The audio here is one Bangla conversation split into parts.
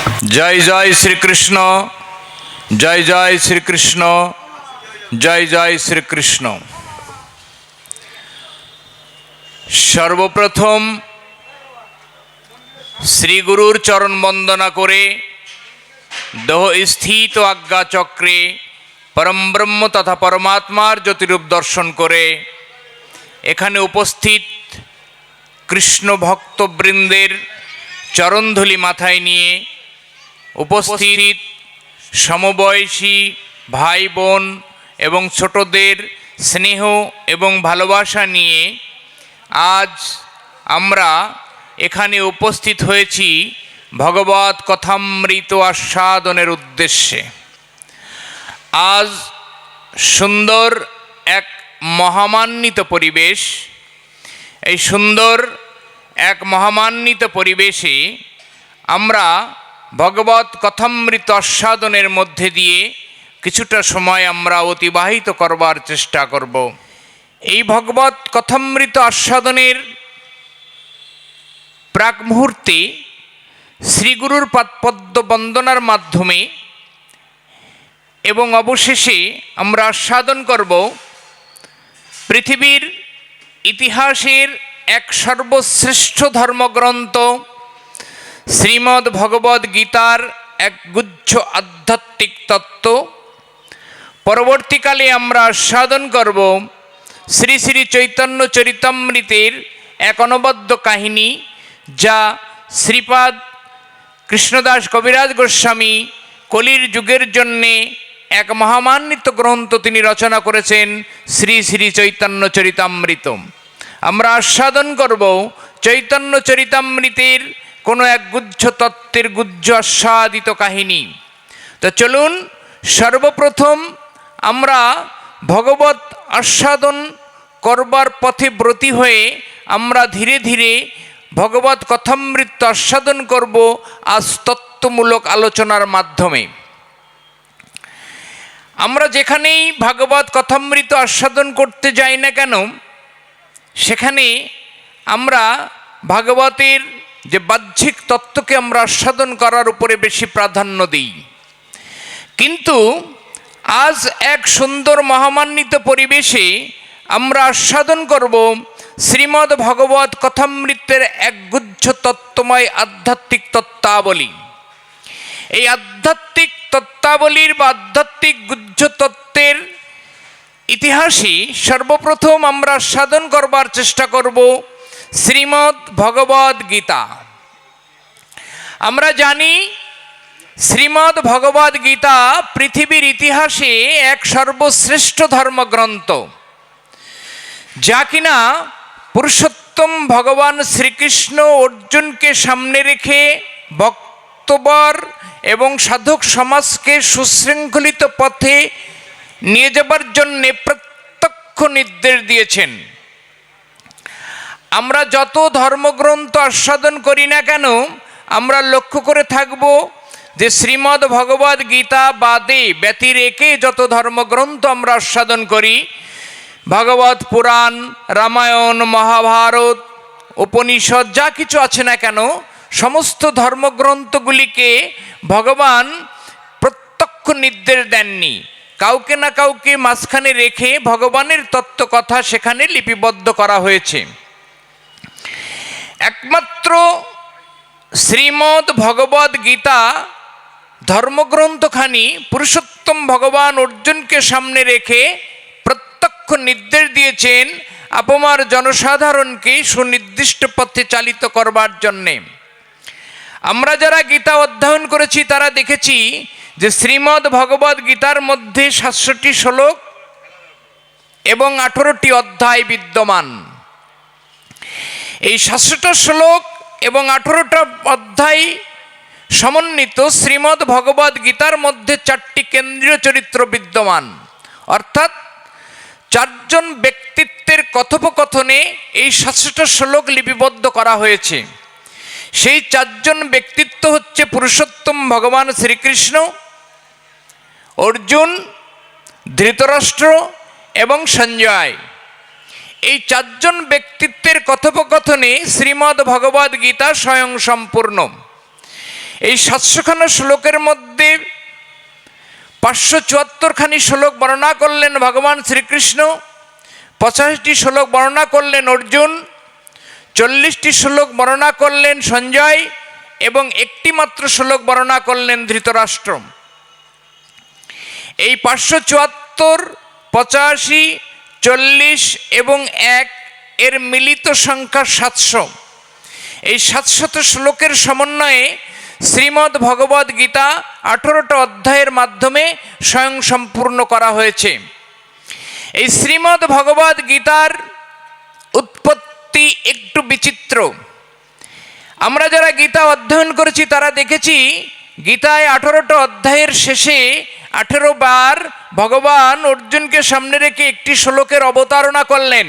জয় জয় শ্রীকৃষ্ণ, জয় জয় শ্রীকৃষ্ণ, জয় জয় শ্রীকৃষ্ণ। সর্বপ্রথম শ্রীগুরুর চরণ বন্দনা করে দেহ স্থিত আজ্ঞাচক্রে পরমব্রহ্ম তথা পরমাত্মার জ্যোতিরূপ দর্শন করে এখানে উপস্থিত কৃষ্ণ ভক্তবৃন্দের চরণধূলি মাথায় নিয়ে উপস্থিত সমবয়সী ভাই বোন এবং ছোটদের স্নেহ এবং ভালোবাসা নিয়ে আজ আমরা এখানে উপস্থিত হয়েছি ভগবৎ কথামৃত আস্বাদনের উদ্দেশ্যে। আজ সুন্দর এক মহামান্বিত পরিবেশ। এই সুন্দর এক মহামান্বিত পরিবেশে আমরা ভগবৎ কথামৃত আস্বাদনের মধ্যে দিয়ে কিছুটা সময় আমরা অতিবাহিত করবার চেষ্টা করব। এই ভগবৎ কথামৃত আস্বাদনের প্রাক মুহূর্তে শ্রীগুরুর পাদপদ্ম বন্দনার মাধ্যমে এবং অবশেষে আমরা আস্বাদন করব পৃথিবীর ইতিহাসের এক সর্বশ্রেষ্ঠ ধর্মগ্রন্থ শ্রীমদ্ ভগবদ গীতার এক গুচ্ছ আধ্যাত্মিক তত্ত্ব। পরবর্তীকালে আমরা আস্বাদন করব শ্রী শ্রী চৈতন্য চরিতামৃতের এক অনবদ্য কাহিনী, যা শ্রীপাদ কৃষ্ণদাস কবিরাজ গোস্বামী কলির যুগের জন্যে এক মহামান্বিত গ্রন্থ তিনি রচনা করেছেন, শ্রী শ্রী চৈতন্য চরিতামৃত। আমরা আস্বাদন করব চৈতন্য চরিতামৃতের কোনো এক গুচ্ছ তত্ত্বের গুজ্জ আস্বাদিত কাহিনী। তো চলুন সর্বপ্রথম আমরা ভগবৎ আস্বাদন করবার পথে ব্রতী হয়ে আমরা ধীরে ধীরে ভগবৎ কথামৃত আস্বাদন করব আজ তত্ত্বমূলক আলোচনার মাধ্যমে। আমরা যেখানেই ভাগবত কথামৃত আস্বাদন করতে যাই না কেন, সেখানে আমরা ভাগবতের যে বাহ্যিক তত্ত্বকে আমরা আস্বাদন করার উপরে বেশি প্রাধান্য দিই। কিন্তু আজ এক সুন্দর মহামান্বিত পরিবেশে আমরা আস্বাদন করব শ্রীমদ্ ভগবৎ কথামৃতের এক গুচ্ছ তত্ত্বময় আধ্যাত্মিক তত্ত্বাবলী। এই আধ্যাত্মিক তত্ত্বাবলীর বা আধ্যাত্মিক গুচ্ছ তত্ত্বের ইতিহাসে সর্বপ্রথম আমরা আস্বাদন করবার চেষ্টা করব শ্রীমদ্ ভগবদ গীতা। আমরা জানি শ্রীমদ্ ভগবদ গীতা পৃথিবীর ইতিহাসে এক সর্বশ্রেষ্ঠ ধর্মগ্রন্থ, যা কিনা পুরুষোত্তম ভগবান শ্রীকৃষ্ণ অর্জুনকে সামনে রেখে ভক্তবর এবং সাধক সমাজকে সুশৃঙ্খলিত পথে নিয়ে যাবার জন্যে প্রত্যক্ষ নির্দেশ দিয়েছেন। আমরা যত ধর্মগ্রন্থ আস্বাদন করি না কেন, আমরা লক্ষ্য করে থাকব যে শ্রীমদ্ ভগবদ গীতা বাদে ব্যতিরেকে যত ধর্মগ্রন্থ আমরা আস্বাদন করি, ভাগবত পুরাণ, রামায়ণ, মহাভারত, উপনিষদ যা কিছু আছে না কেন, সমস্ত ধর্মগ্রন্থগুলিকে ভগবান প্রত্যক্ষ নির্দেশ দেননি। কাউকে না কাউকে মাঝখানে রেখে ভগবানের তত্ত্বকথা সেখানে লিপিবদ্ধ করা হয়েছে। একমাত্র শ্রীমদ্ ভগবদ গীতা ধর্মগ্রন্থখানি পুরুষোত্তম ভগবান অর্জুনকে সামনে রেখে প্রত্যক্ষ নির্দেশ দিয়েছেন আপামর জনসাধারণকে সুনির্দিষ্ট পথে চালিত করবার জন্যে। আমরা যারা গীতা অধ্যয়ন করেছি তারা দেখেছি যে শ্রীমদ্ ভগবদ গীতার মধ্যে 700টি শ্লোক এবং 18টি অধ্যায় বিদ্যমান। এই 700টা শ্লোক এবং 18টা অধ্যায় সমন্বিত শ্রীমদ্ ভগবদ গীতার মধ্যে 4টি কেন্দ্রীয় চরিত্র বিদ্যমান, অর্থাৎ 4 জন ব্যক্তিত্বের কথোপকথনে এই 700টা শ্লোক লিপিবদ্ধ করা হয়েছে। সেই 4 জন ব্যক্তিত্ব হচ্ছে পুরুষোত্তম ভগবান শ্রীকৃষ্ণ, অর্জুন, ধৃতরাষ্ট্র এবং সঞ্জয়। এই 4 জন ব্যক্তিত্বের কথোপকথনে শ্রীমদ্ ভগবদ গীতা স্বয়ং সম্পূর্ণ। এই 700খানা শ্লোকের মধ্যে 574খানি শ্লোক বর্ণনা করলেন ভগবান শ্রীকৃষ্ণ, 85টি শ্লোক বর্ণনা করলেন অর্জুন, 40টি শ্লোক বর্ণনা করলেন সঞ্জয় এবং একটি মাত্র শ্লোক বর্ণনা করলেন ধৃতরাষ্ট্র। এই 574, 85, 40 এবং 1 এর মিলিত সংখ্যা 700। এই 700 শ্লোকের সমন্বয়ে শ্রীমদ্ ভগবদ গীতা 18টা অধ্যায়ের মাধ্যমে স্বয়ং সম্পূর্ণ করা হয়েছে। এই শ্রীমদ্ ভগবদ গীতার উৎপত্তি একটু বিচিত্র। আমরা যারা গীতা অধ্যয়ন করেছি তারা দেখেছি গীতায় 18টা অধ্যায়ের শেষে 18 বার ভগবান অর্জুনকে সামনে রেখে একটি শ্লোকের অবতারণা করলেন।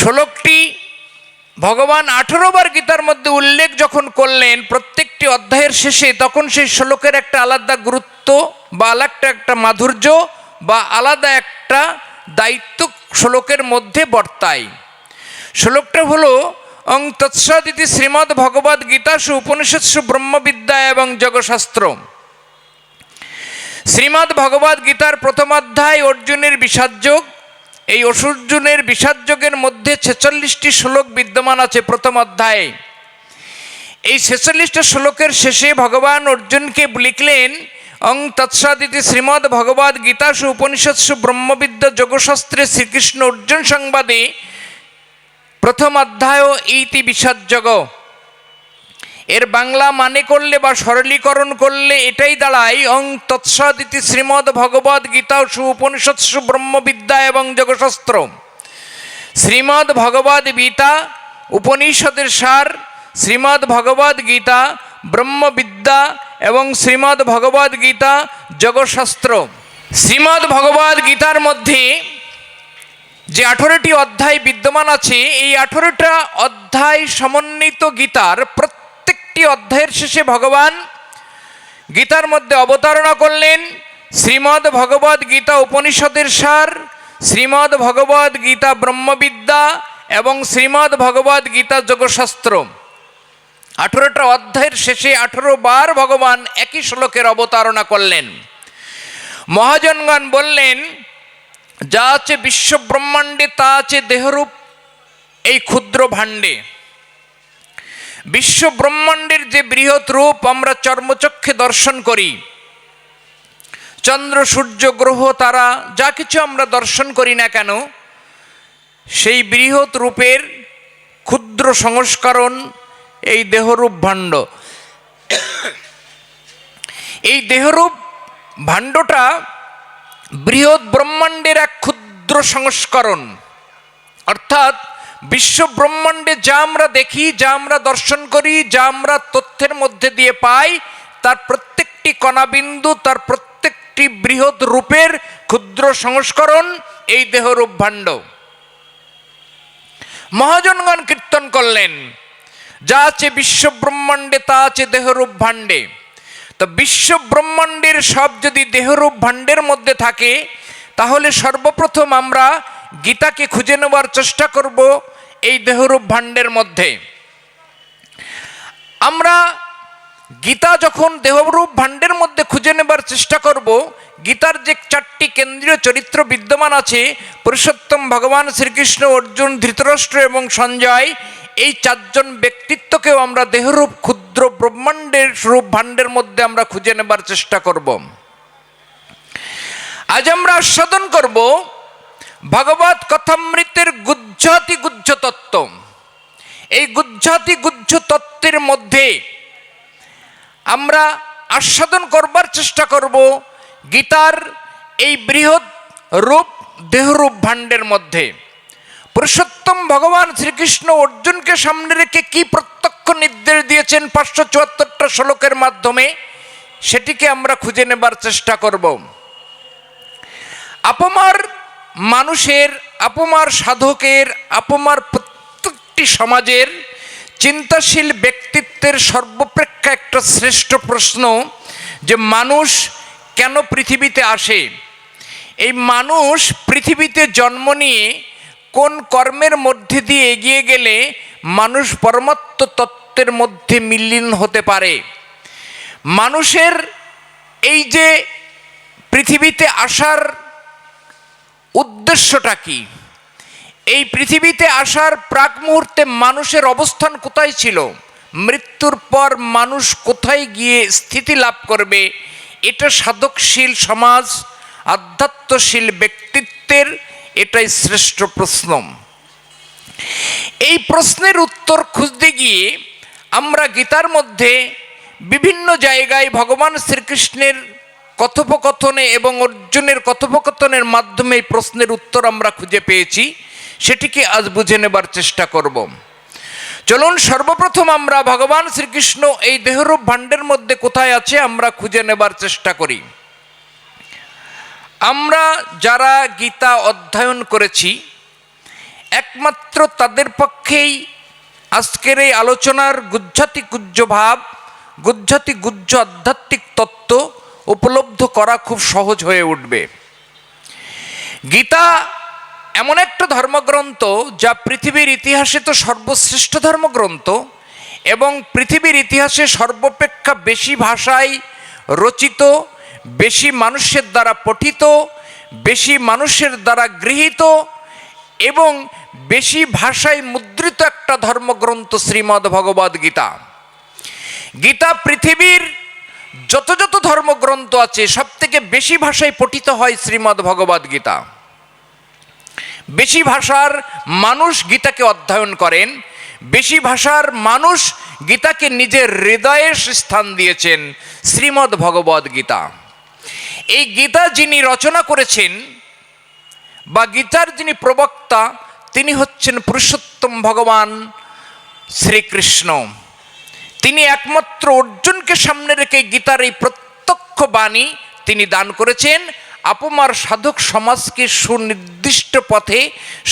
শ্লোকটি ভগবান 18 বার গীতার মধ্যে উল্লেখ যখন করলেন প্রত্যেকটি অধ্যায়ের শেষে, তখন সেই শ্লোকের একটা আলাদা গুরুত্ব বা আলাদা একটা মাধুর্য বা আলাদা একটা দায়িত্ব শ্লোকের মধ্যে বর্তায়। শ্লোকটা হলো অং তৎসদিতি শ্রীমদ্ ভগবদ গীতাসু উপনিষৎসু ব্রহ্মবিদ্যা এবং যোগশাস্ত্র। শ্রীমদ্ ভগবদ গীতার প্রথম অধ্যায় অর্জুনের বিষাদযোগ। এই অর্জুনের বিষাদযোগের মধ্যে 46টি শ্লোক বিদ্যমান আছে প্রথম অধ্যায়ে। এই 46টা শ্লোকের শেষে ভগবান অর্জুনকে লিখলেন অং তৎসদিতি শ্রীমদ্ ভগবদ গীতাসু উপনিষৎসু ব্রহ্মবিদ্যা যোগশাস্ত্রে শ্রীকৃষ্ণ অর্জুন সংবাদে প্রথম অধ্যায় ইতি বিষাদযোগ। এর বাংলা মানে করলে বা সরলীকরণ করলে এটাই দাঁড়ায় অং তৎসদিতি শ্রীমদ্ ভগবদ গীতাসু উপনিষৎসু ব্রহ্মবিদ্যা এবং যোগশাস্ত্র। শ্রীমদ্ ভগবদ গীতা উপনিষদের সার, শ্রীমদ্ ভগবদ গীতা ব্রহ্মবিদ্যা এবং শ্রীমদ্ ভগবদ গীতা যোগশাস্ত্র। শ্রীমদ্ ভগবদ গীতার মধ্যে যে 18টি অধ্যায় বিদ্যমান আছে, এই 18টা অধ্যায় সমন্বিত গীতার প্রত্যেকটি অধ্যায়ের শেষে ভগবান গীতার মধ্যে অবতারণা করলেন শ্রীমদ্ ভগবদ গীতা উপনিষদের সার, শ্রীমদ্ ভগবদ গীতা ব্রহ্মবিদ্যা এবং শ্রীমদ্ ভগবদ গীতা যোগশাস্ত্র। 18টা অধ্যায়ের শেষে 18 বার ভগবান একই শ্লোকের অবতারণা করলেন। মহাজনগণ বললেন, যা আছে বিশ্ব ব্রহ্মাণ্ডে তা আছে দেহরূপ এই ক্ষুদ্র ভাণ্ডে। বিশ্ব ব্রহ্মাণ্ডের যে বৃহৎ রূপ আমরা চর্মচক্ষে দর্শন করি, চন্দ্র সূর্য গ্রহ তারা যা কিছু আমরা দর্শন করি না কেন, সেই বৃহৎ রূপের ক্ষুদ্র সংস্করণ এই দেহরূপ ভাণ্ড। এই দেহরূপ ভাণ্ডটা বৃহৎ ব্রহ্মাণ্ডের এক ক্ষুদ্র সংস্করণ। অর্থাৎ বিশ্ব ব্রহ্মাণ্ডে যা আমরা দেখি, যা আমরা দর্শন করি, যা আমরা তথ্যের মধ্যে দিয়ে পাই, তার প্রত্যেকটি কণাবিন্দু, তার প্রত্যেকটি বৃহৎ রূপের ক্ষুদ্র সংস্করণ এই দেহরূপ ভাণ্ড। মহাজনগণ কীর্তন করলেন, যা আছে বিশ্ব ব্রহ্মাণ্ডে তা আছে দেহরূপ ভাণ্ডে। তো বিশ্ব ব্রহ্মাণ্ডের সব যদি দেহরূপ ভাণ্ডের মধ্যে থাকে, তাহলে সর্বপ্রথম আমরা গীতাকে খুঁজে নেবার চেষ্টা করব এই দেহরূপ ভাণ্ডের মধ্যে। আমরা গীতা যখন দেহরূপ ভাণ্ডের মধ্যে খুঁজে নেবার চেষ্টা করব, গীতার যে 4টি কেন্দ্রীয় চরিত্র বিদ্যমান আছে, পুরুষোত্তম ভগবান শ্রীকৃষ্ণ, অর্জুন, ধৃতরাষ্ট্র এবং সঞ্জয়, এই 4 জন ব্যক্তিত্বকেও আমরা দেহরূপ ক্ষুদ্র ব্রহ্মাণ্ডের রূপ ভাণ্ডের মধ্যে আমরা খুঁজে নেবার চেষ্টা করব। আজ আমরা আস্বাদন করব ভগবৎ কথামৃতের গুহ্যাতি গুহ্য তত্ত্ব। এই গুহ্যাতি গুহ্য তত্ত্বের মধ্যে আমরা আস্বাদন করবার চেষ্টা করব গীতার এই বৃহৎ রূপ দেহরূপ ভাণ্ডের মধ্যে। পুরুষোত্তম ভগবান শ্রীকৃষ্ণ অর্জুনকে সামনে রেখে কি প্রত্যক্ষ নির্দেশ দিয়েছেন 574টা শ্লোকের মাধ্যমে, সেটিকে আমরা খুঁজে নেবার চেষ্টা করব। আপমার মানুষের, আপমার সাধকের, আপমার প্রত্যেকটি সমাজের চিন্তাশীল ব্যক্তিত্বের সর্বপ্রেক্ষা একটা শ্রেষ্ঠ প্রশ্ন যে মানুষ কেন পৃথিবীতে আসে, এই মানুষ পৃথিবীতে জন্ম নিয়ে কোন কর্মের মধ্যে দিয়ে এগিয়ে গেলে মানুষ পরমাত্ম তত্ত্ব তত্ত্বের মধ্যে মিলিন হতে পারে। মানুষের এই যে পৃথিবীতে আসার উদ্দেশ্যটা কি, এই পৃথিবীতে আসার প্রাক মুহূর্তে মানুষের অবস্থান কোথায় ছিল, মৃত্যুর পর মানুষ কোথায় গিয়ে স্থিতি লাভ করবে, এটা সাধকশীল সমাজ, আধ্যাত্মশীল ব্যক্তিত্বের এটাই শ্রেষ্ঠ প্রশ্ন। এই প্রশ্নের উত্তর খুঁজতে গিয়ে আমরা গীতার মধ্যে বিভিন্ন জায়গায় ভগবান শ্রীকৃষ্ণের কথোপকথনে এবং অর্জুনের কথোপকথনের মাধ্যমে এই প্রশ্নের উত্তর আমরা খুঁজে পেয়েছি, সেটিকে আজ বুঝে নেবার চেষ্টা করব। চলুন সর্বপ্রথম আমরা ভগবান শ্রীকৃষ্ণ এই দেহরূপ ভাণ্ডের মধ্যে কোথায় আছে আমরা খুঁজে নেবার চেষ্টা করি। আমরা যারা গীতা অধ্যয়ন করেছি একমাত্র তাদের পক্ষেই আজকের এই আলোচনার গুজ্জাতি গুহ্য ভাব, গুজ্জাতি গুহ্য আধ্যাত্মিক তত্ত্ব উপলব্ধ করা খুব সহজ হয়ে উঠবে। গীতা এমন একটা ধর্মগ্রন্থ যা পৃথিবীর ইতিহাসে তো সর্বশ্রেষ্ঠ ধর্মগ্রন্থ এবং পৃথিবীর ইতিহাসে সর্বাপেক্ষা বেশি ভাষায় রচিত, বেশি মানুষের দ্বারা পঠিত, বেশি মানুষের দ্বারা গৃহীত এবং বেশি ভাষায় মুদ্রিত একটা ধর্মগ্রন্থ শ্রীমদ্ ভগবদ গীতা। গীতা পৃথিবীর যত যত ধর্মগ্রন্থ আছে সব থেকে বেশি ভাষায় পঠিত হয় শ্রীমদ্ ভগবদ গীতা। বেশি ভাষার মানুষ গীতাকে অধ্যয়ন করেন, বেশি ভাষার মানুষ গীতাকে নিজের হৃদয়ে স্থান দিয়েছেন শ্রীমদ্ ভগবদ গীতা। এই গীতা যিনি রচনা করেছেন বা গীতার যিনি প্রবক্তা তিনি হচ্ছেন পুরুষোত্তম ভগবান শ্রীকৃষ্ণ। তিনি একমাত্র অর্জুনকে সামনে রেখে গীতার এই প্রত্যক্ষ বাণী তিনি দান করেছেন আপমার সাধক সমাজকে সুনির্দিষ্ট পথে,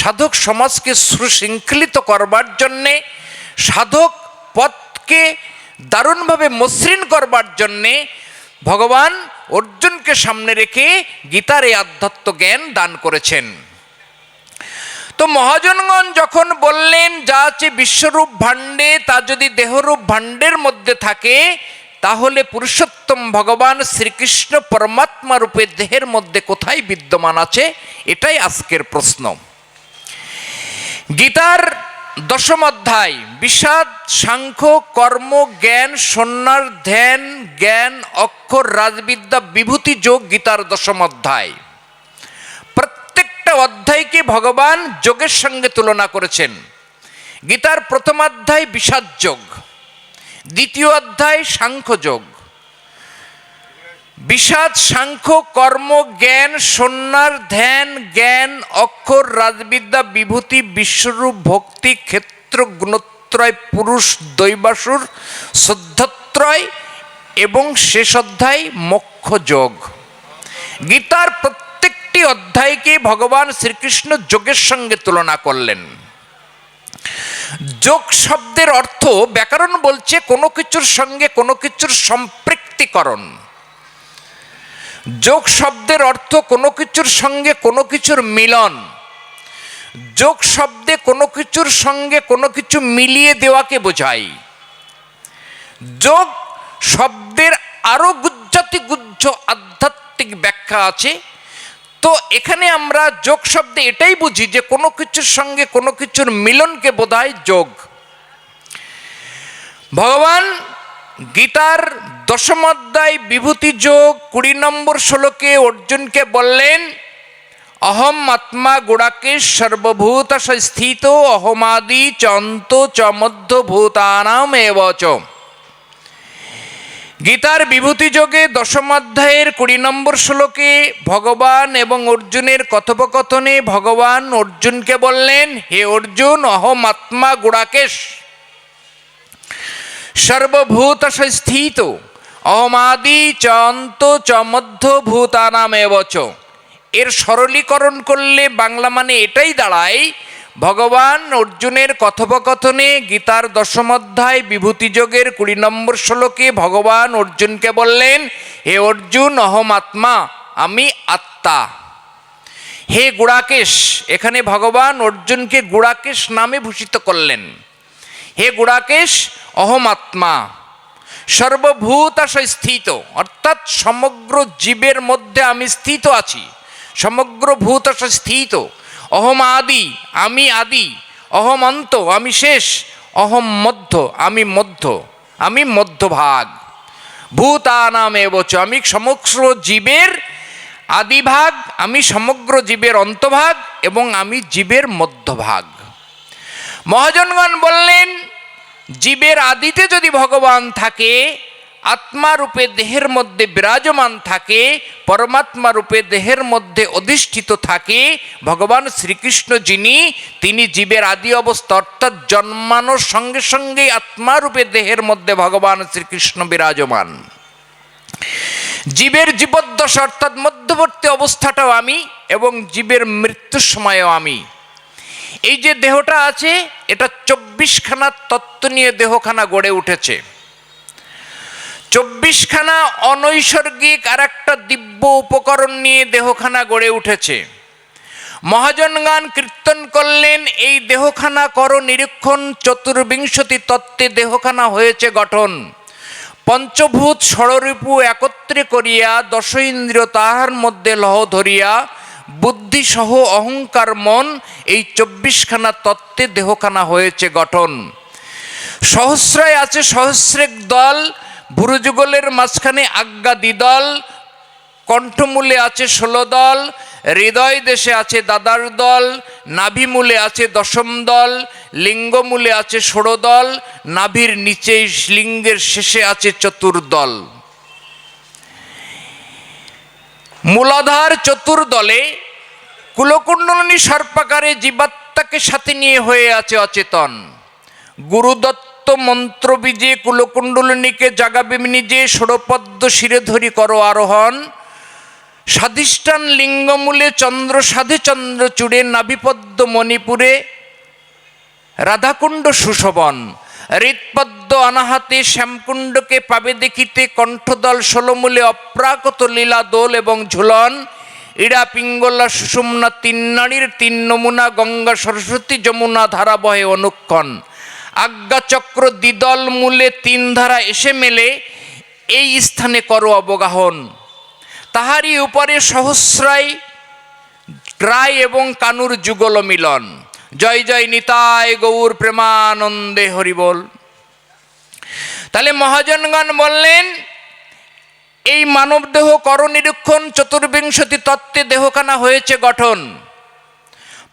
সাধক সমাজকে সুশৃঙ্খলিত করবার জন্যে, সাধক পথকে দারুণভাবে মসৃণ করবার জন্যে ভগবান অর্জুনকে সামনে রেখে গীতার এই আধ্যাত্ম জ্ঞান দান করেছেন। তো মহাজনগণ যখন বললেন যা আছে বিশ্বরূপ ভাণ্ডে তা যদি দেহরূপ ভাণ্ডের মধ্যে থাকে তাহলে পুরুষোত্তম ভগবান শ্রীকৃষ্ণ পরমাত্মা রূপে দেহের মধ্যে কোথায় বিদ্যমান আছে, এটাই আজকের প্রশ্ন। গীতার দশম অধ্যায় বিষাদ, সাংখ্য, কর্ম, জ্ঞান, সন্ন্যাস, ধ্যান, জ্ঞান, অক্ষর, রাজবিদ্যা, বিভূতি যোগ গীতার দশম অধ্যায়। প্রত্যেকটা অধ্যায়কে ভগবান যোগের সঙ্গে তুলনা করেছেন। গীতার প্রথম অধ্যায় বিষাদ যোগ, দ্বিতীয় অধ্যায় সাংখ্য যোগ। বিষাদ, সাংখ্য, কর্ম, জ্ঞান, সন্ন্যাস, ধ্যান, জ্ঞান, অক্ষর, রাজবিদ্যা, বিভূতি, বিশ্বরূপ, ভক্তি, ক্ষেত্র, গুণত্রয়, পুরুষ, দৈবাসুর, শুদ্ধত্রয় এবং শেষ অধ্যায় মোক্ষ যোগ। গীতার প্রত্যেকটি অধ্যায়কে ভগবান শ্রীকৃষ্ণ যোগের সঙ্গে তুলনা করলেন। যোগ শব্দের অর্থ ব্যাকরণ বলছে কোনো কিছুর সঙ্গে কোনো কিছুর সম্পৃক্তিকরণ। যোগ শব্দের অর্থ কোনো কিছুর সঙ্গে কোনো কিছুর মিলন। যোগ শব্দে কোনো কিছুর সঙ্গে কোনো কিছু মিলিয়ে দেওয়াকে বোঝায়। যোগ শব্দের আরো গুজ্জাতি গুহ্য আধ্যাত্মিক ব্যাখ্যা আছে। তো এখানে আমরা যোগ শব্দে এটাই বুঝি যে কোনো কিছুর সঙ্গে কোনো কিছুর মিলনকে বোঝায় যোগ। ভগবান গীতার দশম অধ্যায় বিভূতি যোগ 20 নম্বর শ্লোকে অর্জুনকে বললেন, অহম আত্মা গুড়াকেশ সর্বভূত স্থিত অহমাদি চন্ত চ মধ্য ভূতানাম এবচ। গীতার বিভূতি যোগে দশম অধ্যায়ের 20 নম্বর শ্লোকে ভগবান এবং অর্জুনের কথোপকথনে ভগবান অর্জুনকে বললেন, হে অর্জুন, অহম আত্মা গুড়াকেশ সর্বভূত স্থিত অহমাদি চ অন্ত চ মধ্য ভূতানাম এবচ। এর সরলীকরণ করলে বাংলা মানে এটাই দাঁড়ায়, ভগবান অর্জুনের কথোপকথনে গীতার দশম অধ্যায় বিভূতি যোগের 20 নম্বর শ্লোকে ভগবান অর্জুনকে বললেন, হে অর্জুন, অহম আত্মা, আমি আত্মা। হে গুড়াকেশ, এখানে ভগবান অর্জুনকে গুড়াকেশ নামে ভূষিত করলেন। হে গুড়াকেশ, অহম আত্মা সর্বভূতাশয় স্থিত, অর্থাৎ সমগ্র জীবের মধ্যে আমি স্থিত আছি, সমগ্র ভূতাশয় স্থিত। অহম আদি, আমি আদি, অহম অন্ত, আমি শেষ, অহম মধ্য, আমি মধ্য, আমি মধ্যভাগ। ভূতানাম এবচ, আমি সমগ্র জীবের আদিভাগ, আমি সমগ্র জীবের অন্তভাগ এবং আমি জীবের মধ্যভাগ। মহাজনগণ বললেন, জীবের আদিতে যদি ভগবান থাকে, আত্মা রূপে দেহের মধ্যে বিরাজমান থাকে, পরমাত্মা রূপে দেহের মধ্যে অধিষ্ঠিত থাকে ভগবান শ্রীকৃষ্ণ, যিনি তিনি জীবের আদি অবস্থা, অর্থাৎ জন্মানোর সঙ্গে সঙ্গেই আত্মা রূপে দেহের মধ্যে ভগবান শ্রীকৃষ্ণ বিরাজমান। জীবের জীবদ্দশা অর্থাৎ মধ্যবর্তী অবস্থাটাও আমি, এবং জীবের মৃত্যুর সময়ও আমি। এই যে দেহটা আছে, এটা 24খানা তত্ত্ব নিয়ে দেহখানা গড়ে উঠেছে। 24খানা অনৈসর্গিক আর একটা দিব্য উপকরণ নিয়ে দেহখানা গড়ে উঠেছে। মহাজনগণ কীর্তন করলেন, এই দেহখানা কর নিরীক্ষণ, 24 তত্ত্বে দেহখানা হয়েছে গঠন। পঞ্চভূত ষড়রিপু একত্রে করিয়া, দশ ইন্দ্রিয় তাহার মধ্যে লহ ধরিয়া, বুদ্ধি সহ অহংকার মন, এই 24খানা তত্ত্বে দেহখানা হয়েছে গঠন। সহস্রায় আছে সহস্রেক দল, ভুরুযুগলের মাঝখানে আজ্ঞা দ্বিদল, কণ্ঠমূলে আছে 16 দল, হৃদয় দেশে আছে দ্বাদশ দল, নাভিমূলে আছে দশম দল, লিঙ্গমূলে আছে 16 দল, নাভির নিচে লিঙ্গের শেষে আছে চতুর্দল। মূলাধার চতুর্দলে কুলকুণ্ডলিনী সর্পাকারে জীবাত্মাকে সাথে নিয়ে হয়ে আছে অচেতন। গুরুদত্ত মন্ত্র বীজে কুলকুণ্ডলিনীকে জাগাবে নিজে, ষোড়পদ্ম শিরে ধরি করো আরোহণ। স্বাধিষ্ঠান লিঙ্গমূলে চন্দ্র সাধে চন্দ্র চূড়ে, নাভিপদ্ম মণিপুরে রাধাকুণ্ড সুশোভন। হৃৎপদ্ম অনাহাতে শ্যামকুণ্ডকে পাবে দেখিতে, কণ্ঠদল 16 মূলে অপ্রাকৃত লীলা দোল এবং ঝুলন। ইড়া পিঙ্গলা সুষুম্না 3 নারীর 3 নমুনা, গঙ্গা সরস্বতী যমুনা ধারা বহে অনুক্ষণ। আজ্ঞাচক্র দ্বিদল মূলে 3 ধারা এসে মেলে, এই স্থানে করো অবগাহন। তাহারই উপরে সহস্রায় রায় এবং কানুর যুগল মিলন। জয় জয় নিতাই গৌর প্রেমানন্দে হরিবোল। তাহলে মহাজনগণ বললেন, এই মানব দেহ কর নিরীক্ষণ, 24 তত্ত্বে দেহখানা হয়েছে গঠন।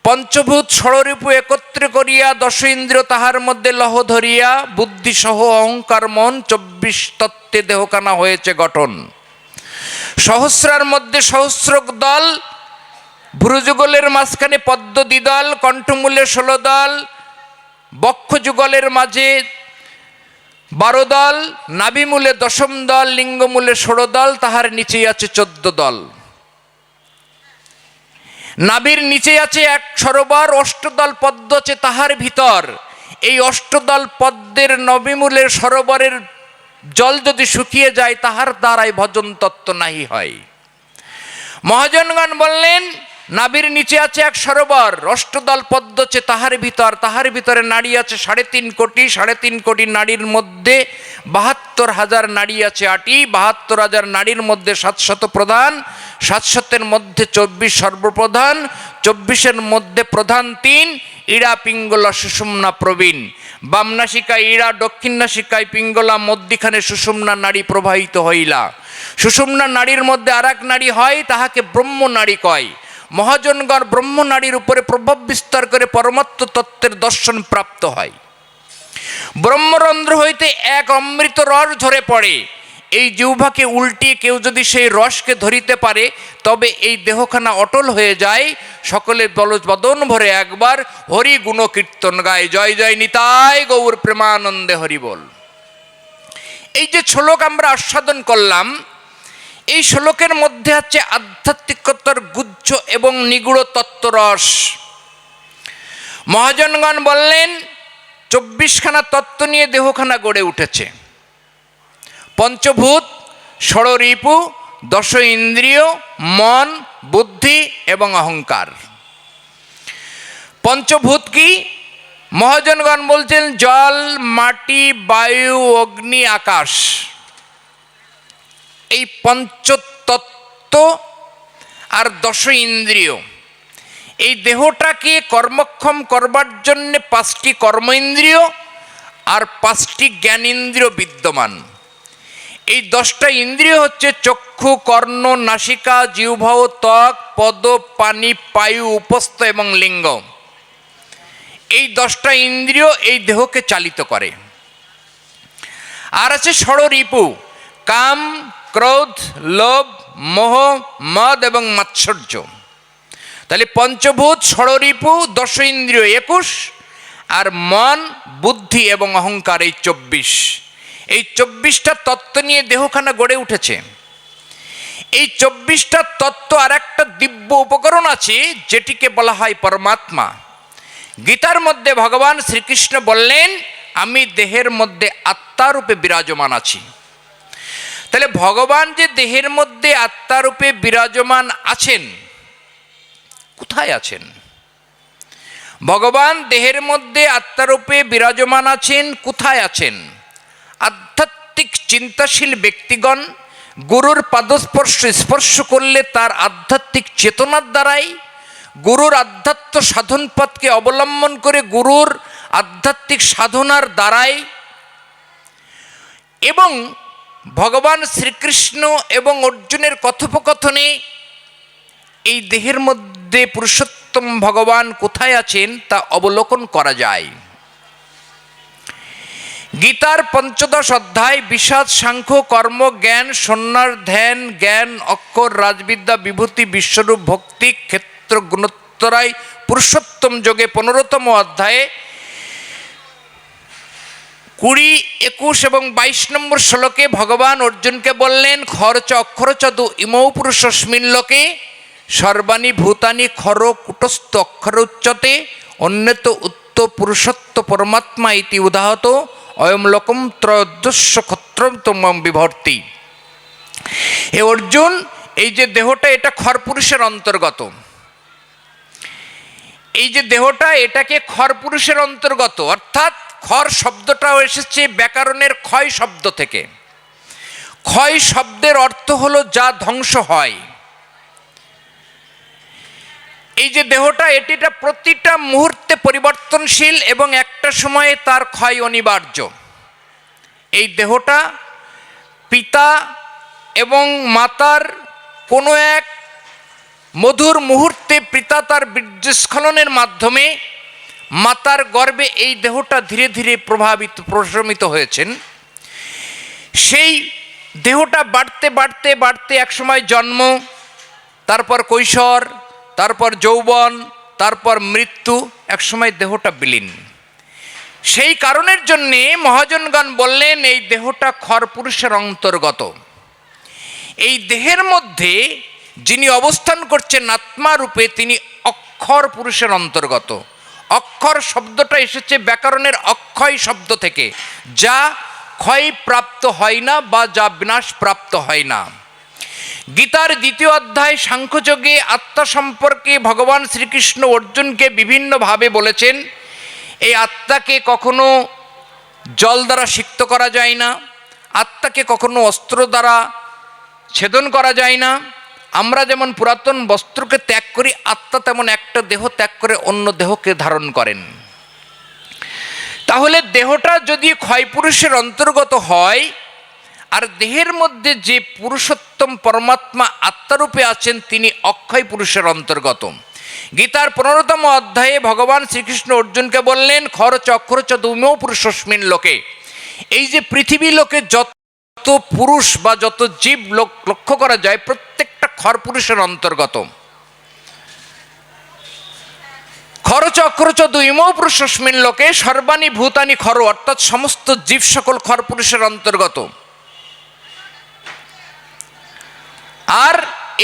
পঞ্চভূত ষড়রিপু একত্রে করিয়া, দশ ইন্দ্রিয় তাহার মধ্যে লহ ধরিয়া, বুদ্ধি সহ অহংকার মন, 24 তত্ত্বে দেহখানা হয়েছে গঠন। সহস্রার মধ্যে সহস্রক দল, ভ্রুযুগলের মাঝখানে পদ্ম দ্বিদল, কণ্ঠমূলে 16 দল, বক্ষযুগলের মাঝে 12 দল, নাভিমূলে দশম দল, লিঙ্গমূলে 16 দল, তাহার নিচেই আছে 14 দল। নাভির নিচে আছে এক সরোবর, 8 দল পদ্ম আছে তাহার ভিতর। এই 8 দল পদ্মের নভিমূলের সরোবরের জল যদি শুকিয়ে যায়, তাহার দ্বারাই ভজন তত্ত্ব নাহি হয়। মহাজনগণ বললেন, নাভির নিচে আছে এক সরোবর, 8 দল পদ্ম আছে তাহার ভিতর, তাহার ভিতরে নারী আছে 3.5 কোটি, 3.5 কোটি নারীর মধ্যে 72,000 নারী আছে 8টি, 72,000 নারীর মধ্যে 700 প্রধান, 700-এর মধ্যে 24 সর্বপ্রধান, 24-এর মধ্যে প্রধান 3, ইড়া পিঙ্গলা সুষুম্না প্রবীণ। বামনাসিকায় ইড়া, দক্ষিণ নাসিকায় পিঙ্গলা, মধ্যিখানে সুষুম্না নারী প্রবাহিত হইলা। সুষুম্না নারীর মধ্যে আর এক নারী হয়, তাহাকে ব্রহ্ম নারী কয়। মহাজনগণ ব্রহ্ম নারীর উপরে প্রভাব বিস্তার করে পরমাত্ম তত্ত্বের দর্শন প্রাপ্ত হয়। ব্রহ্মরন্ধ্র হইতে এক অমৃত রস ঝরে পড়ে। এই জিহ্বাকে উল্টিয়ে কেউ যদি সেই রসকে ধরিতে পারে, তবে এই দেহখানা অটল হয়ে যায়। সকলে বদন ভরে একবার হরি গুণ কীর্তন গায়। জয় জয় নিতাই গৌর প্রেমানন্দে হরি বল। এই যে শ্লোক আমরা আস্বাদন করলাম, এই শ্লোকের মধ্যে আছে আধ্যাত্মিকতার গুচ্ছ এবং নিগুড় তত্ত্বরস। মহাজনগণ বললেন, 24খানা তত্ত্ব নিয়ে দেহখানা গড়ে উঠেছে। পঞ্চভূত, ষড়রিপু, দশ ইন্দ্রিয়, মন, বুদ্ধি এবং অহংকার। পঞ্চভূত কি? মহাজনগণ বলছেন জল, মাটি, বায়ু, অগ্নি, আকাশ, এই পঞ্চতত্ত্ব আর দশ ইন্দ্রিয়, এই দেহটাকে কর্মক্ষম করবার জন্যে 5টি কর্ম ইন্দ্রিয় আর 5টি জ্ঞানেন্দ্রিয় বিদ্যমান। এই 10টা ইন্দ্রিয় হচ্ছে চক্ষু, কর্ণ, নাসিকা, জিহ্বা, ত্বক, পদ, পানি, পায়ু, উপস্থ এবং লিঙ্গ। এই 10টা ইন্দ্রিয় এই দেহকে চালিত করে। আর আছে ষড়রিপু, কাম, ক্রোধ, লোভ, মোহ, মদ এবং মাৎসর্য। তাহলে পঞ্চভূত, ষড়রিপু, 10 ইন্দ্রিয় 21, আর মন, বুদ্ধি এবং অহংকার এই 24। এই 24টা তত্ত্ব নিয়ে দেহখানা গড়ে উঠেছে। এই 24টা তত্ত্ব আর একটা দিব্য উপকরণ আছে যেটিকে বলা হয় পরমাত্মা। গীতার মধ্যে ভগবান শ্রীকৃষ্ণ বললেন, আমি দেহের মধ্যে আত্মারূপে বিরাজমান আছি। তাহলে ভগবান যে দেহের মধ্যে আত্মারূপে বিরাজমান আছেন, কোথায় আছেন? ভগবান দেহের মধ্যে আত্মারূপে বিরাজমান আছেন, কোথায় আছেন? আধ্যাত্মিক চিন্তাশীল ব্যক্তিগণ গুরুর স্পর্শ করলে তার আধ্যাত্মিক চেতনার দ্বারাই, গুরুর আধ্যাত্ম সাধন পথকে অবলম্বন করে গুরুর আধ্যাত্মিক সাধনার দ্বারাই, এবং ভগবান শ্রীকৃষ্ণ এবং অর্জুনের কথোপকথনে এই দেহের মধ্যে পুরুষোত্তম ভগবান কোথায় আছেন তা অবলোকন করা যায়। গীতার 15 অধ্যায় বিষাদ, সাংখ্য, কর্ম, জ্ঞান, সন্ন্যাস, ধ্যান, জ্ঞান, অক্ষর, রাজবিদ্যা, বিভূতি, বিশ্বরূপ, ভক্তি, ক্ষেত্র, গুণোত্তরায়, পুরুষোত্তম যোগে 15তম অধ্যায়ে 20, 21 এবং 22 নম্বর শ্লোকে ভগবান অর্জুনকে বললেন, খরচ অক্ষরচদু ইমৌ পুরুষস্মিন লোকে সর্বাণি ভূতানি খর কুটস্থ অক্ষর উচ্চতে অন্যত উত্ত পুরুষত্ব পরমাত্মা ইতি উদাহত অয়ম লোকম ত্রয়োদস্য ক্ষত্রতম বিভর্তি। হে অর্জুন, এই যে দেহটা এটা খর পুরুষের অন্তর্গত। এই যে দেহটা এটাকে খর পুরুষের অন্তর্গত, অর্থাৎ খর শব্দটাও এসেছে ব্যাকরণের ক্ষয় শব্দ থেকে। ক্ষয় শব্দের অর্থ হলো যা ধ্বংস হয়। এই যে দেহটা এটিটা প্রতিটা মুহূর্তে পরিবর্তনশীল এবং একটা সময়ে তার ক্ষয় অনিবার্য। এই দেহটা পিতা এবং মাতার কোনো এক মধুর মুহূর্তে পিতা তার বীর্যস্খলনের মাধ্যমে মাতার গর্ভে এই দেহটা ধীরে ধীরে প্রশমিত হয়েছেন। সেই দেহটা বাড়তে বাড়তে বাড়তে একসময় জন্ম, তারপর কৈশোর, তারপর যৌবন, তারপর মৃত্যু, একসময় দেহটা বিলীন। সেই কারণের জন্যে মহাজনগণ বললেন এই দেহটা খর পুরুষের অন্তর্গত। এই দেহের মধ্যে যিনি অবস্থান করছেন আত্মা রূপে তিনি অক্ষর পুরুষের অন্তর্গত। অক্ষর শব্দটা এসেছে ব্যাকরণের অক্ষয় শব্দ থেকে, যা ক্ষয় প্রাপ্ত হয় না বা যা বিনাশ প্রাপ্ত হয় না। গীতার 2য় অধ্যায় সাংখ্যযোগে আত্মা সম্পর্কে ভগবান শ্রীকৃষ্ণ অর্জুনকে বিভিন্নভাবে বলেছেন। এই আত্মাকে কখনো জল দ্বারা সিক্ত করা যায় না, আত্মাকে কখনো অস্ত্র দ্বারা ছেদন করা যায় না। আমরা যেমন পুরাতন বস্ত্রকে ত্যাগ করি, আত্মা তেমন একটা দেহ ত্যাগ করে অন্য দেহকে ধারণ করেন। তাহলে দেহটা যদি ক্ষয় পুরুষের অন্তর্গত হয়, আর দেহের মধ্যে যে পুরুষোত্তম পরমাত্মা আত্মারূপে আছেন তিনি অক্ষয় পুরুষের অন্তর্গত। গীতার 15তম অধ্যায়ে ভগবান শ্রীকৃষ্ণ অর্জুনকে বললেন, খরচ অক্ষরচ দুমৌ পুরুষস্মিন লোকে। এই যে পৃথিবী লোকে যত পুরুষ বা যত জীব লক্ষ্য করা যায় প্রত্যেকটা খর পুরুষের অন্তর্গত। খরচ অক্ষরচ দুইমৌ পুরুষস্মিন লোকে সর্বাণি ভূতানি খর, অর্থাৎ সমস্ত জীব সকল খর পুরুষের অন্তর্গত। আর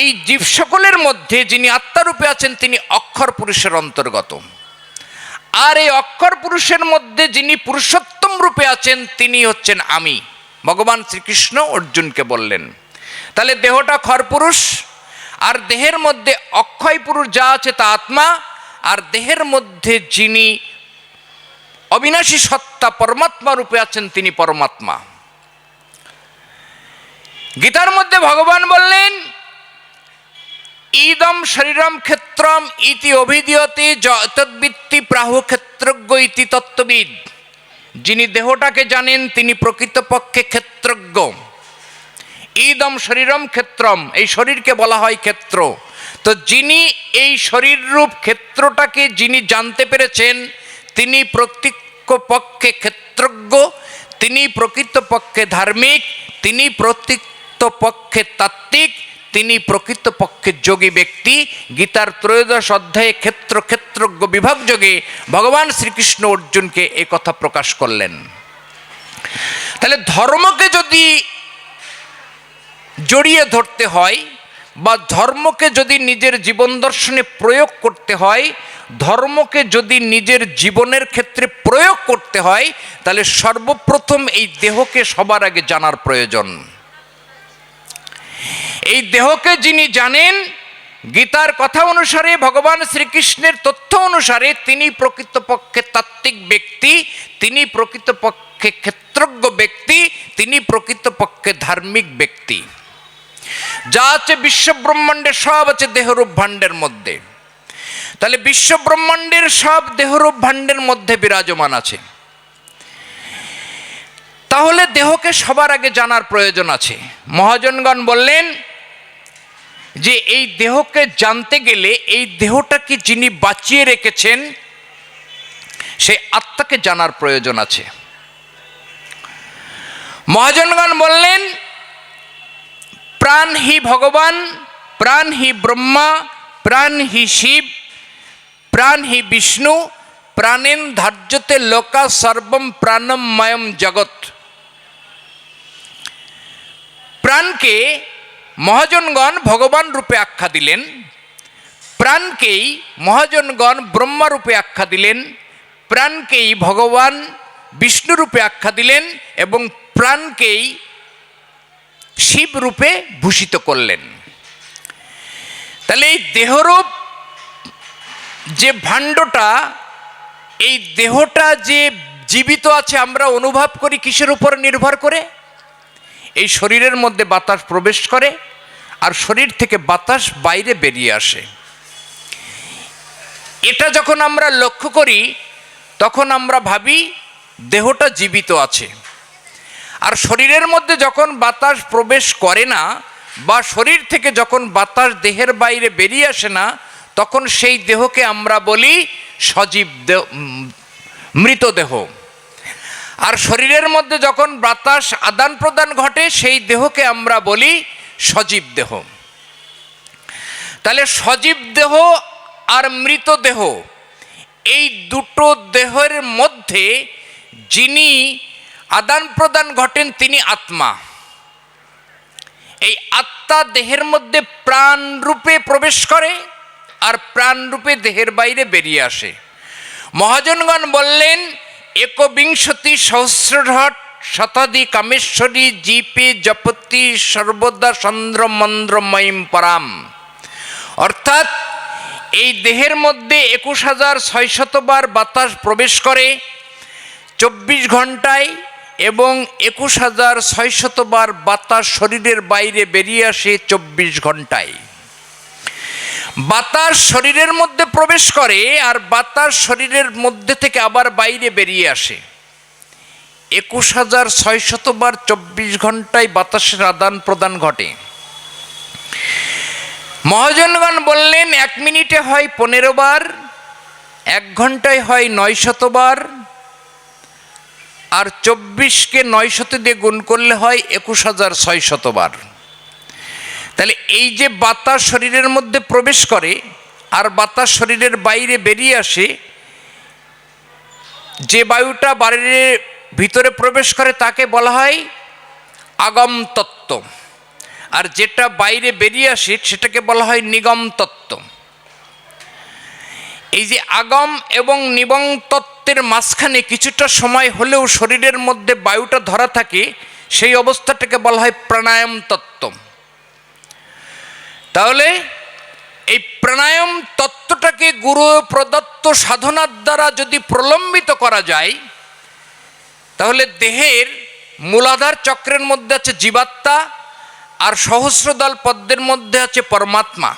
এই জীব সকলের মধ্যে যিনি আত্মারূপে আছেন তিনি অক্ষর পুরুষের অন্তর্গত। আর এই অক্ষর পুরুষের মধ্যে যিনি পুরুষোত্তম রূপে আছেন তিনি হচ্ছেন আমি। ভগবান শ্রীকৃষ্ণ অর্জুনকে বললেন। তাহলে দেহটা খর পুরুষ, আর দেহের মধ্যে অক্ষয় পুরুষ যা আছে তা আত্মা, আর দেহের মধ্যে যিনি অবিনাশী সত্তা পরমাত্মা রূপে আছেন, তিনি পরমাত্মা। গীতার মধ্যে ভগবান বললেন, ইদম শরীরম ক্ষেত্রম ইতি অভিধীয়তে তদ্বিত্তি প্রাহু ক্ষেত্রজ্ঞ ইতি তত্ত্ববিদ। যিনি দেহটাকে জানেন তিনি প্রকৃতপক্ষে ক্ষেত্রজ্ঞ। ইদম শরীরম ক্ষেত্রম, এই শরীরকে বলা হয় ক্ষেত্র। তো যিনি এই শরীররূপ ক্ষেত্রটাকে যিনি জানতে পেরেছেন তিনি প্রকৃতপক্ষে ক্ষেত্রজ্ঞ, তিনি প্রকৃতপক্ষে ধার্মিক, তিনি প্রকৃতপক্ষে তাত্ত্বিক, তিনি প্রকৃতপক্ষে যোগী ব্যক্তি। গীতার 13 অধ্যায়ে ক্ষেত্র ক্ষেত্রজ্ঞ বিভাগ যোগে ভগবান শ্রীকৃষ্ণ অর্জুনকে এই কথা প্রকাশ করলেন। তাহলে ধর্মকে যদি জড়িয়ে ধরতে হয় বা ধর্মকে যদি নিজের জীবন দর্শনে প্রয়োগ করতে হয়, ধর্মকে যদি নিজের জীবনের ক্ষেত্রে প্রয়োগ করতে হয়, তাহলে সর্বপ্রথম এই দেহকে সবার আগে জানার প্রয়োজন। এই দেহকে যিনি জানেন, গীতার কথা অনুসারে, ভগবান শ্রীকৃষ্ণের তথ্য অনুসারে তিনি প্রকৃতপক্ষে তাত্ত্বিক ব্যক্তি, তিনি প্রকৃতপক্ষে ক্ষেত্রজ্ঞ ব্যক্তি, তিনি প্রকৃতপক্ষে ধার্মিক ব্যক্তি। যা আছে বিশ্ব ব্রহ্মাণ্ডের সব আছে দেহরূপ ভাণ্ডের মধ্যে। তাহলে বিশ্ব ব্রহ্মাণ্ডের সব দেহরূপ ভাণ্ডের মধ্যে বিরাজমান আছে। তাহলে দেহকে সবার আগে জানার প্রয়োজন আছে। মহাজনগণ বললেন যে এই দেহকে জানতে গেলে এই দেহটাকে যিনি বাঁচিয়ে রেখেছেন সেই আত্মাকে জানার প্রয়োজন আছে। মহাজনগণ বললেন, প্রাণ হি ভগবান, প্রাণ হি ব্রহ্মা, প্রাণ হি শিব, প্রাণ হি বিষ্ণু, প্রাণেন ধার্যতে লোকা সর্বম প্রাণমময়ম জগৎ। প্রাণকে মহাজনগণ ভগবান রূপে আখ্যা দিলেন, প্রাণকেই মহাজনগণ ব্রহ্মা রূপে আখ্যা দিলেন, প্রাণকেই ভগবান বিষ্ণু রূপে আখ্যা দিলেন এবং প্রাণকেই শিব রূপে ভূষিত করলেন। তাহলে এই দেহরূপ যে ভাণ্ডটা, এই দেহটা যে জীবিত আছে আমরা অনুভব করি কিসের উপর নির্ভর করে? এই শরীরের মধ্যে বাতাস প্রবেশ করে আর শরীর থেকে বাতাস বাইরে বেরিয়ে আসে। এটা যখন আমরা লক্ষ্য করি তখন আমরা ভাবি দেহটা জীবিত আছে। আর শরীরের মধ্যে যখন বাতাস প্রবেশ করে না বা শরীর থেকে যখন বাতাস দেহের বাইরে বেরিয়ে আসে না, তখন সেই দেহকে আমরা বলি সজীব দেহ, মৃতদেহ। আর শরীরের মধ্যে যখন বাতাস আদান প্রদান ঘটে সেই দেহকে আমরা বলি সজীব দেহ। তাহলে সজীব দেহ আর মৃতদেহ, এই দুটো দেহের মধ্যে যিনি আদান প্রদান ঘটেন তিনি আত্মা। এই আত্মা দেহের মধ্যে প্রাণ রূপে প্রবেশ করে আর প্রাণ রূপে দেহের বাইরে বেরিয়ে আসে। মহাজনগণ বললেন, একবিংশতি সহস্রঘট শতাধি কামেশ্বরী জীপে জপতি সর্বদা চন্দ্র মন্দ্রময়ীম পরাম। অর্থাৎ এই দেহের মধ্যে 21,600 বার বাতাস প্রবেশ করে 24 ঘন্টায় এবং 21,600 বার বাতাস শরীরের বাইরে বেরিয়ে আসে 24 ঘন্টায়। বাতাস শরীরের মধ্যে প্রবেশ করে আর বাতাস শরীরের মধ্যে থেকে আবার বাইরে বেরিয়ে আসে। 21,600 বার 24 ঘন্টায় বাতাসের আদান প্রদান ঘটে। মহাজনগণ বললেন 1 মিনিটে হয় 15 বার, 1 ঘন্টায় হয় 900 বার, আর 24কে 900 দিয়ে গুণ করলে হয় 21,600 বার। তাহলে এই যে বাতাস শরীরের মধ্যে প্রবেশ করে আর বাতাস শরীরের বাইরে বেরিয়ে আসে, যে বায়ুটা বাইরে ভিতরে প্রবেশ করে তাকে বলা হয় আগম তত্ত্ব, আর যেটা বাইরে বেরিয়ে আসে সেটাকে বলা হয় নিগম তত্ত্ব। এই যে আগম এবং নিগম তত্ত্বের মাঝখানে কিছুটা সময় হলেও শরীরের মধ্যে বায়ুটা ধরা থাকে, সেই অবস্থাটাকে বলা হয় প্রাণায়াম তত্ত্ব। তাহলে এই প্রাণায়াম তত্ত্বটাকে গুরু প্রদত্ত সাধনার দ্বারা যদি প্রলম্বিত করা যায়, তাহলে দেহের মূলাধার চক্রের মধ্যে আছে জীবাত্মা, আর সহস্রদল পদ্মের মধ্যে আছে পরমাত্মা।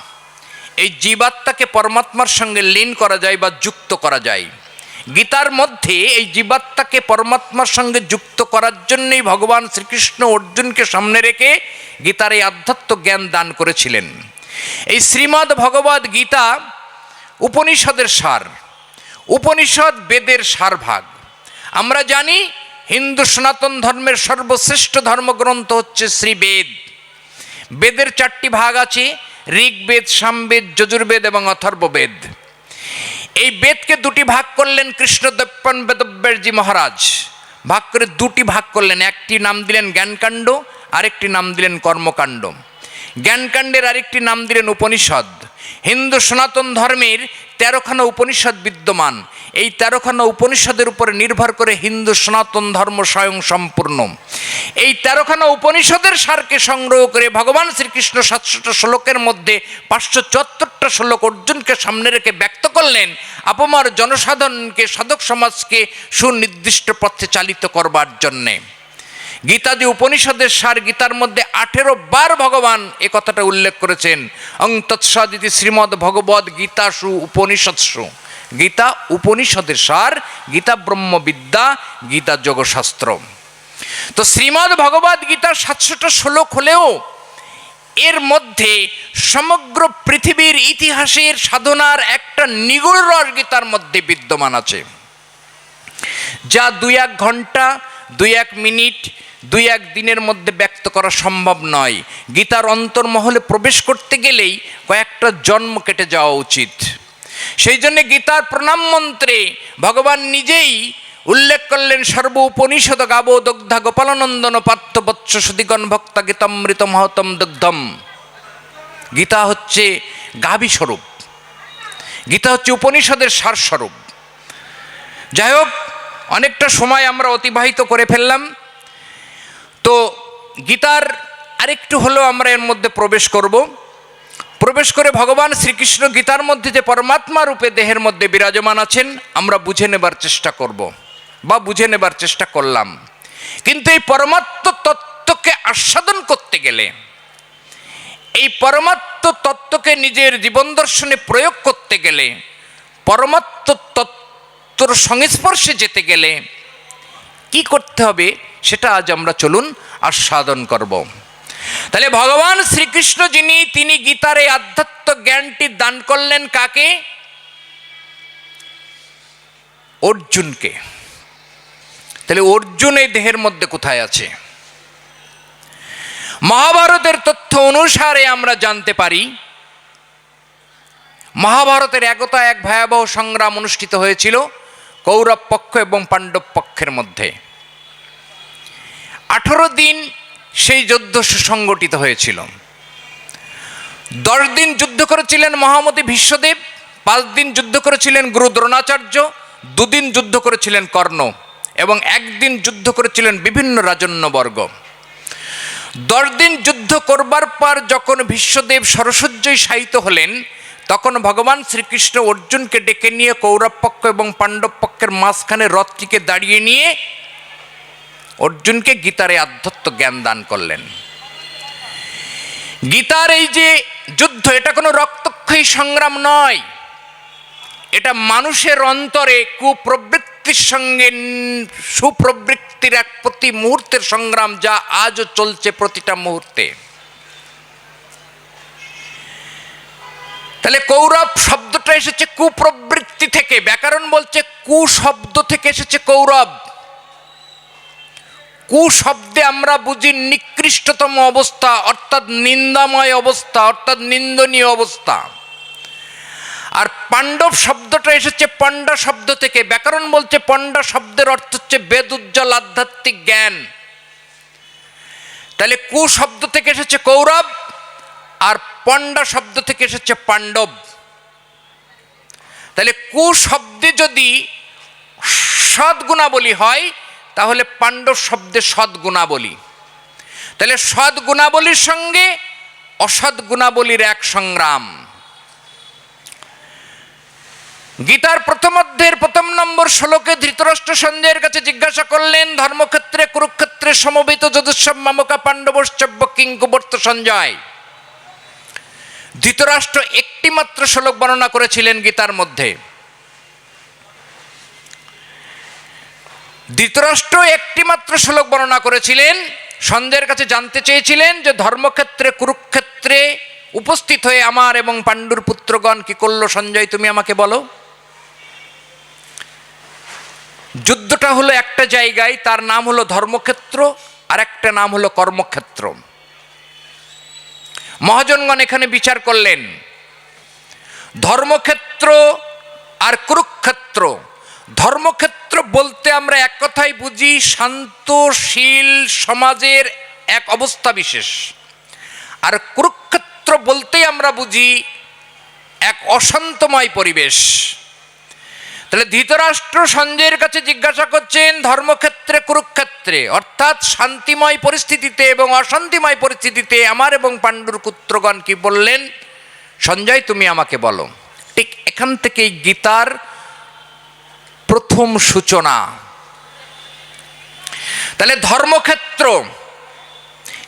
এই জীবাত্মাকে পরমাত্মার সঙ্গে লীন করা যায় বা যুক্ত করা যায়। গীতার মধ্যে এই জীবাত্মাকে পরমাত্মার সঙ্গে যুক্ত করার জন্যই ভগবান শ্রীকৃষ্ণ অর্জুনকে সামনে রেখে গীতার এই আধ্যাত্ম জ্ঞান দান করেছিলেন। এই শ্রীমদ্ ভগবদ্ গীতা উপনিষদের সার। উপনিষদ বেদের সারভাগ। আমরা জানি হিন্দু সনাতন ধর্মের সর্বশ্রেষ্ঠ ধর্মগ্রন্থ হচ্ছে শ্রীবেদ। বেদের 4টি ভাগ আছে, ঋগ্বেদ, সামবেদ, যজুর্বেদ এবং অথর্ববেদ। এই বেদকে 2টি ভাগ করলেন কৃষ্ণদ্বৈপায়ন বেদব্যাসজি মহারাজ। ভাগ করে 2টি ভাগ করলেন, একটি নাম দিলেন জ্ঞানকাণ্ড, আরেকটি নাম দিলেন কর্মকাণ্ড। জ্ঞানকাণ্ডের আরেকটি নাম দিলেন উপনিষদ। হিন্দু সনাতন ধর্মের 13খানা উপনিষদ বিদ্যমান। এই 13খানা উপনিষদের উপরে নির্ভর করে হিন্দু সনাতন ধর্ম স্বয়ং সম্পূর্ণ। এই 13খানা উপনিষদের সারকে সংগ্রহ করে ভগবান শ্রীকৃষ্ণ 700টা শ্লোকের মধ্যে 574টা শ্লোক অর্জুনকে সামনে রেখে ব্যক্ত করলেন আপমার জনসাধারণকে, সাধক সমাজকে সুনির্দিষ্ট পথে চালিত করবার জন্যে। গীতা যে উপনিষদের সার, গীতার মধ্যে 18 বার ভগবান এ কথাটা উল্লেখ করেছেন। অং তৎসদিতি শ্রীমদ্ ভগবদ্ গীতাসু উপনিষৎসু। গীতা উপনিষদের সার, গীতা ব্রহ্মবিদ্যা, গীতা যোগশাস্ত্র। তো শ্রীমদ্ ভগবদ্ গীতার 700টা শ্লোক হলেও এর মধ্যে সমগ্র পৃথিবীর ইতিহাসের সাধনার একটা নিগূঢ় রস গীতার মধ্যে বিদ্যমান আছে, যা 2-1 ঘন্টা, 2-1 মিনিট, 2-1 দিনের মধ্যে ব্যক্ত করা সম্ভব নয়। গীতার অন্তর্মহলে প্রবেশ করতে গেলেই কয়েকটা জন্ম কেটে যাওয়া উচিত। সেই জন্য গীতার প্রণাম মন্ত্রে ভগবান নিজেই উল্লেখ করলেন সর্ব উপনিষদ গাবো দগ্ধা গোপালনন্দন পার্থ বৎস সুদিগণ ভক্তা গীতামৃত মহতম দুগ্ধম। গীতা হচ্ছে গাভী স্বরূপ, গীতা হচ্ছে উপনিষদের সার স্বরূপ। যাই হোক, অনেকটা সময় আমরা অতিবাহিত করে ফেললাম। তো গীতার আরেকটু হলেও আমরা এর মধ্যে প্রবেশ করব। প্রবেশ করে ভগবান শ্রীকৃষ্ণ গীতার মধ্যে যে পরমাত্মা রূপে দেহের মধ্যে বিরাজমান আছেন আমরা বুঝে নেবার চেষ্টা করব বা বুঝে নেবার চেষ্টা করলাম। কিন্তু এই পরমাত্ম তত্ত্বকে আস্বাদন করতে গেলে, এই পরমাত্ম তত্ত্বকে নিজের জীবন দর্শনে প্রয়োগ করতে গেলে, পরমাত্ম তত্ত্বর সংস্পর্শে যেতে গেলে কি করতে হবে সেটা আজ আমরা চলুন আস্বাদন করব। তাহলে ভগবান শ্রীকৃষ্ণ তিনি গীতার এই আধ্যাত্ম জ্ঞানটি দান করলেন কাকে? অর্জুনকে। তাহলে অর্জুন এই দেহের মধ্যে কোথায় আছে? মহাভারতের তথ্য অনুসারে আমরা জানতে পারি মহাভারতের একতা এক ভয়াবহ সংগ্রাম অনুষ্ঠিত হয়েছিল কৌরব পক্ষ এবং পাণ্ডব পক্ষের মধ্যে। 18 দিন সেই যুদ্ধ সুসংগঠিত হয়েছিল। 10 দিন যুদ্ধ করেছিলেন মহামতি ভীষ্মদেব, 5 দিন যুদ্ধ করেছিলেন গুরু দ্রোণাচার্য, 2 দিন যুদ্ধ করেছিলেন কর্ণ এবং 1 দিন যুদ্ধ করেছিলেন বিভিন্ন রাজন্যবর্গ। 10 দিন যুদ্ধ করবার পর যখন ভীষ্মদেব সরসজ্জায় শায়িত হলেন, তখন ভগবান শ্রীকৃষ্ণ অর্জুনকে ডেকে নিয়ে কৌরব পক্ষ এবং পাণ্ডব পক্ষের মাঝখানে রথটিকে দাঁড়িয়ে নিয়ে অর্জুনকে গীতার এই আধ্যাত্ম জ্ঞান দান করলেন। গীতার এই যে যুদ্ধ, এটা কোনো রক্তক্ষয়ী সংগ্রাম নয়, এটা মানুষের অন্তরে কুপ্রবৃত্তির সঙ্গে সুপ্রবৃত্তির এক প্রতি মুহূর্তের সংগ্রাম, যা আজও চলছে প্রতিটা মুহূর্তে। তাহলে কৌরব শব্দটা এসেছে কুপ্রবৃত্তি থেকে। ব্যাকরণ বলছে কু শব্দ থেকে এসেছে কৌরব। কু শব্দে আমরা বুঝি নিকৃষ্টতম অবস্থা, অর্থাৎ নিন্দাময় অবস্থা, অর্থাৎ নিন্দনীয় অবস্থা। আর পাণ্ডব শব্দটা এসেছে পণ্ডা শব্দ থেকে। ব্যাকরণ বলছে পণ্ডা শব্দের অর্থ হচ্ছে বেদ উজ্জ্বল আধ্যাত্মিক জ্ঞান। তাহলে কু শব্দ থেকে এসেছে কৌরব, আর পণ্ডা শব্দ থেকে এসেছে পাণ্ডব। তাহলে কু শব্দে যদি সদ্গুণাবলী হয়, তাহলে পাণ্ডব শব্দে সদ্গুণাবলী। তাহলে সদ্গুণাবলীর সঙ্গে অসৎ গুণাবলীর এক সংগ্রাম। গীতার প্রথম অধ্যায়ের প্রথম নম্বর শ্লোকে ধৃতরাষ্ট্র সঞ্জয়ের কাছে জিজ্ঞাসা করলেন, ধর্মক্ষেত্রে কুরুক্ষেত্রে সমবেত যদুঃসব মামকা পাণ্ডবশ্চব্য কিংকুবর্ত সঞ্জয়। ধৃতরাষ্ট্র একটি মাত্র শ্লোক বর্ণনা করেছিলেন গীতার মধ্যে। ধৃতরাষ্ট্র একটি মাত্র শ্লোক বর্ণনা করেছিলেন। সঞ্জয়ের কাছে জানতে চেয়েছিলেন যে ধর্মক্ষেত্রে কুরুক্ষেত্রে উপস্থিত হয়ে আমার এবং পাণ্ডুর পুত্রগণ কি করল সঞ্জয়, তুমি আমাকে বলো। যুদ্ধটা হলো একটা জায়গায়, তার নাম হলো ধর্মক্ষেত্র, আর একটা নাম হলো কর্মক্ষেত্র। মহাজনগণ এখানে বিচার করলেন, ধর্মক্ষেত্র আর কুরুক্ষেত্র। ধর্মক্ষেত্র বলতে আমরা এক কথাই বুঝি শান্তশীল সমাজের এক অবস্থা বিশেষ, আর কুরুক্ষেত্র বলতেই আমরা বুঝি এক অশান্তময় পরিবেশ। তাহলে ধৃতরাষ্ট্র সঞ্জয়ের কাছে জিজ্ঞাসা করছেন, ধর্মক্ষেত্রে কুরুক্ষেত্রে অর্থাৎ শান্তিময় পরিস্থিতিতে এবং অশান্তিময় পরিস্থিতিতে আমার এবং পাণ্ডুর পুত্রগণ কি বললেন সঞ্জয়, তুমি আমাকে বলো। ঠিক এখান থেকেই গীতার প্রথম সূচনা। তাহলে ধর্মক্ষেত্র,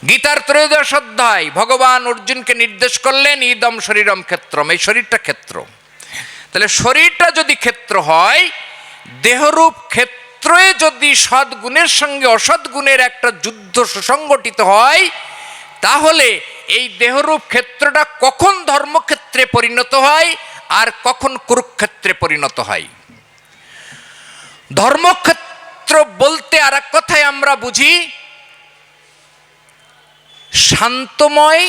গীতার 13 অধ্যায় ভগবান অর্জুনকে নির্দেশ করলেন, ইদম শরীরম ক্ষেত্রম, এই শরীরটা ক্ষেত্র। তাহলে শরীরটা যদি ক্ষেত্র হয়, দেহরূপ ক্ষেত্রে যদি সদ্গুণের সঙ্গে অসদ্গুণের একটা যুদ্ধ সুসংগঠিত হয়, তাহলে এই দেহরূপ ক্ষেত্রটা কখন ধর্মক্ষেত্রে পরিণত হয় আর কখন কুরুক্ষেত্রে পরিণত হয়। ধর্মক্ষেত্র বলতে আর এক কথায় আমরা বুঝি শান্তময়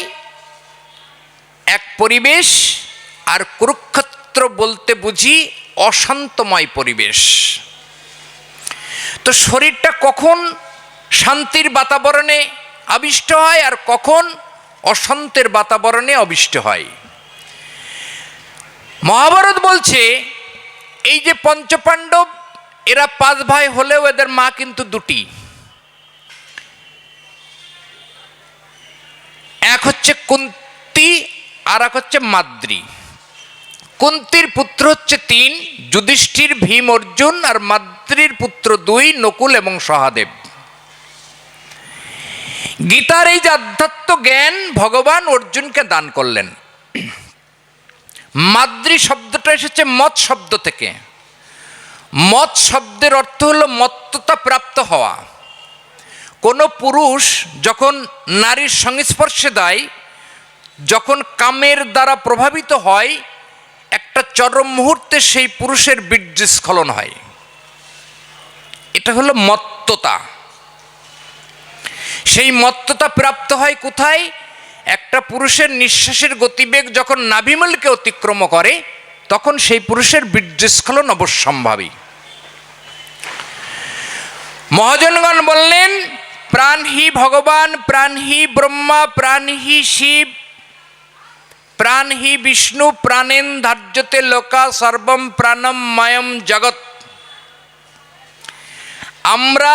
এক পরিবেশ, আর কুরুক্ষেত্র বলতে বুঝি অশান্তময় পরিবেশ। তো শরীরটা কখন শান্তির বাতাবরণে আবিষ্ট হয় আর কখন অশান্তের বাতাবরণে আবিষ্ট হয়। মহাভারত বলছে এই যে পঞ্চপাণ্ডব এরা 5 ভাই হলেও এদের মা কিন্তু 2টি। এক হচ্ছে কুন্তী আর এক হচ্ছে মাদ্রী। কুন্তীর পুত্র হচ্ছে 3, যুধিষ্ঠির, ভীম, অর্জুন, আর মাদ্রীর পুত্র 2, নকুল এবং সহদেব। গীতার এই যে আধ্যাত্ম জ্ঞান ভগবান অর্জুনকে দান করলেন। মাদ্রী শব্দটা এসেছে মত শব্দ থেকে। মত শব্দের অর্থ হলো মত্ততা প্রাপ্ত হওয়া। কোনো পুরুষ যখন নারীর সংস্পর্শে দেয়, যখন কামের দ্বারা প্রভাবিত হয়, একটা চরম মুহূর্তে সেই পুরুষের বীর্যস্খলন হয়। এটা হলো মত্ততা। সেই মত্ততা প্রাপ্ত হয় কোথায়? একটা পুরুষের নিঃশ্বাসের গতিবেগ যখন নাভিমূলকে অতিক্রম করে, তখন সেই পুরুষের বীর্যস্খলন অবশ্যম্ভাবী। মহাজনগণ বললেন, প্রাণ হি ভগবান, প্রাণ হি ব্রহ্মা, প্রাণ হি শিব, প্রাণ হি বিষ্ণু, প্রাণেন ধার্যতে লোকা সর্বম প্রাণম ময়ম জগৎ। আমরা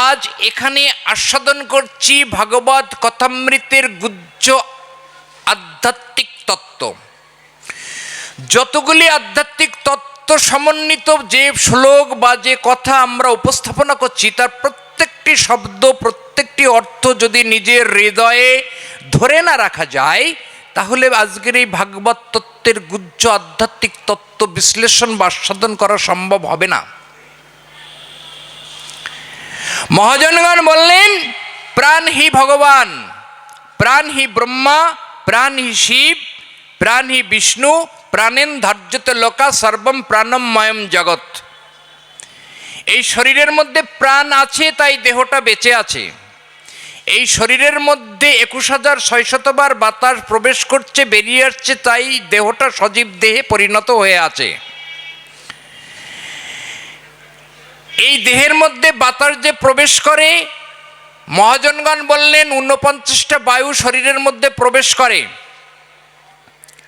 আজ এখানে আস্বাদন করছি ভাগবত কথামৃতের গুহ্য আধ্যাত্মিক তত্ত্ব। যতগুলি আধ্যাত্মিক তত্ত্ব সমন্বিত যে শ্লোক বা যে কথা আমরা উপস্থাপনা করছি, তার প্রত্যেকটি শব্দ, প্রত্যেকটি অর্থ যদি নিজের হৃদয়ে ধরে না রাখা যায়, তাহলে আজকের এই ভাগবত তত্ত্বের গুহ্য আধ্যাত্মিক তত্ত্ব বিশ্লেষণ বা আস্বাদন করা সম্ভব হবে না। মহাজনগণ বললেন, প্রাণ হি ভগবান, প্রাণ হি ব্রহ্মা, প্রাণ হি শিব, প্রাণ হি বিষ্ণু, প্রাণেন ধার্যতে লোকা সর্বম প্রাণম ময়ম জগৎ। এই শরীরের মধ্যে প্রাণ আছে, তাই দেহটা বেঁচে আছে। এই শরীরের মধ্যে 21,600 বার বাতাস প্রবেশ করছে, বেরিয়ে আসছে, তাই দেহটা সজীব দেহে পরিণত হয়ে আছে। এই দেহের মধ্যে বাতাস যে প্রবেশ করে, মহাজনগণ বললেন 49টা বায়ু শরীরের মধ্যে প্রবেশ করে।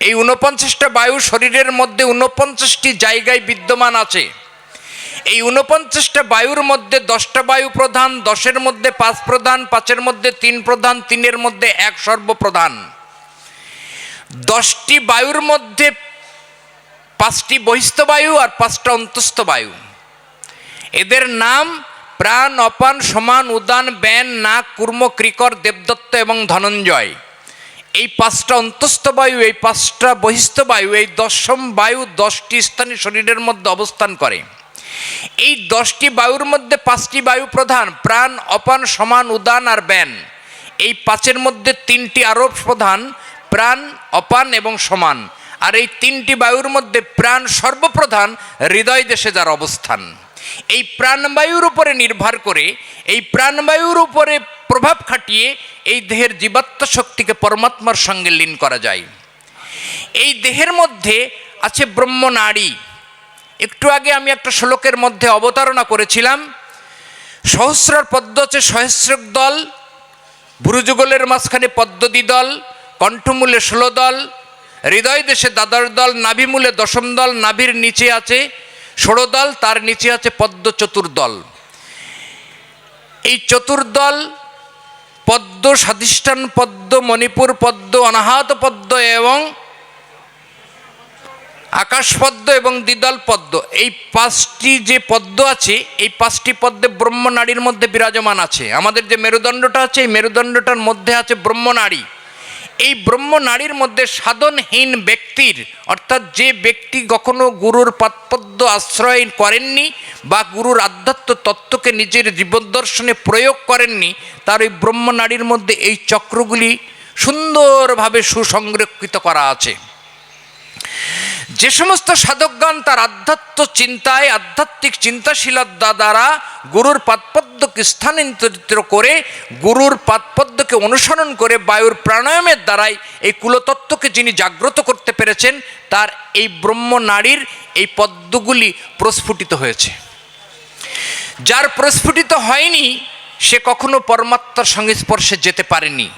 এই 49টা বায়ু শরীরের মধ্যে 49টি জায়গায় বিদ্যমান আছে। এই 49টা বায়ুর মধ্যে 10টা বায়ু প্রধান, 10-এর মধ্যে 5 প্রধান, 5-এর মধ্যে 3 প্রধান, 3-এর মধ্যে 1 সর্বপ্রধান। 10টি বায়ুর মধ্যে 5টি বহিস্থ বায়ু আর 5টা অন্তস্থ বায়ু। এদের নাম প্রাণ, অপান, সমান, উদান, ব্যান, নাক, কুর্ম, ক্রিকর, দেবদত্ত এবং ধনঞ্জয়। এই 5টা অন্তস্থ বায়ু, এই 5টা বহিস্থ বায়ু, এই 10ম বায়ু 10টি স্থানে শরীরের মধ্যে অবস্থান করে। এই 10টি বায়ুর মধ্যে 5টি বায়ু প্রধান, প্রাণ, অপান, সমান, উদান আর ব্যান। এই 5-এর মধ্যে 3টি আরো প্রধান, প্রাণ, অপান এবং সমান। আর এই 3টি বায়ুর মধ্যে প্রাণ সর্বপ্রধান, হৃদয় দেশে যার অবস্থান। এই প্রাণবায়ুর উপরে নির্ভর করে, এই প্রাণবায়ুর উপরে প্রভাব খাটিয়ে এই দেহের জীবাত্মা শক্তিকে পরমাত্মার সঙ্গে লীন করা যায়। এই দেহের মধ্যে আছে ব্রহ্মনাড়ী। একটু আগে আমি একটা শ্লোকের মধ্যে অবতারণা করেছিলাম, সহস্রার পদ্ম আছে সহস্রক দল, ভ্রুযুগলের মাঝখানে পদ্মদি দল, কণ্ঠমূলে 16 দল, হৃদয় দেশে দ্বাদশ দল, নাভিমূলে 10ম দল, নাভির নিচে আছে 16 দল, তার নিচে আছে পদ্ম চতুর্দল। এই চতুর্দল পদ্ম, স্বাধিষ্ঠান পদ্ম, মণিপুর পদ্ম, অনাহত পদ্ম এবং আকাশ পদ্ম এবং দ্বিদল পদ্ম, এই 5টি যে পদ্ম আছে, এই 5টি পদ্মে ব্রহ্মনাড়ীর মধ্যে বিরাজমান আছে। আমাদের যে মেরুদণ্ডটা আছে, এই মেরুদণ্ডটার মধ্যে আছে ব্রহ্মনাড়ী। এই ব্রহ্মনাড়ীর মধ্যে সাধনহীন ব্যক্তির, অর্থাৎ যে ব্যক্তি কখনো গুরুর পাদপদ্ম আশ্রয় করেননি বা গুরুর আধ্যাত্ম তত্ত্বকে নিজের জীবনদর্শনে প্রয়োগ করেননি, তার ওই ব্রহ্মনাড়ীর মধ্যে এই চক্রগুলি সুন্দরভাবে সুসংরক্ষিত করা আছে। যে সমস্ত সাধকগণ তার আধ্যাত্ম চিন্তায়, আধ্যাত্মিক চিন্তাশীলতা দ্বারা গুরুর পাদপদ্মকে স্থানান্তরিত করে, গুরুর পাদপদ্মকে অনুসরণ করে বায়ুর প্রাণায়ামের দ্বারাই এই কুলতত্ত্বকে যিনি জাগ্রত করতে পেরেছেন, তার এই ব্রহ্মনাড়ীর এই পদ্মগুলি প্রস্ফুটিত হয়েছে। যার প্রস্ফুটিত হয়নি সে কখনো পরমাত্মার সংস্পর্শে যেতে পারেনি,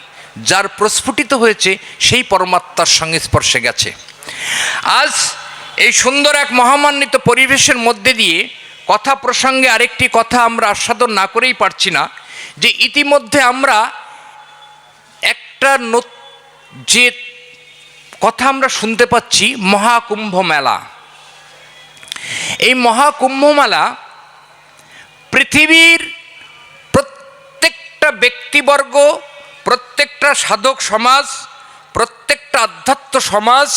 যার প্রস্ফুটিত হয়েছে সেই পরমাত্মার সংস্পর্শে গেছে। আজ এই সুন্দর এক মহামান্বিত পরিবেশের মধ্যে দিয়ে কথা প্রসঙ্গে আরেকটি কথা আমরা আস্বাদন না করেই পারছি না, যে ইতিমধ্যে আমরা একটা যে কথা আমরা শুনতে পাচ্ছি, মহাকুম্ভ মেলা। এই মহাকুম্ভ মেলা পৃথিবীর প্রত্যেকটা ব্যক্তিবর্গ, প্রত্যেকটা সাধক সমাজ, প্রত্যেকটা আধ্যাত্ম সমাজ,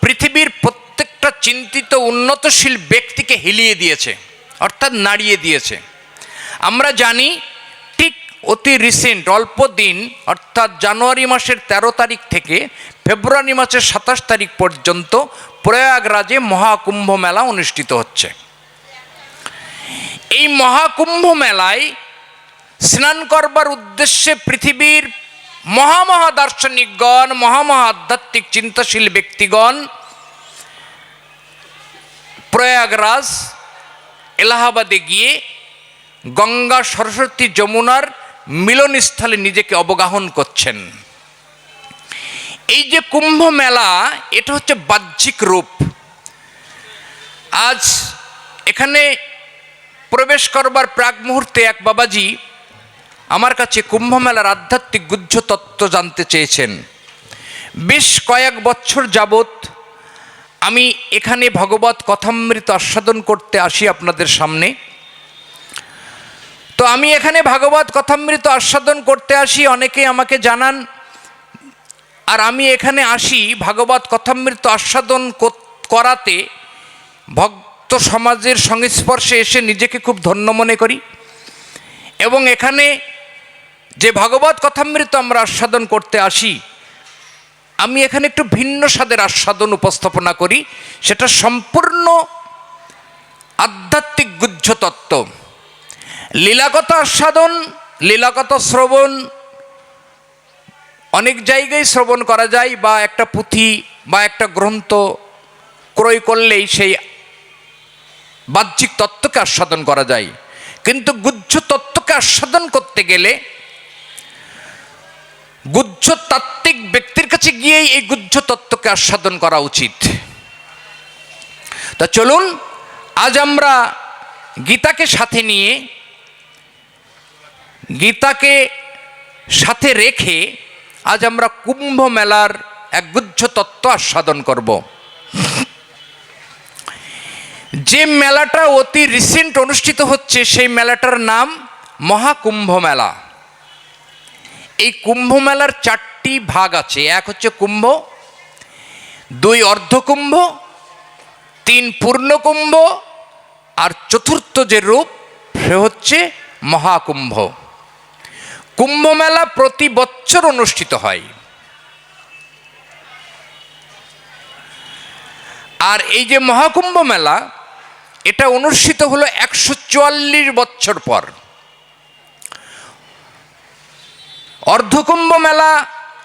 পৃথিবীর প্রত্যেকটা চিন্তিত উন্নতশীল ব্যক্তিকে হিলিয়ে দিয়েছে, অর্থাৎ নাড়িয়ে দিয়েছে। আমরা জানি ঠিক অতি রিসেন্ট অল্প দিন, অর্থাৎ জানুয়ারি মাসের 13 তারিখ থেকে ফেব্রুয়ারি মাসের 27 তারিখ পর্যন্ত প্রয়াগরাজে মহাকুম্ভ মেলা অনুষ্ঠিত হচ্ছে। এই মহাকুম্ভ মেলায় স্নান করবার উদ্দেশ্যে পৃথিবীর মহামহা দার্শনিকগণ, মহামহা আধ্যাত্মিক চিন্তাশীল ব্যক্তিগণ প্রয়াগরাজ এলাহাবাদে গিয়ে গঙ্গা, সরস্বতী, যমুনার মিলনস্থলে নিজেকে অবগাহন করছেন। এই যে কুম্ভ মেলা, এটা হচ্ছে বাহ্যিক রূপ। আজ এখানে প্রবেশ করবার প্রাক মুহূর্তে এক বাবাজি আমার কাছে কুম্ভ মেলার আধ্যাত্মিক গুহ্য তত্ত্ব জানতে চেয়েছেন। বেশ কয়েক বছর যাবৎ আমি এখানে ভগবত কথামৃত আস্বাদন করতে আসি আপনাদের সামনে। তো আমি এখানে ভাগবত কথামৃত আস্বাদন করতে আসি, অনেকেই আমাকে জানান। আর আমি এখানে আসি ভাগবত কথামৃত আস্বাদন করাতে, ভক্ত সমাজের সংস্পর্শে এসে নিজেকে খুব ধন্য মনে করি। এবং এখানে যে ভাগবত কথামৃত আমরা আস্বাদন করতে আসি, আমি এখানে একটু ভিন্ন স্বাদের আস্বাদন উপস্থাপনা করি। সেটা সম্পূর্ণ আধ্যাত্মিক গুহ্য তত্ত্ব। লীলাকথা আস্বাদন, লীলাকথা শ্রবণ অনেক জায়গায় শ্রবণ করা যায়, বা একটা পুঁথি বা একটা গ্রন্থ ক্রয় করলেই সেই বাহ্যিক তত্ত্বকে আস্বাদন করা যায়। কিন্তু গুহ্য তত্ত্বকে আস্বাদন করতে গেলে গুহ্য তাত্ত্বিক ব্যক্তির কাছে গিয়েই এই গুহ্য তত্ত্বকে আস্বাদন করা উচিত। তা চলুন, আজ আমরা গীতাকে সাথে নিয়ে, গীতাকে সাথে রেখে আজ আমরা কুম্ভ মেলার এক গুহ্য তত্ত্ব আস্বাদন করব। যে মেলাটা অতি রিসেন্ট অনুষ্ঠিত হচ্ছে সেই মেলাটার নাম মহাকুম্ভ মেলা। এই কুম্ভ মেলার 4টি ভাগ আছে। এক হচ্ছে কুম্ভ, 2 অর্ধকুম্ভ, 3 পূর্ণকুম্ভ, আর চতুর্থ যে রূপ সে হচ্ছে মহাকুম্ভ। কুম্ভ মেলা প্রতি বছর অনুষ্ঠিত হয়। আর এই যে মহাকুম্ভ মেলা, এটা অনুষ্ঠিত হলো 144 বছর পর। অর্ধকুম্ভ মেলা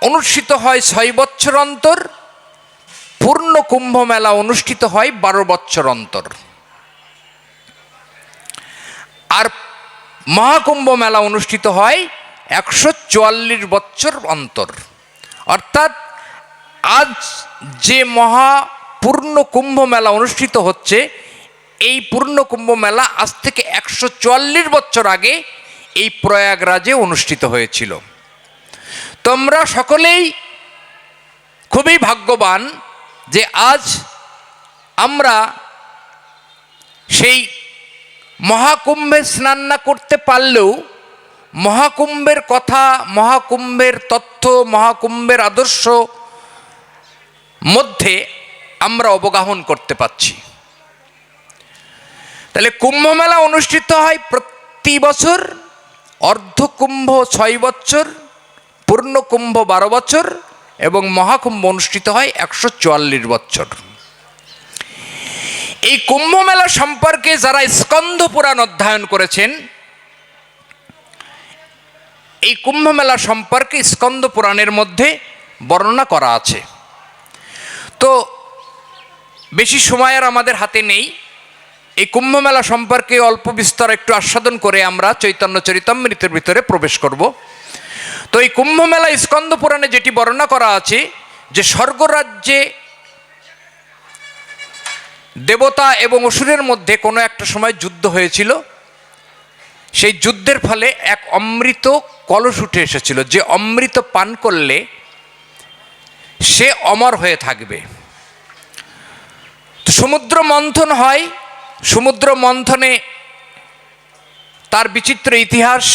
অনুষ্ঠিত হয় 6 বছর অন্তর, পূর্ণ কুম্ভ মেলা অনুষ্ঠিত হয় 12 বছর অন্তর, আর মহাকুম্ভ মেলা অনুষ্ঠিত হয় 144 বছর অন্তর। অর্থাৎ আজ যে পূর্ণ কুম্ভ মেলা অনুষ্ঠিত হচ্ছে, এই পূর্ণ কুম্ভ মেলা আজ থেকে 144 বছর আগে এই প্রয়াগরাজে অনুষ্ঠিত হয়েছিল। তোমরা সকলেই খুবই ভাগ্যবান যে আজ আমরা সেই মহাকুম্ভে স্নান না করতে পারলেও মহাকুম্ভের কথা, মহাকুম্ভের তথ্য, মহাকুম্ভের আদর্শ মধ্যে আমরা অবগাহন করতে পারছি। তাহলে কুম্ভ মেলা অনুষ্ঠিত হয় প্রতি বছর, অর্ধকুম্ভ 6 বছর, পূর্ণ কুম্ভ 12 বছর এবং মহাকুম্ভ অনুষ্ঠিত হয় 144 বছর। এই কুম্ভ মেলা সম্পর্কে যারা স্কন্দ পুরাণ অধ্যয়ন করেছেন, এই কুম্ভ মেলা সম্পর্কে স্কন্দ পুরাণের মধ্যে বর্ণনা করা আছে। তো বেশি সময় আর আমাদের হাতে নেই। এই কুম্ভ মেলা সম্পর্কে অল্প বিস্তর একটু আস্বাদন করে আমরা চৈতন্য চরিতামৃতের ভিতরে প্রবেশ করব। তো এই কুম্ভ মেলা স্কন্দ পুরাণে যেটি বর্ণনা করা আছে যে স্বর্গরাজ্যে দেবতা এবং অসুরের মধ্যে কোনো একটা সময় যুদ্ধ হয়েছিল। সেই যুদ্ধের ফলে এক অমৃত কলস উঠে এসেছিল, যে অমৃত পান করলে সে অমর হয়ে থাকবে। তো সমুদ্র মন্থন হয়, সমুদ্র মন্থনে তার বিচিত্র ইতিহাস।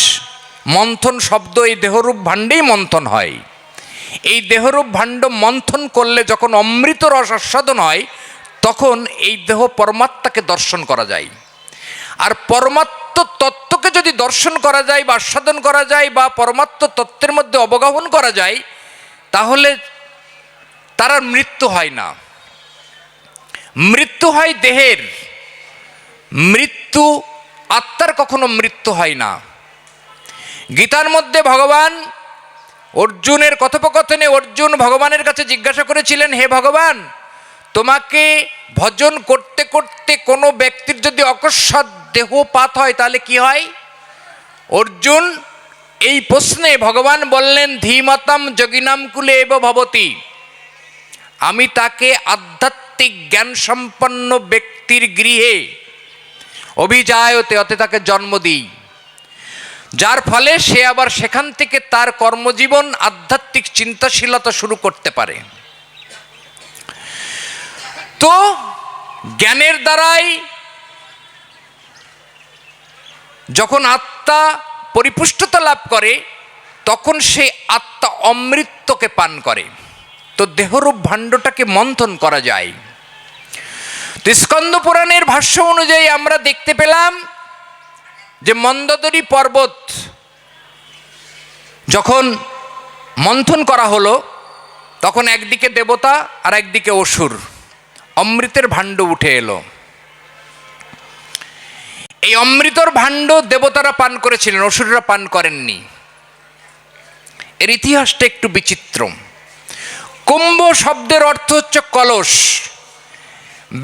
মন্থন শব্দ এই দেহরূপ ভাণ্ডেই মন্থন হয়। এই দেহরূপ ভাণ্ড মন্থন করলে যখন অমৃত রস আস্বাদন হয়, তখন এই দেহ পরমাত্মাকে দর্শন করা যায়। আর পরমাত্ম তত্ত্বকে যদি দর্শন করা যায় বা আস্বাদন করা যায় বা পরমাত্ম তত্ত্বের মধ্যে অবগাহন করা যায়, তাহলে তার আর মৃত্যু হয় না। মৃত্যু হয় দেহের, মৃত্যু আত্মার কখনো মৃত্যু হয় না। গীতার মধ্যে ভগবান অর্জুনের কথোপকথনে অর্জুন ভগবানের কাছে জিজ্ঞাসা করেছিলেন, হে ভগবান, তোমাকে ভজন করতে করতে কোনো ব্যক্তির যদি অকস্মাৎ দেহপাত হয় তাহলে কি হয়? অর্জুন এই প্রশ্নে ভগবান বললেন, ধীমতাম যোগিনাম কুলে এব ভবতি, আমি তাকে আধ্যাত্মিক জ্ঞান সম্পন্ন ব্যক্তির গৃহে অভিজায়তে, অতে তাকে জন্ম দিই, যার ফলে সে আবার সেখান থেকে তার কর্মজীবন আধ্যাত্মিক চিন্তাশীলতা শুরু করতে পারে। তো জ্ঞানের দ্বারাই যখন আত্মা পরিপুষ্টতা লাভ করে, তখন সে আত্মা অমৃতকে পান করে। তো দেহরূপ ভাণ্ডটাকে মন্থন করা যায়। তো স্কন্দ পুরাণের ভাষ্য অনুযায়ী আমরা দেখতে পেলাম যে মন্দোদরী পর্বত যখন মন্থন করা হলো, তখন একদিকে দেবতা আর একদিকে অসুর, অমৃতের ভাণ্ড উঠে এলো। এই অমৃতর ভাণ্ড দেবতারা পান করেছিলেন, অসুররা পান করেননি। এর ইতিহাসটা একটু বিচিত্র। কুম্ভ শব্দের অর্থ হচ্ছে কলস।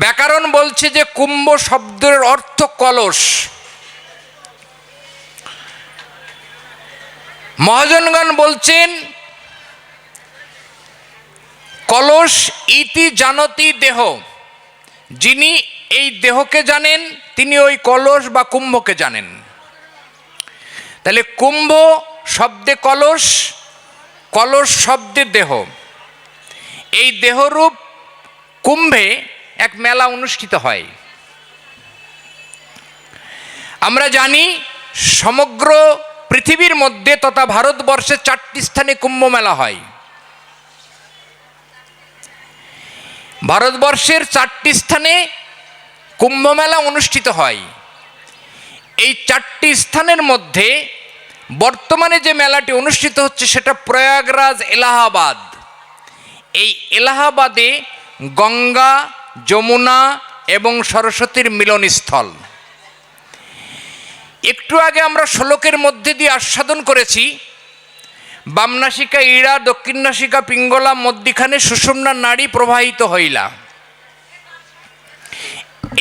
ব্যাকরণ বলছে যে কুম্ভ শব্দের অর্থ কলস। মহাজনগণ বলছেন, কলস ইতি জানতি দেহ, যিনি এই দেহকে জানেন তিনি ওই কলস বা কুম্ভকে জানেন। তাহলে কুম্ভ শব্দে কলস, কলস শব্দে দেহ। এই দেহরূপ কুম্ভে এক মেলা অনুষ্ঠিত হয়। আমরা জানি সমগ্র পৃথিবীর মধ্যে তথা ভারতবর্ষে 4টি স্থানে কুম্ভ মেলা হয়। ভারতবর্ষের 4টি স্থানে কুম্ভ মেলা অনুষ্ঠিত হয়। এই 4টি স্থানের মধ্যে বর্তমানে যে মেলাটি অনুষ্ঠিত হচ্ছে সেটা প্রয়াগরাজ, এলাহাবাদ। এই এলাহাবাদে গঙ্গা, যমুনা এবং সরস্বতীর মিলনস্থল। একটু আগে আমরা শ্লোকের মধ্যে দিয়ে আস্বাদন করেছি, বামনাসিকা ইড়া, দক্ষিণ নাসিকা পিঙ্গলা, মধ্যিখানে সুষুম্না নাড়ী প্রবাহিত হইলা।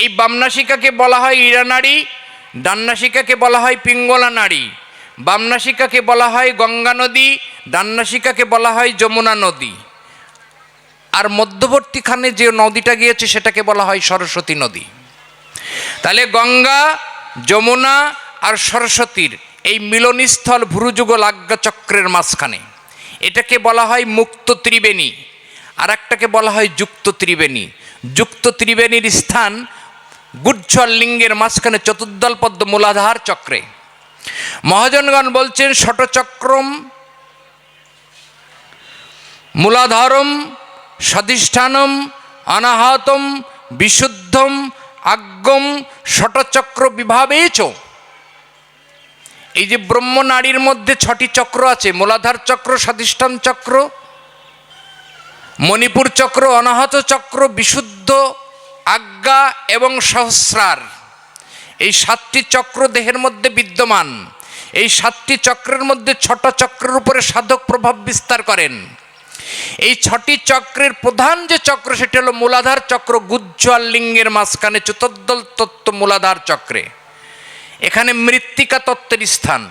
এই বামনাসিকাকে বলা হয় ইড়া নাড়ী, ডান নাসিকাকে বলা হয় পিঙ্গলা নাড়ী। বামনাসিকাকে বলা হয় গঙ্গা নদী, ডান নাসিকাকে বলা হয় যমুনা নদী, আর মধ্যবর্তীখানে যে নদীটা গিয়েছে সেটাকে বলা হয় সরস্বতী নদী। তাহলে গঙ্গা, যমুনা আর সরস্বতীর এই মিলনস্থল ভুরুযুগল আজ্ঞাচক্রের মাঝখানে, এটাকে বলা হয় মুক্ত ত্রিবেণী, আর একটাকে বলা হয় যুক্ত ত্রিবেণী। যুক্ত ত্রিবেণীর স্থান গুজ্জ্বল লিঙ্গের মাঝখানে চতুর্দল পদ্ম মূলাধার চক্রে। মহাজনগণ বলছেন ষটচক্রম মূলাধারম স্বাধিষ্ঠানম অনাহতম বিশুদ্ধম আজ্ঞম ষটচক্র বিভাবেচ। এই যে ব্রহ্ম নাড়ীর মধ্যে 6টি চক্র আছে, মূলাধার চক্র, স্বাধিষ্ঠান চক্র, মণিপুর চক্র, অনাহত চক্র, বিশুদ্ধ, আজ্ঞা এবং সহস্রার। এই 7টি চক্র দেহের মধ্যে বিদ্যমান। এই 7টি চক্রের মধ্যে 6টা চক্রের উপরে সাধক প্রভাব বিস্তার করেন। এই 6টি চক্রের প্রধান যে চক্র সেটি হলো মূলাধার চক্র, গুজ্জ্বল লিঙ্গের মাঝখানে চতুর্দল তত্ত্ব মূলাধার চক্রে। এখানে মৃত্তিকা তত্ত্বের স্থান,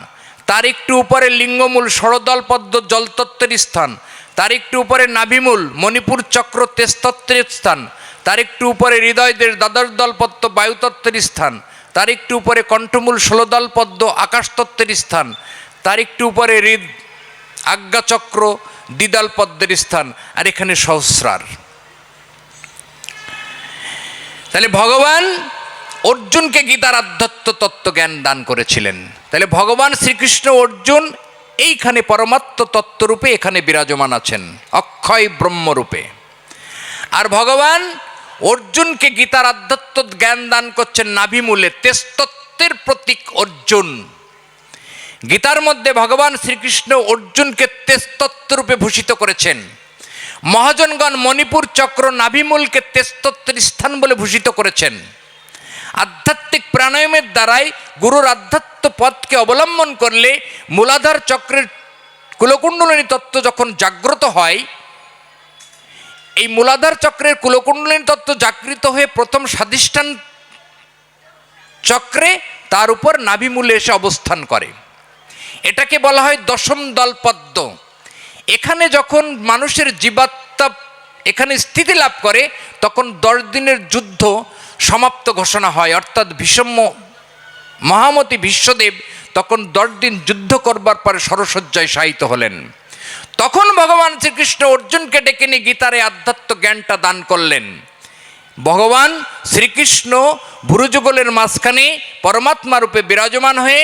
তার একটু উপরে লিঙ্গমূল ষড়দল পদ্ম জলতত্ত্বের স্থান, তার একটু উপরে নাভিমূল মণিপুর চক্র তেজতত্ত্বের স্থান, তার একটু উপরে হৃদয়দের দ্বাদশ দল পদ্ম বায়ুতত্ত্বের স্থান, তার একটু উপরে কণ্ঠমূল 16 দল পদ্ম আকাশতত্ত্বের স্থান, তার একটু উপরে হৃদ আজ্ঞাচক্র দ্বিদল পদ্মের স্থান, আর এখানে সহস্রার। তাহলে ভগবান অর্জুনকে গীতার আধ্যাত্ম তত্ত্ব জ্ঞান দান করেছিলেন। তাহলে ভগবান শ্রীকৃষ্ণ অর্জুন এইখানে পরমাত্ম তত্ত্বরূপে এখানে বিরাজমান আছেন, অক্ষয় ব্রহ্মরূপে। আর ভগবান অর্জুনকে গীতার আধ্যাত্ম জ্ঞান দান করছেন নাভিমূলে, তেজতত্ত্বের প্রতীক অর্জুন। গীতার মধ্যে ভগবান শ্রীকৃষ্ণ অর্জুনকে তেজতত্ত্বরূপে ভূষিত করেছেন। মহাজনগণ মণিপুর চক্র নাভিমূলকে তেজতত্ত্বের স্থান বলে ভূষিত করেছেন। আধ্যাত্মিক প্রাণায়ামের দ্বারাই গুরুর আধ্যাত্ম পথকে অবলম্বন করলে মূলাধার চক্রের কুলকুণ্ডলিনী তত্ত্ব যখন জাগ্রত হয়, এই মূলাধার চক্রের কুলকুণ্ডলিনী তত্ত্ব জাগৃত হয়ে প্রথম স্বাধিষ্ঠান চক্রে তার উপর নাভিমূলে এসে অবস্থান করে। এটাকে বলা হয় দশম দলপদ্ম। এখানে যখন মানুষের জীবাত্মা এখানে স্থিতি লাভ করে তখন 10 দিনের যুদ্ধ সমাপ্ত ঘোষণা হয়, অর্থাৎ ভীষ্ম মহামতি ভীষ্মদেব তখন 10 দিন যুদ্ধ করবার পরে সরসজ্জায় শায়িত হলেন। তখন ভগবান শ্রীকৃষ্ণ অর্জুনকে ডেকে নিয়ে গীতারে আধ্যাত্ম জ্ঞানটা দান করলেন। ভগবান শ্রীকৃষ্ণ ভুরুযুগলের মাঝখানে পরমাত্মা রূপে বিরাজমান হয়ে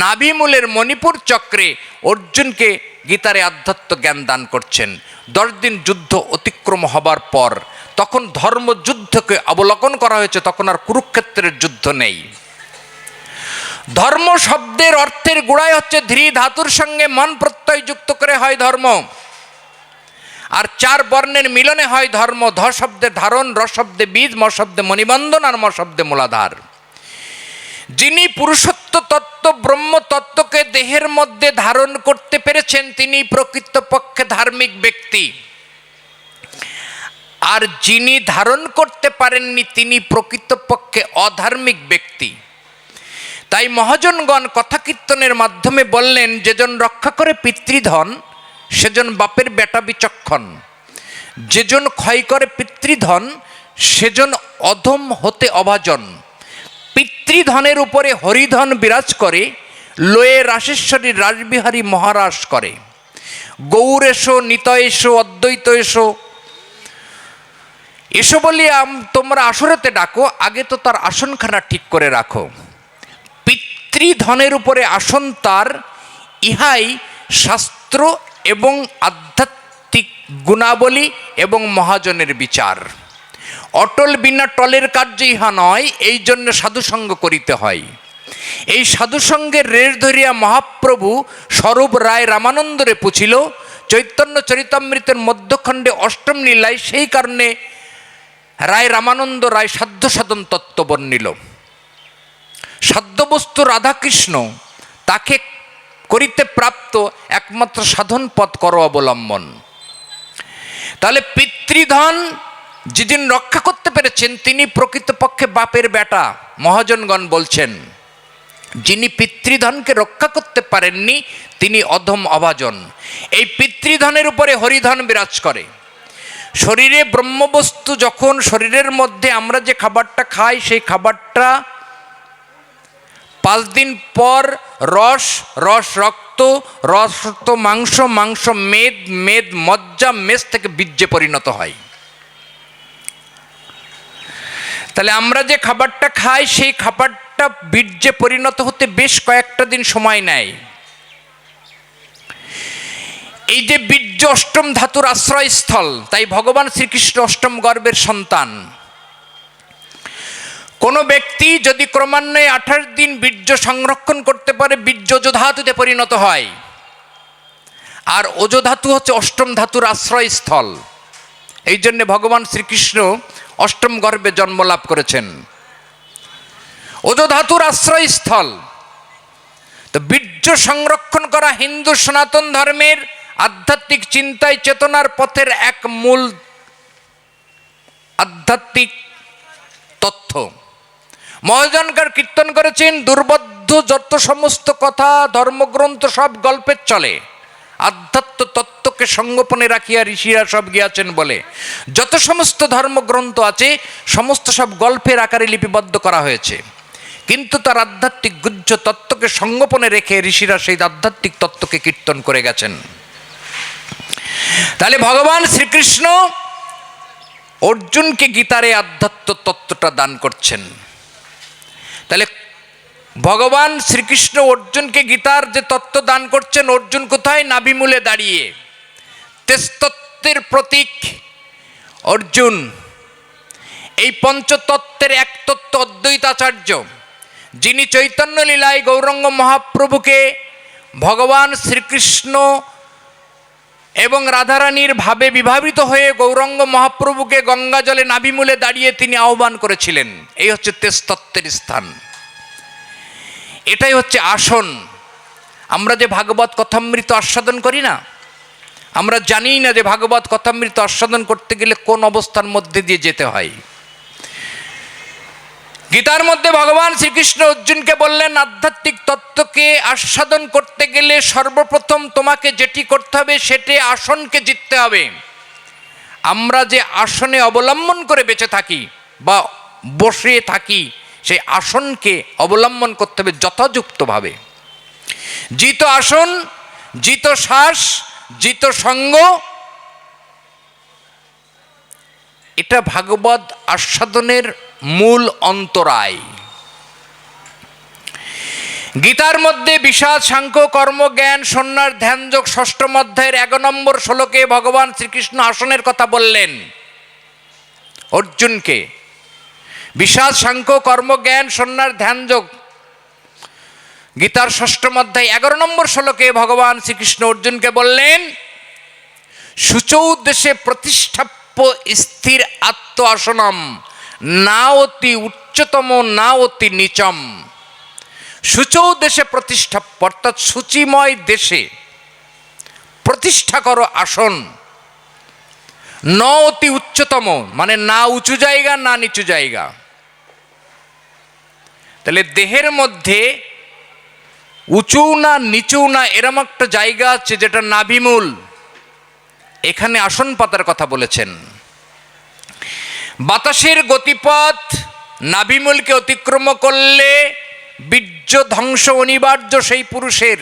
নাভিমূলের মণিপুর চক্রে অর্জুনকে গীতারে আধ্যাত্ম জ্ঞান দান করছেন। 10 দিন যুদ্ধ অতিক্রম হবার পর তখন ধর্মযুদ্ধকে অবলোকন করা হয়েছে, তখন আর কুরুক্ষেত্রের যুদ্ধ নেই। ধর্ম শব্দের অর্থের গোড়ায় হচ্ছে ধৃ ধাতুর সঙ্গে মন প্রত্যয় যুক্ত করে হয় ধর্ম, আর 4 বর্ণের মিলনে হয় ধর্ম। ধ শব্দে ধারণ, র শব্দে বীজ, ম শব্দে মণিবন্ধন আর ম শব্দে মূলাধার। যিনি পুরুষত্ব তত্ত্ব ব্রহ্ম তত্ত্বকে দেহের মধ্যে ধারণ করতে পেরেছেন তিনি প্রকৃতপক্ষে ধার্মিক ব্যক্তি, আর যিনি ধারণ করতে পারেননি তিনি প্রকৃতপক্ষে অধার্মিক ব্যক্তি। তাই মহাজনগণ কথা কীর্তনের মাধ্যমে বললেন, যেজন রক্ষা করে পিতৃধন সেজন বাপের বেটা বিচক্ষণ, যেজন ক্ষয় করে পিতৃধন সেজন অধম হতে অভাজন। পিতৃধনের উপরে হরিধন বিরাজ করে, লয়ে রাসেশ্বরী রাসবিহারী মহারাস করে। গৌর এসো, নিতয় এসো, অদ্বৈত এসো, এসো বলি তোমরা আসরেতে ডাকো, আগে তো তার আসনখানা ঠিক করে রাখো। পিতৃধনের উপরে আসন তার, ইহাই শাস্ত্র এবং আধ্যাত্মিক গুণাবলী এবং মহাজনের বিচার। অটল বিনা টলের কার্য ইহা নয়, এই জন্য সাধুসঙ্গ করিতে হয়। এই সাধুসঙ্গের রেশ ধরিয়া মহাপ্রভু স্বরূপ রায় রামানন্দরে পুছিল চৈতন্য চরিতামৃতের মধ্যখণ্ডে অষ্টম লীলায়। সেই কারণে রায় রামানন্দ রায় সাধ্য সাধন তত্ত্ব বর্ণিল। সাধ্যবস্তু রাধাকৃষ্ণ, তাকে করিতে প্রাপ্ত একমাত্র সাধন পথ করো অবলম্বন। তাহলে পিতৃধন যেদিন রক্ষা করতে পেরেছেন তিনি প্রকৃতপক্ষে বাপের বেটা। মহাজনগণ বলছেন যিনি পিতৃধনকে রক্ষা করতে পারেননি তিনি অধম অভাজন। এই পিতৃধনের উপরে হরিধন বিরাজ করে। শরীরে ব্রহ্মবস্তু যখন শরীরের মধ্যে আমরা যে খাবারটা খাই সেই খাবারটা 5 দিন পর রস, রস রক্ত, রক্ত মাংস, মাংস মেদ, মেদ মজ্জা, মেদ থেকে বীর্যে পরিণত হয়। তাহলে আমরা যে খাবারটা খাই সেই খাবারটা বীর্যে পরিণত হতে বেশ কয়েকটা দিন সময় নেয়। এই যে বীর্য অষ্টম ধাতুর আশ্রয়স্থল, তাই ভগবান শ্রীকৃষ্ণ অষ্টম গর্ভের সন্তান। কোনো ব্যক্তি যদি ক্রমান্বয়ে 28 দিন বীর্য সংরক্ষণ করতে পারে বীর্য ওজধাতুতে পরিণত হয়। আর ওজধাতু হচ্ছে অষ্টম ধাতুর আশ্রয়স্থল। এই জন্যে ভগবান শ্রীকৃষ্ণ অষ্টম গর্ভে জন্ম লাভ করেছেন। ওজধাতুর আশ্রয়স্থল। তো বীর্য সংরক্ষণ করা হিন্দু সনাতন ধর্মের আধ্যাত্মিক চিন্তায় চেতনার পথের এক মূল আধ্যাত্মিক তথ্য। মহাজনকার কীর্তন করেছেন দুর্বোধ্য যত সমস্ত কথা ধর্মগ্রন্থ সব গল্পের চলে, আধ্যাত্ম তত্ত্বকে সঙ্গোপনে রাখিয়া ঋষিরা সব গিয়াছেন বলে। যত সমস্ত ধর্মগ্রন্থ আছে সমস্ত সব গল্পের আকারে লিপিবদ্ধ করা হয়েছে, কিন্তু তার আধ্যাত্মিক গুহ্য তত্ত্বকে সঙ্গোপনে রেখে ঋষিরা সেই আধ্যাত্মিক তত্ত্বকে কীর্তন করে গেছেন। তাহলে ভগবান শ্রীকৃষ্ণ অর্জুনকে গীতারে আধ্যাত্ম তত্ত্বটা দান করছেন। তাহলে ভগবান শ্রীকৃষ্ণ অর্জুনকে গীতার যে তত্ত্ব দান করছেন, অর্জুন কোথায়? নাভিমূলে দাঁড়িয়ে। তেজতত্ত্বের প্রতীক অর্জুন। এই পঞ্চতত্ত্বের এক তত্ত্ব অদ্বৈতাচার্য, যিনি চৈতন্য লীলায় গৌরাঙ্গ মহাপ্রভুকে ভগবান শ্রীকৃষ্ণ এবং রাধারানীর ভাবে বিভাবিত হয়ে গৌরাঙ্গ মহাপ্রভুকে গঙ্গা জলে নাভিমূলে দাঁড়িয়ে তিনি আহ্বান করেছিলেন। এই হচ্ছে তেজতত্ত্বের স্থান, এটাই হচ্ছে আসন। আমরা যে ভাগবত কথামৃত আস্বাদন করি না, আমরা জানি না যে ভাগবত কথামৃত আস্বাদন করতে গেলে কোন অবস্থার মধ্যে দিয়ে যেতে হয়। গীতার মধ্যে ভগবান শ্রীকৃষ্ণ অর্জুনকে বললেন আধ্যাত্মিক তত্ত্বকে আস্বাদন করতে গেলে সর্বপ্রথম তোমাকে যেটি করতে হবে সেটি আসনকে জিততে হবে। আমরা যে আসনে অবলম্বন করে বেঁচে থাকি বা বসে থাকি সেই আসনকে অবলম্বন করতে হবে যথাযুক্তভাবে। জিত আসন, জিত শ্বাস, জিত সঙ্গ, এটা ভাগবত আস্বাদনের মূল অন্তরায়। গীতার মধ্যে বিষাদ, সাংখ্য, কর্ম, জ্ঞান, সন্ন্যাস, ধ্যানযোগ 6ম অধ্যায়ের 11 নম্বর শ্লোকে ভগবান শ্রীকৃষ্ণ আসনের কথা বললেন অর্জুনকে। বিষাদ, সাংখ্য, কর্ম, জ্ঞান, সন্ন্যাস, ধ্যানযোগ গীতার 6ম অধ্যায় 11 নম্বর শ্লোকে ভগবান শ্রীকৃষ্ণ অর্জুনকে বললেন শুচৌ দেশে প্রতিষ্ঠাপ্য স্থির আত্ম আসনম না অতি উচ্চতম না অতি নিচম। শুচৌ দেশে প্রতিষ্ঠাপ্য অর্থাৎ শুচিময় দেশে প্রতিষ্ঠা করো আসন। ন অতি উচ্চতম মানে না উঁচু জায়গা না নিচু জায়গা। তাহলে দেহের মধ্যে উঁচু না নিচু না এরম একটা জায়গা আছে যেটা নাভিমূল, এখানে আসন পাতার কথা বলেছেন। বাতাসের গতিপথ নাভিমূলকে অতিক্রম করলে বীর্য ধ্বংস অনিবার্য সেই পুরুষের।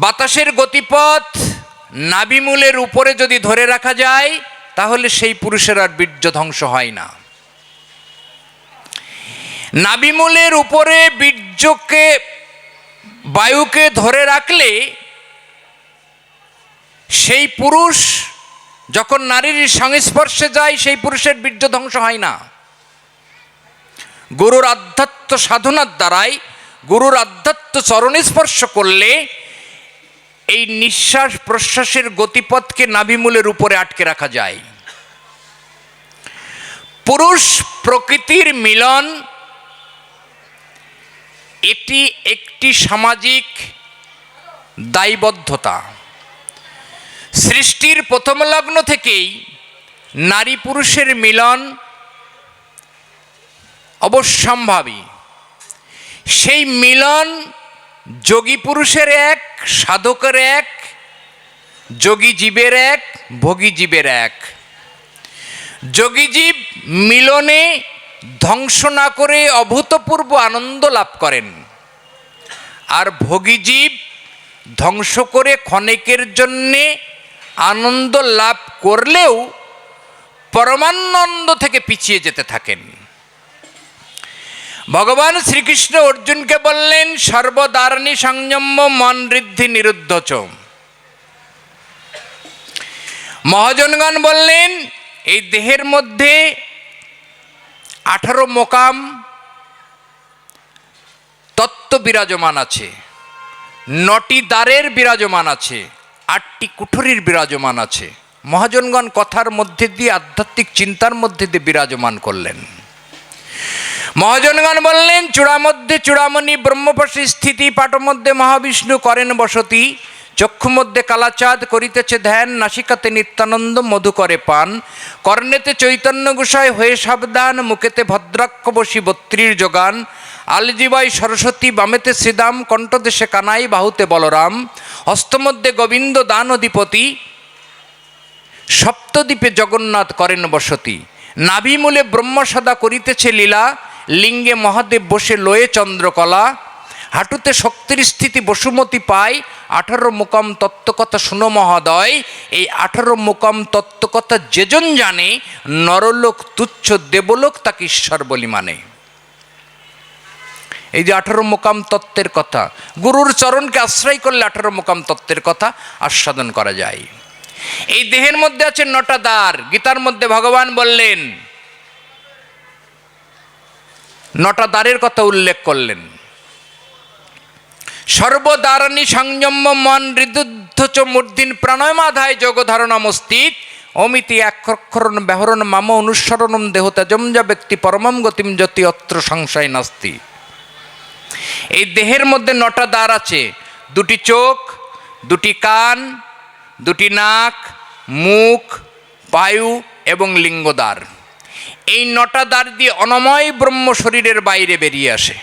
বাতাসের গতিপথ নাভিমূলের উপরে যদি ধরে রাখা যায় তাহলে সেই পুরুষের আর বীর্য ধ্বংস হয় না। নাভিমূলের উপরে বীর্যকে, বায়ুকে ধরে রাখলে সেই পুরুষ যখন নারীর সংস্পর্শে যায় সেই পুরুষের বীর্য ধ্বংস হয় না। গুরুর আধ্যাত্ম সাধনার দ্বারাই, গুরুর আধ্যাত্ম চরণে স্পর্শ করলে এই নিঃশ্বাস প্রশ্বাসের গতিপথকে নাভিমূলের উপরে আটকে রাখা যায়। পুরুষ প্রকৃতির মিলন এটি একটি সামাজিক দায়বদ্ধতা। সৃষ্টির প্রথম লগ্ন থেকেই নারী পুরুষের মিলন অবশ্যম্ভাবী। সেই মিলন যোগী পুরুষের এক, সাধকের এক, যোগী জীবের এক, ভোগী জীবের এক। যোগী জীব মিলনে ধ্বংস না করে অভূতপূর্ব আনন্দ লাভ করেন, আর ভোগী জীব ধ্বংস করে ক্ষণিকের জন্যে আনন্দ লাভ করলেও পরমানন্দ থেকে পিছিয়ে যেতে থাকেন। ভগবান শ্রীকৃষ্ণ অর্জুনকে বললেন, সর্বদারণী সংযম মন ঋদ্ধি নিরুদ্ধ চ। মহাজনগণ বললেন, এই দেহের মধ্যে 18 মোকাম তত্ত্ব বিরাজমান আছে, 9টি দ্বারের বিরাজমান আছে, 8টি কুঠরির বিরাজমান আছে। মহাজনগণ কথার মধ্যে দিয়ে, আধ্যাত্মিক চিন্তার মধ্যে দিয়ে বিরাজমান করলেন। মহাজনগণ বললেন, চূড়ামধ্যে চূড়ামণি ব্রহ্মপাশে স্থিতি, পাট মধ্যে মহাবিষ্ণু করেন বসতি, চক্ষু মধ্যে কালাচাঁদ করিতেছে ধ্যান, নাসিকাতে নিত্যানন্দ মধু করে পান, কর্ণেতে চৈতন্য গোসাই হয়ে সাবধান, মুখেতে ভদ্রাক্ষ বসি 32 যোগান, আলজিবাই সরস্বতী বামেতে শ্রীদাম, কণ্ঠদেশে কানাই বাহুতে বলরাম, হস্তমধ্যে গোবিন্দ দান অধিপতি, সপ্তদ্বীপে জগন্নাথ করেন বসতি, নাভিমূলে ব্রহ্ম সদা করিতেছে লীলা, লিঙ্গে মহাদেব বসে লয়ে চন্দ্রকলা, হাঁটুতে শক্তির স্থিতি বসুমতি পায়, 18 মোকাম তত্ত্বকথা শুনো মহোদয়। এই 18 মোকাম তত্ত্বকথা যেজন জানে, নরলোক তুচ্ছ, দেবলোক তাকে ঈশ্বর বলি মানে। এই যে 18 মোকাম তত্ত্বের কথা, গুরুর চরণকে আশ্রয় করলে 18 মোকাম তত্ত্বের কথা আস্বাদন করা যায়। এই দেহের মধ্যে আছে 9টা দ্বার। গীতার মধ্যে ভগবান বললেন, 9টা দ্বারের কথা উল্লেখ করলেন। সর্বদারণী সংযম মন হৃদুদ্ধ চ মূর্ধিন প্রাণয়মাধায় যোগ ধারণামস্তিত, অমিতি অক্ষরণ ব্যাহরণ মাম অনুসরণম দেহত্যাজম যা ব্যক্তি পরমম গতিম যতি অত্র সংশয় নাস্তি। এই দেহের মধ্যে 9টা দ্বার আছে, 2টি চোখ, 2টি কান, 2টি নাক, মুখ, বায়ু এবং লিঙ্গদ্বার। এই 9টা দ্বার দিয়ে অনময় ব্রহ্ম শরীরের বাইরে বেরিয়ে আসে।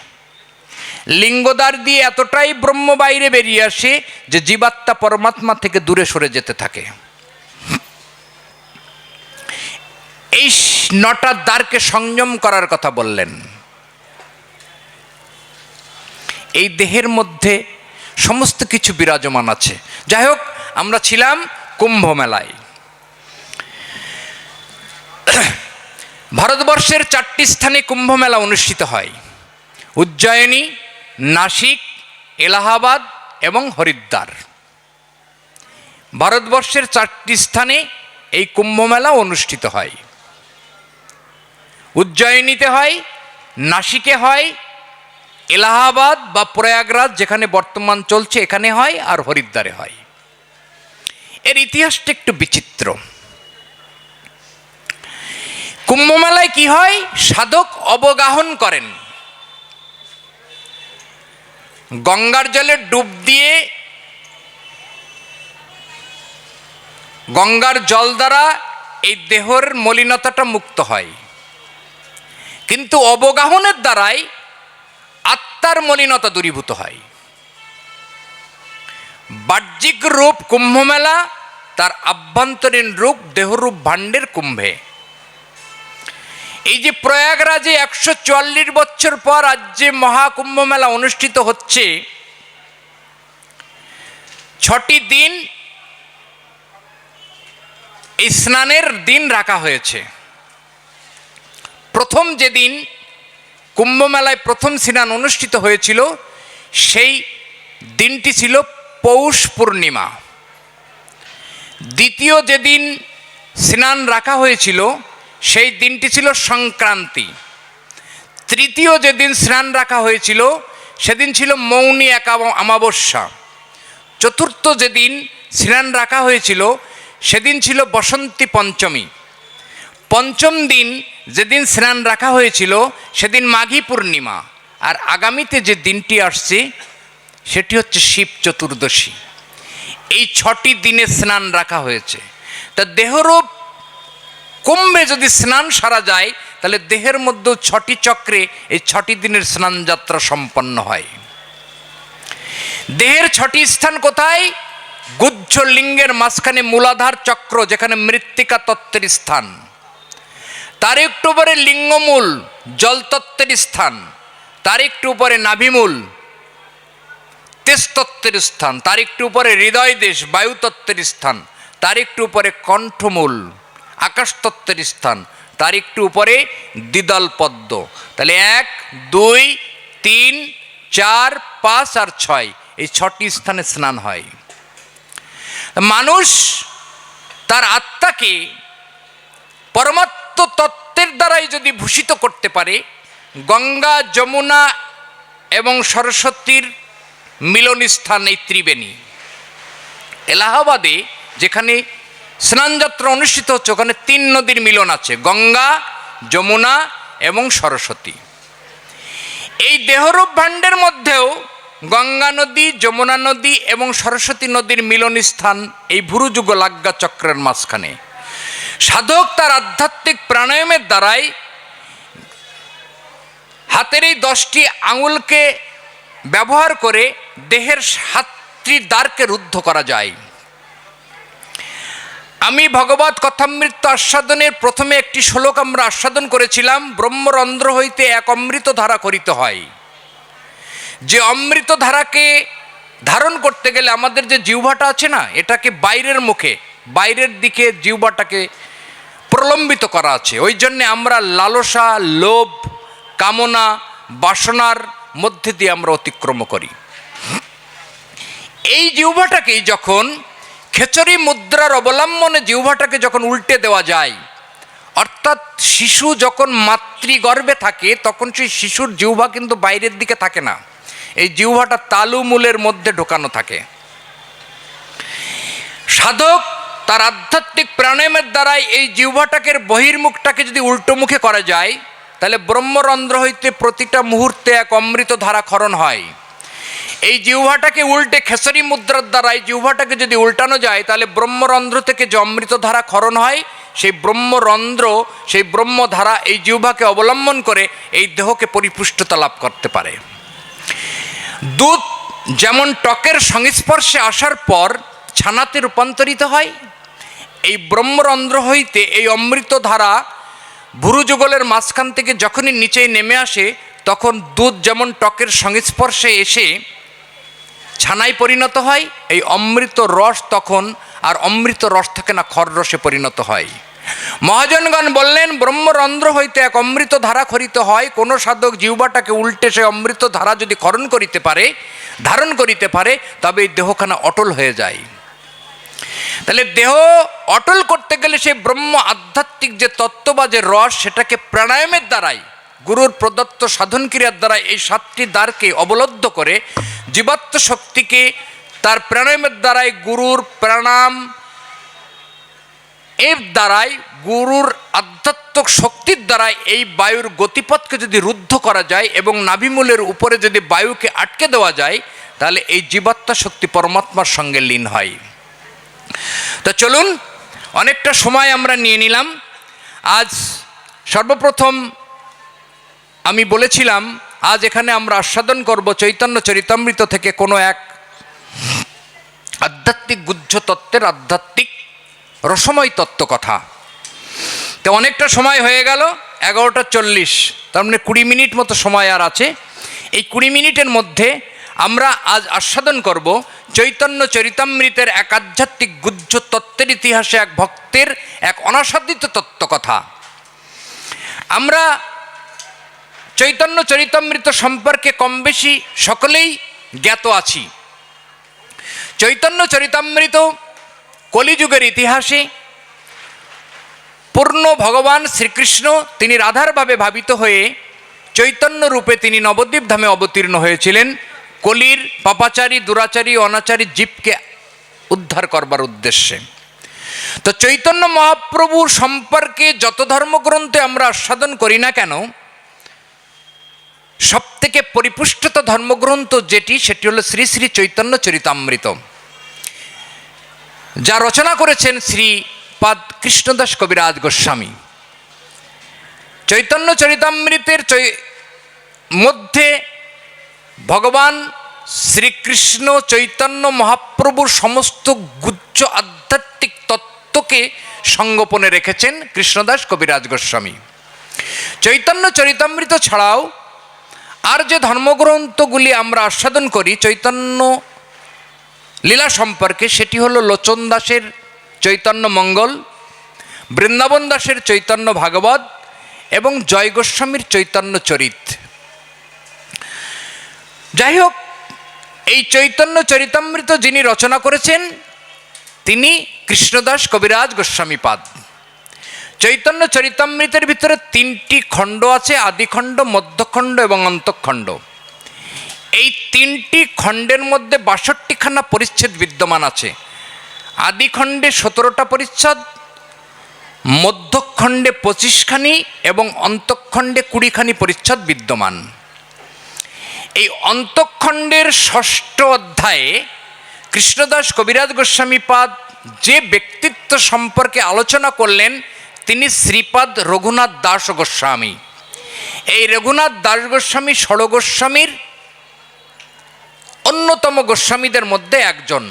লিঙ্গদ্বার দিয়ে এতটাই ব্রহ্ম বাইরে বেরিয়ে আসে যে জীবাত্মা পরমাত্মা থেকে দূরে সরে যেতে থাকে। এই 9টা দ্বারকে সংযম করার কথা বললেন। এই দেহের মধ্যে সমস্ত কিছু বিরাজমান আছে। যাই হোক, আমরা ছিলাম কুম্ভ মেলায়। ভারতবর্ষের 4টি স্থানে কুম্ভ মেলা অনুষ্ঠিত হয়: উজ্জয়িনী, নাসিক, এলাহাবাদ এবং হরিদ্বার। ভারতবর্ষের 4টি স্থানে এই কুম্ভ মেলা অনুষ্ঠিত হয়। উজ্জয়িনীতে হয়, নাসিকে হয়, এলাহাবাদ বা প্রয়াগরাজ যেখানে বর্তমান চলছে এখানে হয়, আর হরিদ্বারে হয়। এর ইতিহাসটা একটু বিচিত্র। কুম্ভ মেলায় কি হয়? সাধক অবগাহন করেন, গঙ্গার জলে ডুব দিয়ে গঙ্গার জল দ্বারা এই দেহের মলিনতাটা মুক্ত হয়, কিন্তু অবগাহনের দ্বারাই আত্মার মলিনতা দূরীভূত হয়। বাহ্যিক রূপ কুম্ভমেলা, তার আভ্যন্তরীণ রূপ দেহরূপ ভাণ্ডের কুম্ভে। এই যে প্রয়াগরাজে 144 বছর পর আজ যে মহাকুম্ভ মেলা অনুষ্ঠিত হচ্ছে, 6টি দিন এই স্নানের দিন রাখা হয়েছে। প্রথম যেদিন কুম্ভমেলায় প্রথম স্নান অনুষ্ঠিত হয়েছিল সেই দিনটি ছিল পৌষ পূর্ণিমা। দ্বিতীয় যেদিন স্নান রাখা হয়েছিল সেই দিনটি ছিল সংক্রান্তি। তৃতীয় যেদিন স্নান রাখা হয়েছিল সেদিন ছিল মৌনী অমাবস্যা। চতুর্থ যেদিন স্নান রাখা হয়েছিল সেদিন ছিল বসন্তী পঞ্চমী। পঞ্চম দিন যেদিন স্নান রাখা হয়েছিল সেদিন মাঘী পূর্ণিমা। আর আগামীতে যে দিনটি আসছে সেটি হচ্ছে শিব চতুর্দশী। এই 6টি দিনে স্নান রাখা হয়েছে। তা দেহরূপ কুম্ভে যদি স্নান সারা যায় তাহলে দেহের মধ্যে 6টি চক্রে এই 6টি দিনের স্নান যাত্রা সম্পন্ন হয়। দেহের 6টি স্থান কোথায়? গুহ্য লিঙ্গের মাঝখানে মূলাধার চক্র, যেখানে মৃত্তিকা তত্ত্বের স্থান। তার একটু উপরে লিঙ্গমূল, জলতত্ত্বের স্থান। তার একটু উপরে নাভিমূল, তেজতত্ত্বের স্থান। তার একটু উপরে হৃদয় দেশ, বায়ুতত্ত্বের স্থান। তার একটু উপরে কণ্ঠমূল, আকাশতত্ত্বের স্থান। তার একটু উপরে দ্বিদল পদ্ম। তাহলে 1, 2, 3, 4, 5 আর 6 এই 6টি স্থানে স্নান হয়। মানুষ তার আত্মাকে পরমাত্ম তত্ত্বের দ্বারাই যদি ভূষিত করতে পারে, গঙ্গা, যমুনা এবং সরস্বতীর মিলনস্থান এই ত্রিবেণী। এলাহাবাদে যেখানে স্নানযাত্রা অনুষ্ঠিত হচ্ছে ওখানে 3 নদীর মিলন আছে, গঙ্গা, যমুনা এবং সরস্বতী। এই দেহরূপ ভাণ্ডের মধ্যেও গঙ্গা নদী, যমুনা নদী এবং সরস্বতী নদীর মিলন স্থান এই ভুরুযুগলাজ্ঞা চক্রের মাঝখানে। সাধক তার আধ্যাত্মিক প্রাণায়ামের দ্বারাই হাতের এই 10টি আঙুলকে ব্যবহার করে দেহের 7টি দ্বারকে রুদ্ধ করা যায়। আমি ভগবত কথামৃত আস্বাদনের প্রথমে একটি শ্লোক আমরা আস্বাদন করেছিলাম, ব্রহ্মরন্ধ্র হইতে এক অমৃত ধারা করিতে হয়। যে অমৃত ধারাকে ধারণ করতে গেলে আমাদের যে জিহ্বাটা আছে না, এটাকে বাইরের মুখে, বাইরের দিকে জিহ্বাটাকে প্রলম্বিত করা আছে। ওই জন্যে আমরা লালসা, লোভ, কামনা, বাসনার মধ্যে দিয়ে আমরা অতিক্রম করি। এই জিহ্বাটাকেই যখন খেচরি মুদ্রার অবলম্বনে জিহ্বাটাকে যখন উল্টে দেওয়া যায়, অর্থাৎ শিশু যখন মাতৃগর্ভে থাকে তখন সেই শিশুর জিহ্বা কিন্তু বাইরের দিকে থাকে না, এই জিহ্বাটা তালুমূলের মধ্যে ঢোকানো থাকে। সাধক তার আধ্যাত্মিক প্রাণায়ামের দ্বারাই এই জিহ্বাটাকে বহির্মুখটাকে যদি উল্টো মুখে করা যায় তাহলে ব্রহ্মরন্ধ্র হইতে প্রতিটা মুহূর্তে এক অমৃত ধারা ক্ষরণ হয়। এই জিহ্বাটাকে উল্টে খেসরি মুদ্রার দ্বারা এই জিহ্বাটাকে যদি উল্টানো যায় তাহলে ব্রহ্মরন্ধ্র থেকে যে অমৃত ধারা ক্ষরণ হয় সেই ব্রহ্মরন্ধ্র, সেই ব্রহ্মধারা এই জিহ্বাকে অবলম্বন করে এই দেহকে পরিপুষ্টতা লাভ করতে পারে। দুধ যেমন ত্বকের সংস্পর্শে আসার পর ছানাতে রূপান্তরিত হয়, এই ব্রহ্মরন্ধ্র হইতে এই অমৃত ধারা ভুরুযুগলের মাঝখান থেকে যখনই নিচে নেমে আসে তখন দুধ যেমন ত্বকের সংস্পর্শে এসে ছানায় পরিণত হয়, এই অমৃত রস তখন আর অমৃত রস থাকে না, খররসে পরিণত হয়। মহাজনগণ বললেন, ব্রহ্মরন্ধ্র হইতে এক অমৃত ধারা খরিত হয়। কোনো সাধক জিহ্বাটাকে উল্টে সে অমৃত ধারা যদি ধারণ করিতে পারে তবে এই দেহখানা অটল হয়ে যায়। তাহলে দেহ অটল করতে গেলে সেই ব্রহ্ম আধ্যাত্মিক যে তত্ত্ব বা যে রস, সেটাকে প্রাণায়ামের দ্বারাই, গুরুর প্রদত্ত সাধন ক্রিয়ার দ্বারা এই 7টি দ্বারকে অবলব্ধ করে জীবাত্ম শক্তিকে তার প্রাণায়ামের দ্বারাই, গুরুর প্রাণায়াম এর দ্বারাই, গুরুর আধ্যাত্মিক শক্তির দ্বারাই এই বায়ুর গতিপথকে যদি রুদ্ধ করা যায় এবং নাভিমূলের উপরে যদি বায়ুকে আটকে দেওয়া যায় তাহলে এই জীবাত্মা শক্তি পরমাত্মার সঙ্গে লীন হয়। তো চলুন, অনেকটা সময় আমরা নিয়ে নিলাম। আজ সর্বপ্রথম আমি বলেছিলাম আজ এখানে আমরা আস্বাদন করব চৈতন্য চরিতামৃত থেকে কোনো এক আধ্যাত্মিক গুহ্য তত্ত্বের আধ্যাত্মিক রসময় তত্ত্ব কথা। তো অনেকটা সময় হয়ে গেল, 11:40, তার মানে 20 মিনিট মতো সময় আর আছে। এই 20 মিনিটের মধ্যে আমরা আজ আস্বাদন করব চৈতন্য চরিতামৃতের এক আধ্যাত্মিক গুহ্য তত্ত্বের ইতিহাসে এক ভক্তের এক অনাসাদিত তত্ত্ব কথা। আমরা চৈতন্য চরিতামৃত সম্পর্কে কম বেশি সকলেই জ্ঞাত আছি। চৈতন্য চরিতামৃত কলিযুগের ইতিহাসে পূর্ণ ভগবান শ্রীকৃষ্ণ তিনি রাধার ভাবে ভাবিত হয়ে চৈতন্য রূপে তিনি নবদ্বীপ ধামে অবতীর্ণ হয়েছিলেন কলির পাপাচারী, দুরাচারী, অনাচারী জীবকে উদ্ধার করবার উদ্দেশ্যে। তো চৈতন্য মহাপ্রভুর সম্পর্কে যত ধর্মগ্রন্থে আমরা আস্বাদন করি না কেন, সবথেকে পরিপুষ্টত ধর্মগ্রন্থ যেটি, সেটি হলো শ্রী শ্রী চৈতন্য চরিতামৃত, যা রচনা করেছেন শ্রীপাদ কৃষ্ণদাস কবিরাজ গোস্বামী। চৈতন্য চরিতামৃতের মধ্যে ভগবান শ্রীকৃষ্ণ চৈতন্য মহাপ্রভুর সমস্ত গুচ্ছ আধ্যাত্মিক তত্ত্বকে সঙ্গোপনে রেখেছেন কৃষ্ণদাস কবিরাজ গোস্বামী। চৈতন্য চরিতামৃত ছাড়াও আর যে ধর্মগ্রন্থগুলি আমরা আস্বাদন করি চৈতন্য লীলা সম্পর্কে, সেটি হলো লোচন দাসের চৈতন্য মঙ্গল, বৃন্দাবন দাসের চৈতন্য ভাগবত এবং জয় গোস্বামীর চৈতন্য চরিত। যাই হোক, এই চৈতন্য চরিতামৃত যিনি রচনা করেছেন তিনি কৃষ্ণদাস কবিরাজ গোস্বামী পাদ। চৈতন্য চরিতামৃতের ভিতরে 3টি খণ্ড আছে, আদিখণ্ড, মধ্যখণ্ড এবং অন্তঃখণ্ড। এই 3টি খণ্ডের মধ্যে 62খানা পরিচ্ছেদ বিদ্যমান আছে। আদিখণ্ডে 17টা পরিচ্ছেদ, মধ্যখণ্ডে 25খানি এবং অন্তঃখণ্ডে 20খানি পরিচ্ছেদ বিদ্যমান। এই অন্তঃখণ্ডের 6ষ্ঠ অধ্যায়ে কৃষ্ণদাস কবিরাজ গোস্বামী পাদ যে ব্যক্তিত্ব সম্পর্কে আলোচনা করলেন তিনি শ্রীপাদ রঘুনাথ দাস গোস্বামী। এই রঘুনাথ দাস গোস্বামী ষড় গোস্বামীর অন্যতম গোস্বামীদের মধ্যে একজন।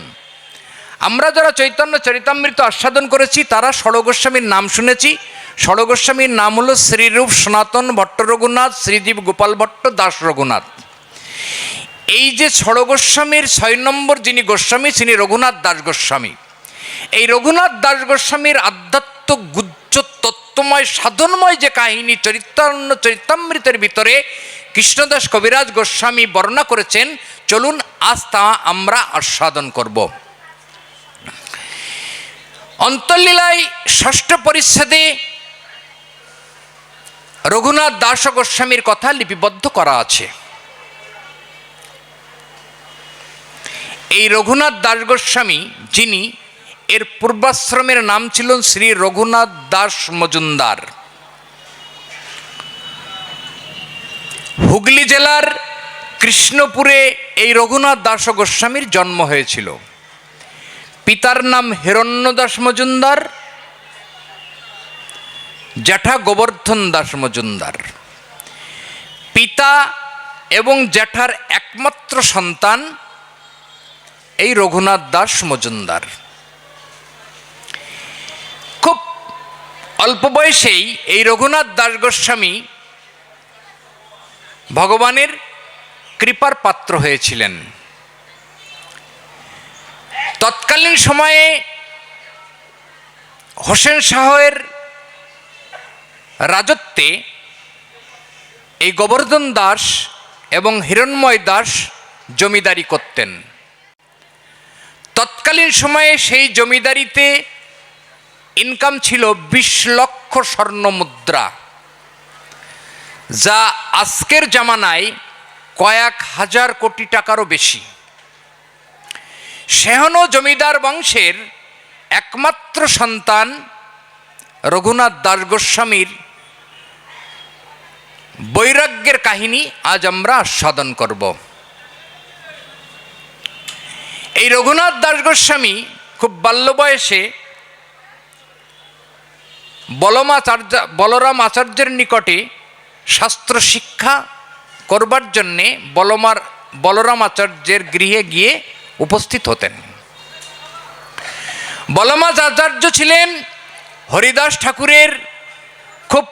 আমরা যারা চৈতন্য চরিতামৃত আস্বাদন করেছি তারা ষড় গোস্বামীর নাম শুনেছি। ষড় গোস্বামীর নাম হলো শ্রীরূপ সনাতন ভট্ট রঘুনাথ, শ্রীজীব গোপাল ভট্ট, দাস রঘুনাথ। এই যে ষড় গোস্বামীর 6 নম্বর যিনি গোস্বামী তিনি রঘুনাথ দাস গোস্বামী। এই রঘুনাথ দাস গোস্বামীর আধ্যাত্ম গুজ্জ তত্ত্বময় সাধনময় যে কাহিনী চৈতন্য চরিতামৃতের ভিতরে কৃষ্ণদাস কবিরাজ গোস্বামী বর্ণনা করেছেন, চলুন আজ তা আমরা আস্বাদন করব। অন্তর্লীলায় 6ষ্ঠ পরিচ্ছেদে রঘুনাথ দাস গোস্বামীর কথা লিপিবদ্ধ করা আছে। এই রঘুনাথ দাস গোস্বামী যিনি, এর পূর্বাশ্রমের নাম ছিল শ্রী রঘুনাথ দাস মজুমদার। হুগলি জেলার কৃষ্ণপুরে এই রঘুনাথ দাস গোস্বামীর জন্ম হয়েছিল। পিতার নাম হিরণ্য দাস মজুমদার, জ্যাঠা গোবর্ধন দাস মজুমদার। পিতা এবং জ্যাঠার একমাত্র সন্তান এই রঘুনাথ দাস মজুমদার। খুব অল্প বয়সেই এই রঘুনাথ দাস গোস্বামী ভগবানের কৃপার পাত্র হয়েছিলেন। তৎকালীন সময়ে হোসেন শাহের রাজত্বে এই গোবর্ধন দাস এবং হিরণ্ময় দাস জমিদারি করতেন। তৎকালীন সময়ে সেই জমিদারিতে ইনকাম ছিল 20 লক্ষ স্বর্ণ মুদ্রা, যা আজকের জামানায় কয়েক হাজার কোটি টাকারও বেশি। সেহনো জমিদার বংশের একমাত্র সন্তান রঘুনাথ দাস গোস্বামীর বৈরাগ্যের কাহিনী আজ আমরা আস্বাদন করব। এই রঘুনাথ দাস গোস্বামী খুব বাল্য বয়সে বলরাম আচার্যের নিকটে শাস্ত্র শিক্ষা করবার জন্যে বলরাম আচার্যের গৃহে গিয়ে উপস্থিত হতেন। বলরাম আচার্য ছিলেন হরিদাস ঠাকুরের খুব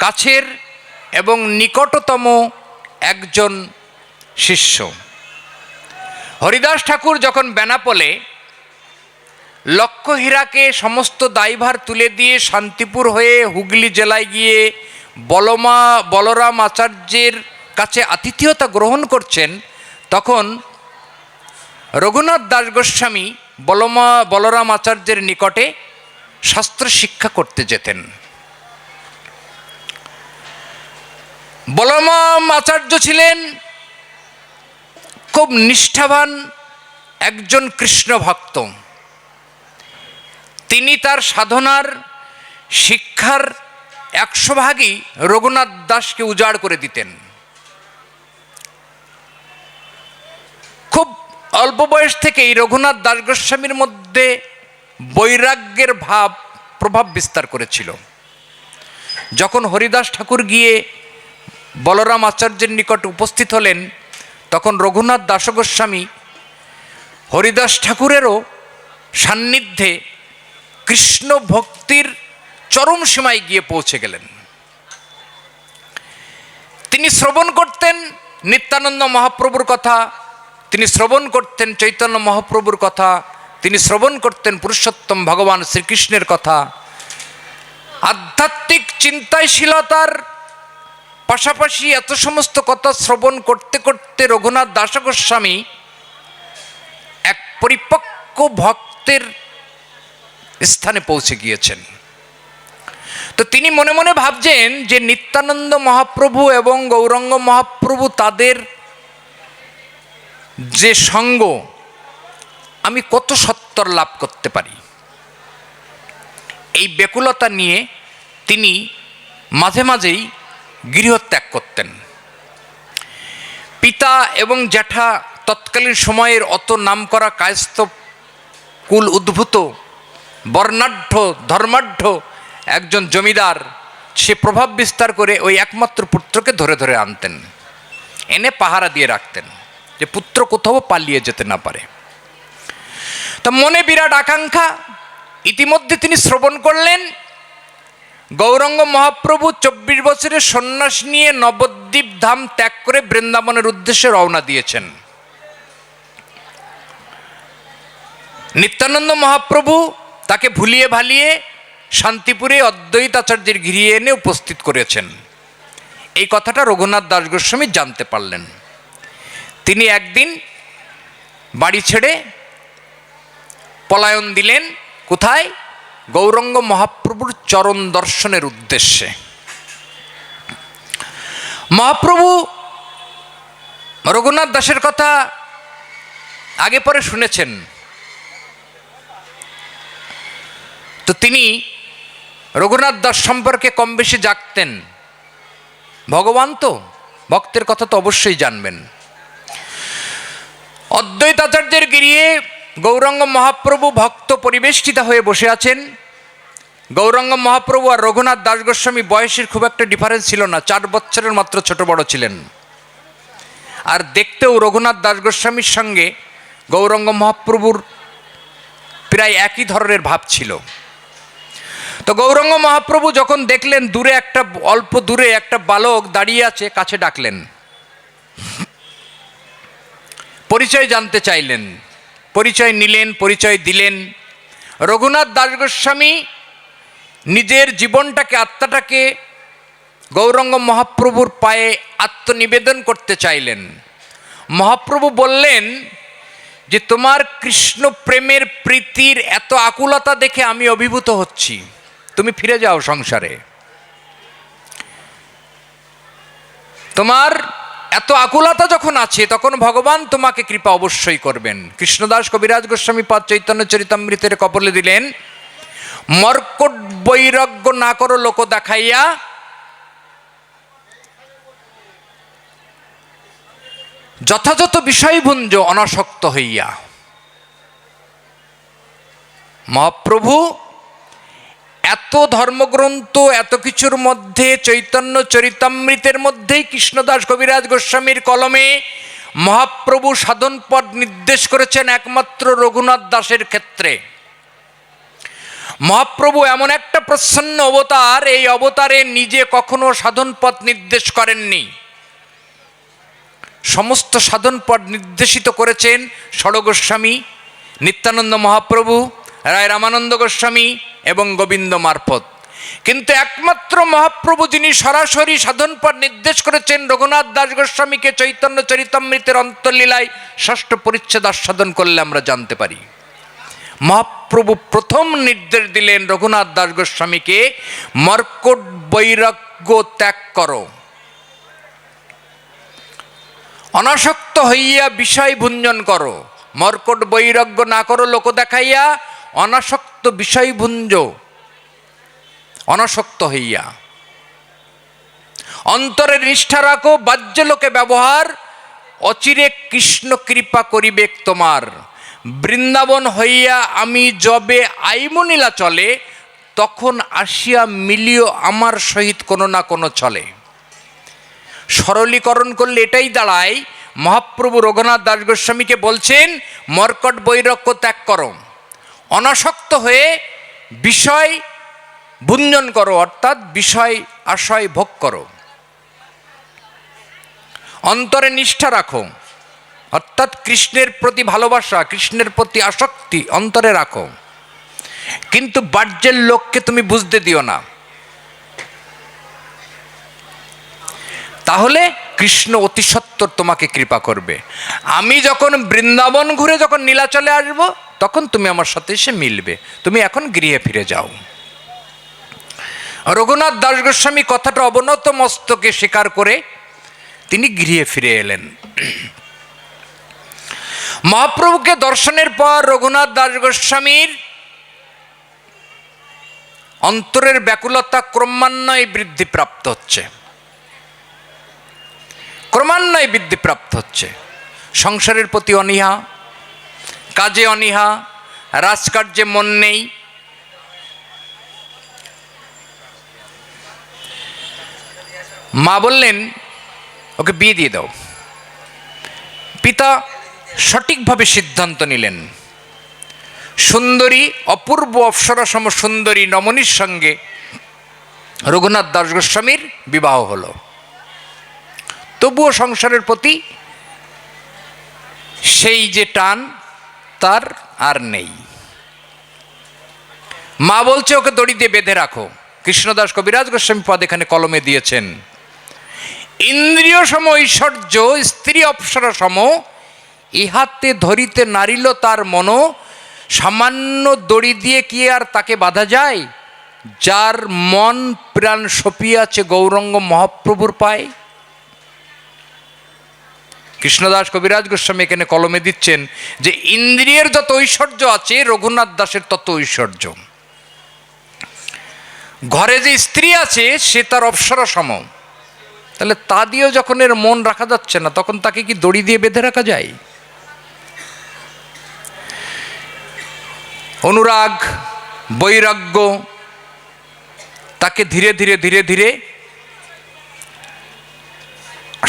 কাছের এবং নিকটতম একজন শিষ্য। হরিদাস ঠাকুর যখন বেনাপোলে লক্ষ্য হীরাকে সমস্ত দায়ভার তুলে দিয়ে শান্তিপুর হয়ে হুগলি জেলায় গিয়ে বলরাম আচার্যের কাছে আতিথেয়তা গ্রহণ করছেন, তখন রঘুনাথ দাস গোস্বামী বলরাম আচার্যের নিকটে শাস্ত্র শিক্ষা করতে যেতেন। বলরাম আচার্য ছিলেন খুব নিষ্ঠাবান একজন কৃষ্ণ ভক্ত। তিনি তার সাধনার শিক্ষার 100 ভাগই রঘুনাথ দাসকে উজাড় করে দিতেন। খুব অল্প বয়স থেকেই রঘুনাথ দাস গোস্বামীর মধ্যে বৈরাগ্যের প্রভাব বিস্তার করেছিল। যখন হরিদাস ঠাকুর গিয়ে বলরাম আচার্যের নিকট উপস্থিত হলেন, তখন রঘুনাথ দাস গোস্বামী হরিদাস ঠাকুরেরও সান্নিধ্যে কৃষ্ণ ভক্তির চরম সীমায় গিয়ে পৌঁছে গেলেন। তিনি শ্রবণ করতেন নিত্যানন্দ মহাপ্রভুর কথা, তিনি শ্রবণ করতেন চৈতন্য মহাপ্রভুর কথা, তিনি শ্রবণ করতেন পুরুষোত্তম ভগবান শ্রীকৃষ্ণের কথা। আধ্যাত্মিক চিন্তাশীলতার পাশাপাশি এত সমস্ত কথা শ্রবণ করতে করতে রঘুনাথ দাস গোস্বামী এক পরিপক্ক ভক্তের স্থানে পৌঁছে গিয়েছেন। তো তিনি মনে মনে ভাবছেন যে নিত্যানন্দ মহাপ্রভু এবং গৌরাঙ্গ মহাপ্রভু তাদের যে সঙ্গ, আমি কত সত্তর লাভ করতে পারি। এই ব্যাকুলতা নিয়ে তিনি মাঝে মাঝেই গৃহত্যাগ করতেন। পিতা এবং জ্যাঠা তৎকালীন সময়ের অত নামকরা কায়স্থ কুল উদ্ভূত বর্ণাঢ্য ধর্মাঢ্য একজন জমিদার, সে প্রভাব বিস্তার করে ওই একমাত্র পুত্রকে ধরে ধরে আনতেন, এনে পাহারা দিয়ে রাখতেন যে পুত্র কোথাও পালিয়ে যেতে না পারে। তা মনে বিরাট আকাঙ্ক্ষা। ইতিমধ্যে তিনি শ্রবণ করলেন গৌরাঙ্গ মহাপ্রভু 24 বছরের সন্ন্যাস নিয়ে নবদ্বীপ ধাম ত্যাগ করে বৃন্দাবনের উদ্দেশ্যে রওনা দিয়েছেন। নিত্যানন্দ মহাপ্রভু তাকে ভুলিয়ে ভালিয়ে শান্তিপুরে অদ্বৈত আচার্যের গৃহে এনে উপস্থিত করেছেন। এই কথাটা রঘুনাথ দাস গোস্বামী জানতে পারলেন। তিনি একদিন বাড়ি ছেড়ে পলায়ন দিলেন। কোথায়? গৌরাঙ্গ মহাপ্রভুর চরণ দর্শনের উদ্দেশ্যে। মহাপ্রভু রঘুনাথ দাসের কথা আগে পরে শুনেছেন, তো তিনি রঘুনাথ দাস সম্পর্কে কম বেশি জানতেন। ভগবান তো ভক্তের কথা তো অবশ্যই জানবেন। অদ্বৈত আচার্যের গৃহে গৌরাঙ্গ মহাপ্রভু ভক্ত পরিবেষ্টিত হয়ে বসে আছেন। গৌরাঙ্গ মহাপ্রভু আর রঘুনাথ দাস গোস্বামী বয়সের খুব একটা ডিফারেন্স ছিল না, 4 বছরের মাত্র ছোট বড় ছিলেন। আর দেখতেও রঘুনাথ দাস গোস্বামীর সঙ্গে গৌরাঙ্গ মহাপ্রভুর প্রায় একই ধরনের ভাব ছিল। তো গৌরাঙ্গ মহাপ্রভু যখন দেখলেন দূরে অল্প দূরে একটা বালক দাঁড়িয়ে আছে, কাছে ডাকলেন, পরিচয় জানতে চাইলেন। পরিচয় নিলেন, পরিচয় দিলেন। রঘুনাথ দাস গোস্বামী নিজের জীবনটাকে, আত্মাটাকে গৌরাঙ্গ মহাপ্রভুর পায়ে আত্মনিবেদন করতে চাইলেন। মহাপ্রভু বললেন যে তোমার কৃষ্ণ প্রেমের প্রীতির এত আকুলতা দেখে আমি অভিভূত হচ্ছি, তুমি ফিরে যাও সংসারে। তোমার এত আকুলতা যখন আছে তখন ভগবান তোমাকে কৃপা অবশ্যই করবেন। কৃষ্ণদাস কবিরাজ গোস্বামী পাদ চৈতন্য চরিতামৃতের কপলে দিলেন, মর্কট বৈরাগ্য না করো লোক দেখাইয়া, যথাযথ বিষয়ভুঞ্জ অনাসক্ত হইয়া। মহাপ্রভু এত ধর্মগ্রন্থ, এত কিছুর মধ্যে চৈতন্য চরিতামৃতের মধ্যেই কৃষ্ণদাস কবিরাজ গোস্বামীর কলমে মহাপ্রভু সাধন পথ নির্দেশ করেছেন একমাত্র রঘুনাথ দাসের ক্ষেত্রে। মহাপ্রভু এমন একটা প্রসন্ন অবতার, এই অবতারে নিজে কখনো সাধন পথ নির্দেশ করেননি। সমস্ত সাধন পথ নির্দেশিত করেছেন ষড়গোস্বামী, নিত্যানন্দ মহাপ্রভু, রায় রামানন্দ গোস্বামী এবং গোবিন্দ মারফত। কিন্তু একমাত্র মহাপ্রভু যিনি সরাসরি সাধন পথ নির্দেশ করেছেন রঘুনাথ দাস গোস্বামীকে চৈতন্য চরিতামৃতের অন্তর্লীলায় 6ষ্ঠ পরিচ্ছেদ আস্বাদন করলে আমরা জানতে পারি। মহাপ্রভু প্রথম নির্দেশ দিলেন রঘুনাথ দাস গোস্বামীকে, মর্কট বৈরাগ্য ত্যাগ করো, অনাসক্ত হইয়া বিষয় ভুঞ্জন করো। মর্কট বৈরাগ্য না করো লোক দেখাইয়া, অনাসক্ত বিষয় ভুঞ্জ, অনাসক্ত হইয়া। অন্তরে নিষ্ঠা রাখো, বাহ্য লোকে ব্যবহার, অচিরে কৃষ্ণ কৃপা করিবেক তোমার। বৃন্দাবন হইয়া আমি যবে আইমনীলা চলে, তখন আসিয়া মিলিও আমার সহিত কোনো না কোনো চলে। সরলীকরণ করলে এটাই দাঁড়ায়, মহাপ্রভু রঘুনাথ দাস গোস্বামীকে বলছেন মর্কট বৈরাগ্য ত্যাগ করো, অনাসক্ত হয়ে বিষয় ভুঞ্জন করো, অর্থাৎ বিষয় আশয় ভোগ করো। অন্তরে নিষ্ঠা রাখো, অর্থাৎ কৃষ্ণের প্রতি ভালোবাসা, কৃষ্ণের প্রতি আসক্তি অন্তরে রাখো, কিন্তু বাহ্যের লোককে তুমি বুঝতে দিও না। তাহলে কৃষ্ণ অতি সত্বর তোমাকে কৃপা করবে। আমি যখন বৃন্দাবন ঘুরে যখন নীলাচলে আসব, তখন তুমি আমার সাথে এসে মিলবে। তুমি এখন গৃহে ফিরে যাও। রঘুনাথ দাস গোস্বামী কথাটা অবনত মস্তকে স্বীকার করে তিনি গৃহে ফিরে এলেন। মহাপ্রভুকে দর্শনের পর রঘুনাথ দাস গোস্বামীর অন্তরের ব্যাকুলতা ক্রমান্বয়ে বৃদ্ধিপ্রাপ্ত হচ্ছে, ক্রমান্বয়ে বৃদ্ধিপ্রাপ্ত হচ্ছে। সংসারের প্রতি অনীহা, কাজে অনীহা, রাজকার্যে মন নেই। মা বললেন ওকে বিয়ে দিয়ে দাও। পিতা সঠিকভাবে সিদ্ধান্ত নিলেন। সুন্দরী, অপূর্ব অপ্সরাসম সুন্দরী নমনীর সঙ্গে রঘুনাথ দাস গোস্বামীর বিবাহ হলো। তবুও সংসারের প্রতি সেই যে টান তার আর নেই। মা বলছে ওকে দড়ি দিয়ে বেঁধে রাখো। কৃষ্ণদাস কবিরাজ গোস্বামী পদ এখানে কলমে দিয়েছেন, ইন্দ্রিয় সম ঐশ্বর্য স্ত্রী অপ্সরা সম, ইহাতে ধরিতে নারিল তার মন। সামান্য দড়ি দিয়ে কি আর তাকে বাধা যায়, যার মন প্রাণ সপিয়াছে গৌরঙ্গ মহাপ্রভুর পায়। কৃষ্ণদাস কবিরাজ গোস্বামী এখানে কলমে দিচ্ছেন যে ইন্দ্রিয়ের যত ঐশ্বর্য আছে রঘুনাথ দাসের তত ঐশ্বর্য। ঘরে যে স্ত্রী আছে সে তার অপ্সরা সম, তাহলে তা দিয়েও যখন এর মন রাখা যাচ্ছে না, তখন তাকে কি দড়ি দিয়ে বেঁধে রাখা যায়? অনুরাগ, বৈরাগ্য তাকে ধীরে ধীরে ধীরে ধীরে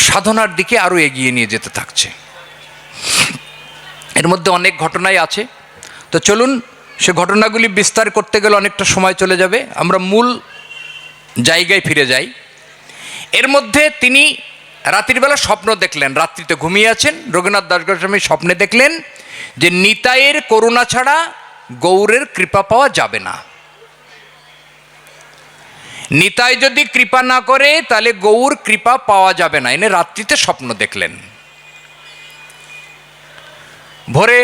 সাধনার দিকে আরো এগিয়ে নিয়ে যেতে থাকছে। এর মধ্যে অনেক ঘটনাই আছে, তো চলুন সে ঘটনাগুলি বিস্তার করতে গেলে অনেকটা সময় চলে যাবে। আমরা মূল জায়গায় ফিরে যাই। এর মধ্যে তিনি রাত্রির বেলা স্বপ্ন দেখলেন, রাত্রিতে ঘুমিয়ে আছেন। রঘুনাথ দাস গোস্বামী স্বপ্নে দেখলেন যে নিতাইয়ের করুণা ছাড়া গৌরের কৃপা পাওয়া যাবে না। নিতাই যদি কৃপা না করে তাহলে গৌর কৃপা পাওয়া যাবে না, এনে রাত্রিতে স্বপ্ন দেখলেন। ভোরে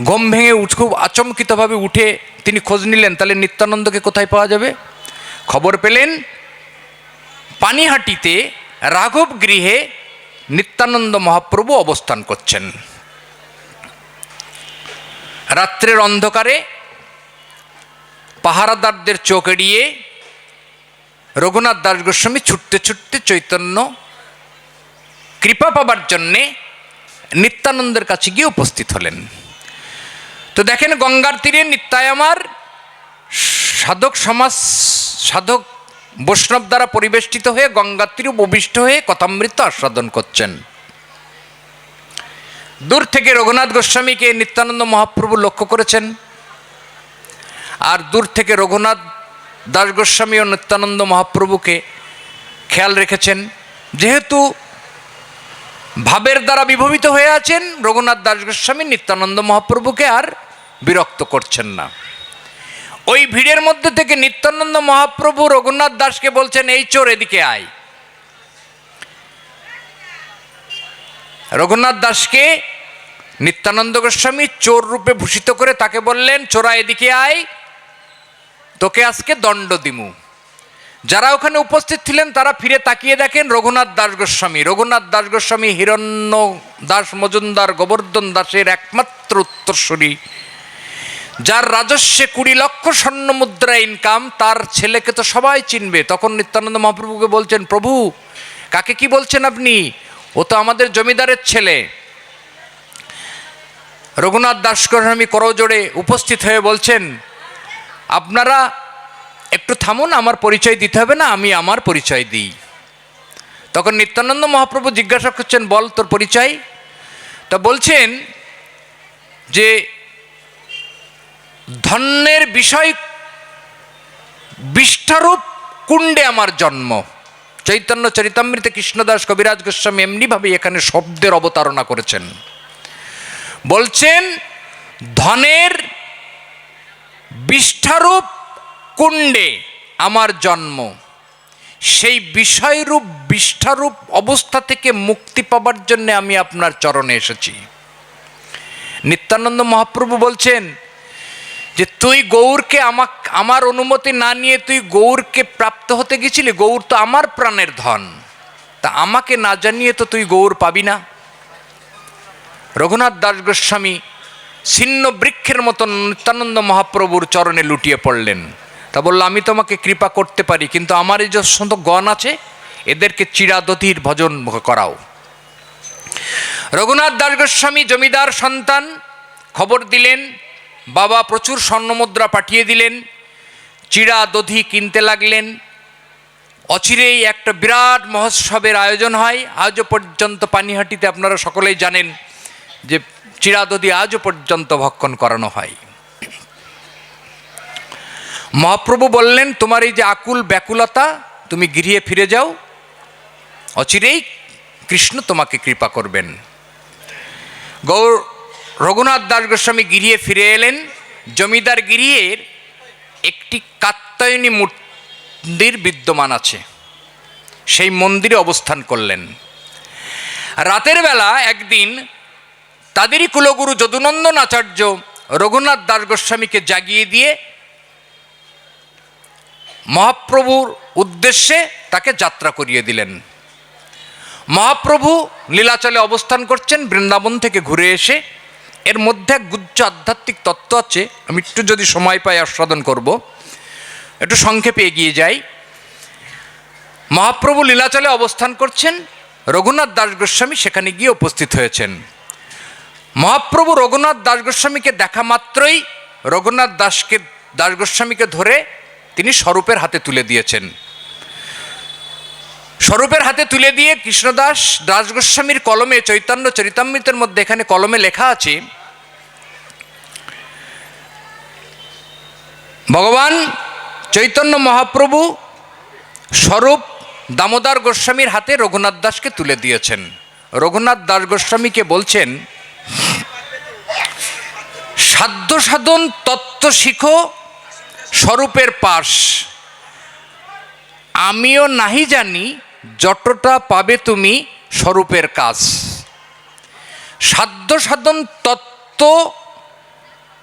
ঘুম ভেঙে খুব আচমকিতভাবে উঠে তিনি খোঁজ নিলেন তাহলে নিত্যানন্দকে কোথায় পাওয়া যাবে। খবর পেলেন পানিহাটিতে রাঘব গৃহে নিত্যানন্দ মহাপ্রভু অবস্থান করছেন। রাত্রের অন্ধকারে পাহারাদারদের চোখ এড়িয়ে রঘুনাথ দাস গোস্বামী ছুটতে ছুটতে চৈতন্য কৃপা পাবার জন্যে নিত্যানন্দের কাছে গিয়ে উপস্থিত হলেন। তো দেখেন গঙ্গার তীরে নিত্যায়মার সাধক সমাজ, সাধক বৈষ্ণব দ্বারা পরিবেষ্টিত হয়ে গঙ্গার তীরে উপবিষ্ট হয়ে কথামৃত আস্বাদন করছেন। দূর থেকে রঘুনাথ গোস্বামীকে নিত্যানন্দ মহাপ্রভু লক্ষ্য করেছেন, আর দূর থেকে রঘুনাথ দাস গোস্বামী ও নিত্যানন্দ মহাপ্রভুকে খেয়াল রেখেছেন। যেহেতু ভাবের দ্বারা বিভবিত হয়ে আছেন, রঘুনাথ দাস গোস্বামী নিত্যানন্দ মহাপ্রভুকে আর বিরক্ত করছেন না। ওই ভিড়ের মধ্যে থেকে নিত্যানন্দ মহাপ্রভু রঘুনাথ দাসকে বলছেন, এই চোর এদিকে আয়। রঘুনাথ দাসকে নিত্যানন্দ গোস্বামী চোর রূপে ভূষিত করে তাকে বললেন, চোরা এদিকে আয়, তোকে আজকে দণ্ড দিমু। যারা ওখানে উপস্থিত ছিলেন তারা ফিরে তাকিয়ে দেখেন রঘুনাথ দাস গোস্বামী। রঘুনাথ দাস গোস্বামী হিরণ্য দাস মজুমদার গোবর্ধন দাসের একমাত্র উত্তরসূরি, যার রাজস্বে 20 লক্ষ স্বর্ণ মুদ্রা ইনকাম। তার ছেলেকে তো সবাই চিনবে। তখন নিত্যানন্দ মহাপ্রভুকে বলছেন, প্রভু কাকে কি বলছেন আপনি? ও তো আমাদের জমিদারের ছেলে। রঘুনাথ দাস গোস্বামী করজোড়ে উপস্থিত হয়ে বলছেন, আপনারা একটু থামুন, আমার পরিচয় দিতে হবে না, আমি আমার পরিচয় দিই। তখন নিত্যানন্দ মহাপ্রভু জিজ্ঞাসা করছেন, বল তোর পরিচয়। তা বলছেন যে ধন্যের বিষয় বিষ্ঠারূপ কুণ্ডে আমার জন্ম। চৈতন্য চরিতামৃতে কৃষ্ণদাস কবিরাজ গোস্বামী এমনিভাবে এখানে শব্দের অবতারণা করেছেন। বলছেন ধনের বিষ্ঠারূপ কুণ্ডে আমার জন্ম, সেই বিষয়রূপ বিষ্ঠারূপ অবস্থা থেকে মুক্তি পাবার জন্য আমি আপনার চরণে এসেছি। নিত্যানন্দ মহাপ্রভু বলছেন যে তুই গৌরকে আমার অনুমতি না নিয়ে তুই গৌরকে প্রাপ্ত হতে গেছিলি। গৌর তো আমার প্রাণের ধন, তা আমাকে না জানিয়ে তো তুই গৌর পাবি না। রঘুনাথ দাস গোস্বামী ছিন্ন বৃক্ষের মতন নিত্যানন্দ মহাপ্রভুর চরণে লুটিয়ে পড়লেন। তা বলল, আমি তোমাকে কৃপা করতে পারি, কিন্তু আমার এই যে সমস্ত গণ আছে এদেরকে চিরাদধির ভজন করাও। রঘুনাথ দাস গোস্বামী জমিদার সন্তান, খবর দিলেন, বাবা প্রচুর স্বর্ণমুদ্রা পাঠিয়ে দিলেন, চিরাদধি কিনতে লাগলেন। অচিরেই একটা বিরাট মহোৎসবের আয়োজন হয়। আজও পর্যন্ত পানিহাটিতে আপনারা সকলেই জানেন যে চিরাদধি আজও পর্যন্ত ভক্ষণ করানো হয়। মহাপ্রভু বললেন, তোমার এই যে আকুল ব্যাকুলতা, তুমি গৃহে ফিরে যাও, অচিরেই কৃষ্ণ তোমাকে কৃপা করবেন। রঘুনাথ দাস গোস্বামী গৃহে ফিরে এলেন। জমিদার গৃহের একটি কাত্যায়নী মন্দির বিদ্যমান আছে, সেই মন্দিরে অবস্থান করলেন। রাতের বেলা একদিন তাদেরই কুলগুরু যদুনন্দন আচার্য রঘুনাথ দাস গোস্বামীকে জাগিয়ে দিয়ে মহাপ্রভুর উদ্দেশ্যে তাকে যাত্রা করিয়ে দিলেন। মহাপ্রভু লীলাচলে অবস্থান করছেন বৃন্দাবন থেকে ঘুরে এসে। এর মধ্যে এক গুচ্ছ আধ্যাত্মিক তত্ত্ব আছে, আমি একটু যদি সময় পাই আস্বাদন করব, একটু সংক্ষেপে এগিয়ে যাই। মহাপ্রভু লীলাচলে অবস্থান করছেন, রঘুনাথ দাস গোস্বামী সেখানে গিয়ে উপস্থিত হয়েছেন। মহাপ্রভু রঘুনাথ দাস গোস্বামীকে দেখা মাত্রই রঘুনাথ দাস গোস্বামীকে ধরে তিনি স্বরূপের হাতে তুলে দিয়েছেন। স্বরূপের হাতে তুলে দিয়ে কৃষ্ণদাস দাস গোস্বামীর কলমে, চৈতন্য চরিতামৃতের মধ্যে এখানে কলমে লেখা আছে, ভগবান চৈতন্য মহাপ্রভু স্বরূপ দামোদর গোস্বামীর হাতে রঘুনাথ দাসকে তুলে দিয়েছেন। রঘুনাথ দাস গোস্বামীকে বলছেন, সাধ্য সাধন তত্ত্ব শিখো স্বরূপের পাশ, আমিও নাহি জানি যতটা পাবে তুমি স্বরূপের কাজ। সাধ্য সাধন তত্ত্ব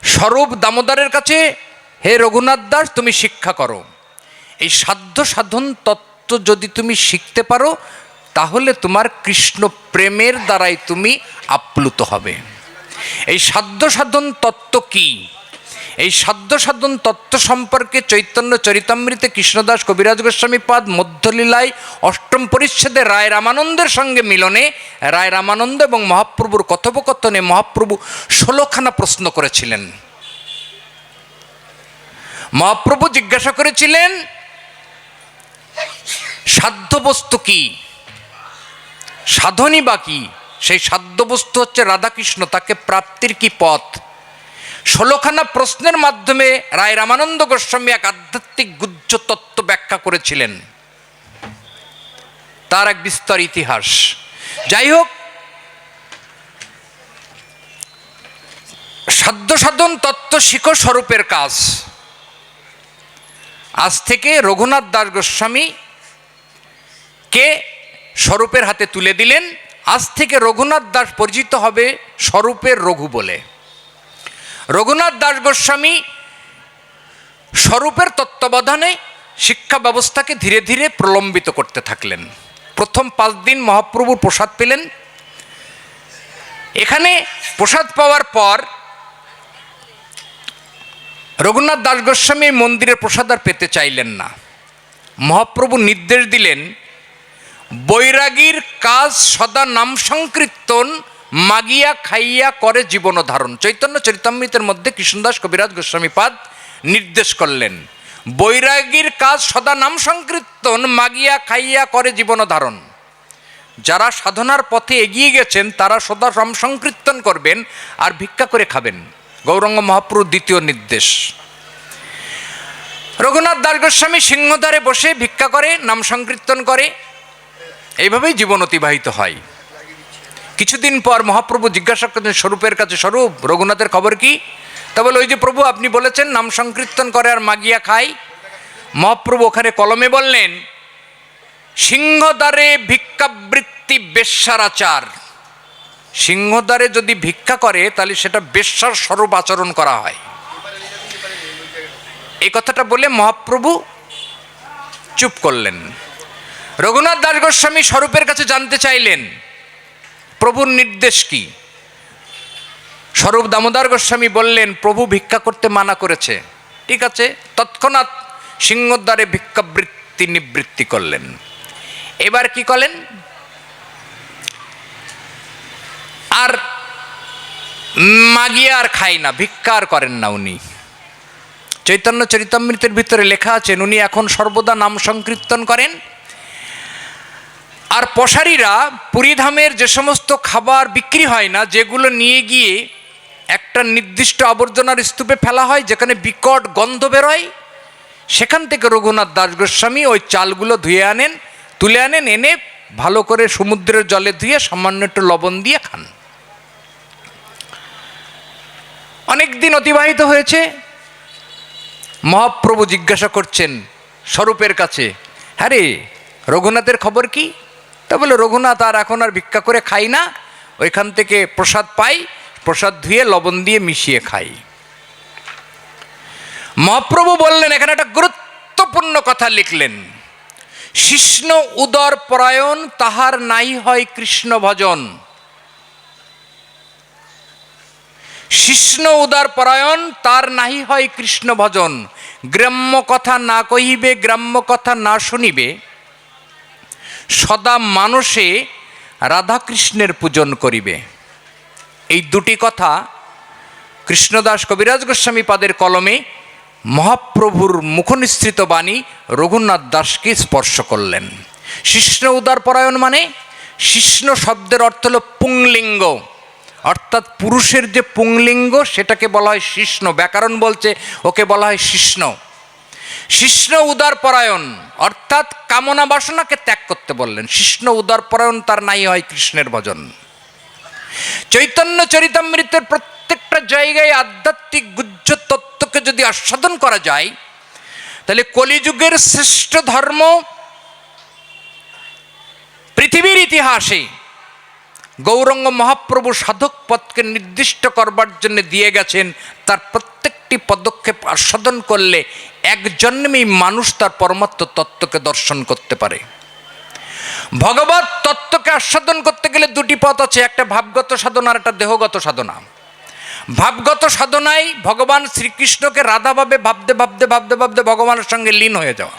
স্বরূপ দামোদরের কাছে হে রঘুনাথ দাস তুমি শিক্ষা করো। এই সাধ্য সাধন তত্ত্ব যদি তুমি শিখতে পারো তাহলে তোমার কৃষ্ণ প্রেমের দ্বারাই তুমি আপ্লুত হবে। এই সাধ্য সাধন তত্ত্ব কি? এই সাধ্য সাধন তত্ত্ব সম্পর্কে চৈতন্য চরিতামৃতে কৃষ্ণদাস কবিরাজ গোস্বামী পাদ মধ্যলীলায় অষ্টম পরিচ্ছেদে রায় রামানন্দের সঙ্গে মিলনে, রায় রামানন্দ এবং মহাপ্রভুর কথোপকথনে মহাপ্রভু 16খানা প্রশ্ন করেছিলেন। মহাপ্রভু জিজ্ঞাসা করেছিলেন, সাধ্য বস্তু কি, সাধনই বা কি? সেই সাধ্য বস্তু হচ্ছে রাধাকৃষ্ণ, তাকে প্রাপ্তির কি পথ? 16খানা প্রশ্নের মাধ্যমে রায় রামানন্দ গোস্বামী এক আধ্যাত্মিক গুহ্য তত্ত্ব ব্যাখ্যা করেছিলেন, তার এক বিস্তর ইতিহাস। যাই হোক, সাধ্য সাধন তত্ত্ব শিখো স্বরূপের কাজ। আজ থেকে রঘুনাথ দাস গোস্বামীকে স্বরূপের হাতে তুলে দিলেন। আজ থেকে রঘুনাথ দাস পরিচিত হবে স্বরূপের রঘু বলে। রঘুনাথ দাস গোস্বামী স্বরূপের তত্ত্বাবধানে শিক্ষা ব্যবস্থাকে ধীরে ধীরে প্রলম্বিত করতে থাকলেন। প্রথম 5 দিন মহাপ্রভুর প্রসাদ পেলেন। এখানে প্রসাদ পাওয়ার পর রঘুনাথ দাস গোস্বামী মন্দিরের প্রসাদ আর পেতে চাইলেন না। মহাপ্রভু নির্দেশ দিলেন, বৈরাগীর কাজ সদা নাম সংকীর্তন, মাগিয়া খাইয়া করে জীবন ধারণ। চৈতন্য চরিতামৃতের মধ্যে কৃষ্ণদাস কবিরাজ গোস্বামীপাদ নির্দেশ করলেন, বৈরাগীর কাজ সদা নাম সংকীর্তন, মাগিয়া খাইয়া করে জীবন ধারণ। যারা সাধনার পথে এগিয়ে গেছেন তারা সদা নাম সংকীর্তন করবেন আর ভিক্ষা করে খাবেন। গৌরাঙ্গ মহাপ্রভুর দ্বিতীয় নির্দেশ। রঘুনাথ দাস গোস্বামী সিংহদ্বারে বসে ভিক্ষা করে, নাম সংকীর্তন করে, এইভাবেই জীবন অতিবাহিত হয়। কিছুদিন পর মহাপ্রভু জিজ্ঞাসা করলেন স্বরূপের কাছে, স্বরূপ রঘুনাথের খবর কি? তা বলে, ওই যে প্রভু আপনি বলেছেন নাম সংকীর্তন করে আর মাগিয়া খায়। মহাপ্রভু ওখানে কলমে বললেন, সিংহদ্বারে ভিক্ষাবৃত্তি বেশ্যারাচার। সিংহদ্বারে যদি ভিক্ষা করে তাহলে সেটা বেশ্যার স্বরূপ আচরণ করা হয়। এই কথাটা বলে মহাপ্রভু চুপ করলেন। রঘুনাথ দাস গোস্বামী স্বরূপের কাছে জানতে চাইলেন প্রভুর নির্দেশ কি। স্বরূপ দামোদর গোস্বামী বললেন, প্রভু ভিক্ষা করতে মানা করেছে। ঠিক আছে, তৎক্ষণাৎ সিংহদ্বারে ভিক্ষাবৃত্তি নিবৃত্তি করলেন। এবার কি করলেন, আর মাগিয়া আর খাই না, ভিক্ষা আর করেন না উনি। চৈতন্য চরিতামৃতের ভিতরে লেখা আছেন উনি এখন সর্বদা নাম সংকীর্তন করেন। আর পশারীরা পুরীধামের যে সমস্ত খাবার বিক্রি হয় না, যেগুলো নিয়ে গিয়ে একটা নির্দিষ্ট আবর্জনার স্তূপে ফেলা হয় যেখানে বিকট গন্ধ বেরোয়, সেখান থেকে রঘুনাথ দাস গোস্বামী ওই চালগুলো ধুয়ে আনেন, তুলে আনেন, এনে ভালো করে সমুদ্রের জলে ধুয়ে সামান্য একটু লবণ দিয়ে খান। অনেক দিন অতিবাহিত হয়েছে। মহাপ্রভু জিজ্ঞাসা করছেন স্বরূপের কাছে, হ্যাঁ রে রঘুনাথের খবর কি? তা বলে, রঘুনাথ আর এখন আর ভিক্ষা করে খাই না, ওইখান থেকে প্রসাদ পাই, প্রসাদ ধুয়ে লবণ দিয়ে মিশিয়ে খাই। মহাপ্রভু বললেন, এখানে একটা গুরুত্বপূর্ণ কথা লিখলেন, শিষ্ণ উদর পরায়ণ তাহার নাই হয় কৃষ্ণ ভজন। শিষ্ণ উদার পরায়ণ তার নাহি হয় কৃষ্ণ ভজন। গ্রাম্য কথা না কহিবে, গ্রাম্য কথা না শুনিবে, সদা মানুষে রাধাকৃষ্ণের পূজন করিবে। এই দুটি কথা কৃষ্ণদাস কবিরাজ গোস্বামী পাদের কলমে মহাপ্রভুর মুখনিসৃত বাণী রঘুনাথ দাসকে স্পর্শ করলেন। শিষ্ণ উদার পরায়ণ মানে, শিষ্ণ শব্দের অর্থ হল পুংলিঙ্গ, অর্থাৎ পুরুষের যে পুংলিঙ্গ সেটাকে বলা হয় শিষ্ণ। ব্যাকরণ বলছে ওকে বলা হয় শিষ্ণ। শিষ্ণ উদার পরায়ণ অর্থাৎ কামনা বাসনাকে ত্যাগ করতে বললেন। শিষ্ণ উদার পরায়ণ তার নাই হয় কৃষ্ণের ভজন। চৈতন্য চরিতামৃতের প্রত্যেকটা জায়গায় আধ্যাত্মিক গুহ্য তত্ত্বকে যদি আস্বাদন করা যায়, তাহলে কলিযুগের শ্রেষ্ঠ ধর্ম পৃথিবীর ইতিহাসে গৌরাঙ্গ মহাপ্রভু সাধক পথকে নির্দিষ্ট করবার জন্য দিয়ে গেছেন। তার প্রত্যেকটি পদক্ষেপ আস্বাদন করলে এক জন্মেই মানুষ তার পরমাত্ম তত্ত্বকে দর্শন করতে পারে। ভগবত তত্ত্বকে আস্বাদন করতে গেলে দুটি পথ আছে, একটা ভাবগত সাধনা আর একটা দেহগত সাধনা। ভাবগত সাধনায় ভগবান শ্রীকৃষ্ণকে রাধাভাবে ভাবতে ভাবতে ভাবতে ভাবতে ভগবানের সঙ্গে লীন হয়ে যাওয়া,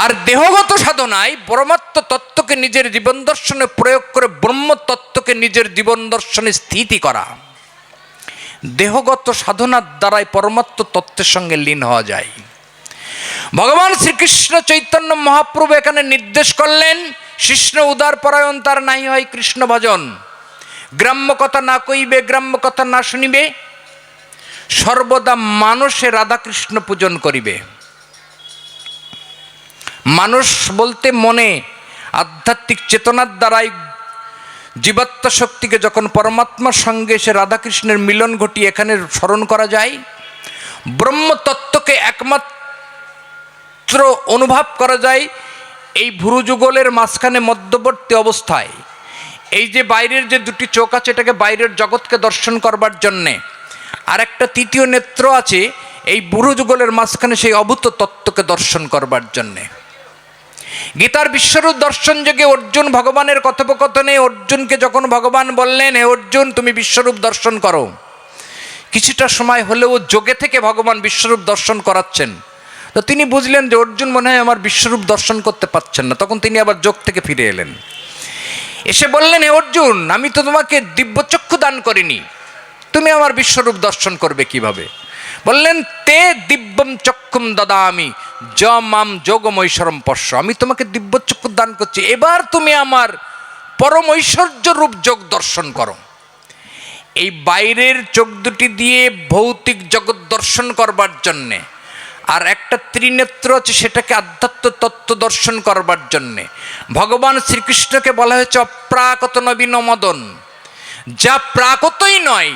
আর দেহগত সাধনায় পরমাত্ম তত্ত্বকে নিজের জীবন দর্শনে প্রয়োগ করে ব্রহ্ম তত্ত্বকে নিজের জীবন দর্শনে স্থিতি করা। দেহগত সাধনার দ্বারাই পরমাত্ম তত্ত্বের সঙ্গে লীন হওয়া যায়। ভগবান শ্রীকৃষ্ণ চৈতন্য মহাপ্রভু এখানে নির্দেশ করলেন, শিষ্ণ উদার পরায়ণ তার নাই হয় কৃষ্ণ ভজন। গ্রাম্য কথা না কইবে, গ্রাম্য কথা না শুনিবে, সর্বদা মানুষে রাধাকৃষ্ণ পূজন করিবে। মানুষ বলতে মনে আধ্যাত্মিক চেতনার দ্বারাই জীবাত্মা শক্তিকে যখন পরমাত্মার সঙ্গে সে রাধাকৃষ্ণের মিলন ঘটিয়ে এখানে স্মরণ করা যায়। ব্রহ্ম তত্ত্বকে একমাত্র মাত্র অনুভব করা যায় এই ভুরুযুগলের মাঝখানে মধ্যবর্তী অবস্থায় এই যে বাইরের যে দুটি চোখ আছে এটাকে বাইরের জগৎকে দর্শন করবার জন্যে, আর একটা তৃতীয় নেত্র আছে এই ভুরুযুগলের মাঝখানে সেই অভূত তত্ত্বকে দর্শন করবার জন্যে। গীতার বিশ্বরূপ দর্শন যোগে অর্জুন ভগবানের কথোপকথনে অর্জুনকে যখন ভগবান বললেন, হে অর্জুন তুমি বিশ্বরূপ দর্শন করো, কিছুটা সময় হলেও যোগে থেকে ভগবান বিশ্বরূপ দর্শন করাচ্ছেন। তো তিনি বুঝলেন যে অর্জুন মনে হয় আমার বিশ্বরূপ দর্শন করতে পারছেন না, তখন তিনি আবার যোগ থেকে ফিরে এলেন, এসে বললেন, হে অর্জুন আমি তো তোমাকে দিব্যচক্ষু দান করিনি, তুমি আমার বিশ্বরূপ দর্শন করবে কিভাবে? বললেন, তে দিব্যম চক্ষুম দদামি য মাম যোগমৈশ্বরম পশ্য, আমি তোমাকে দিব্যচক্ষু দান করছি, এবার তুমি আমার পরম ঐশ্বর্য রূপ যোগ দর্শন করো। এই বাইরের চোখ দুটি দিয়ে ভৌতিক জগৎ দর্শন করবার জন্যে, আর একটা ত্রিনেত্র আছে সেটাকে আধ্যাত্ম তত্ত্ব দর্শন করবার জন্যে ভগবান শ্রীকৃষ্ণকে বলা হয়েছে অপ্রাকৃত নবীন মদন। যা প্রাকৃতই নয়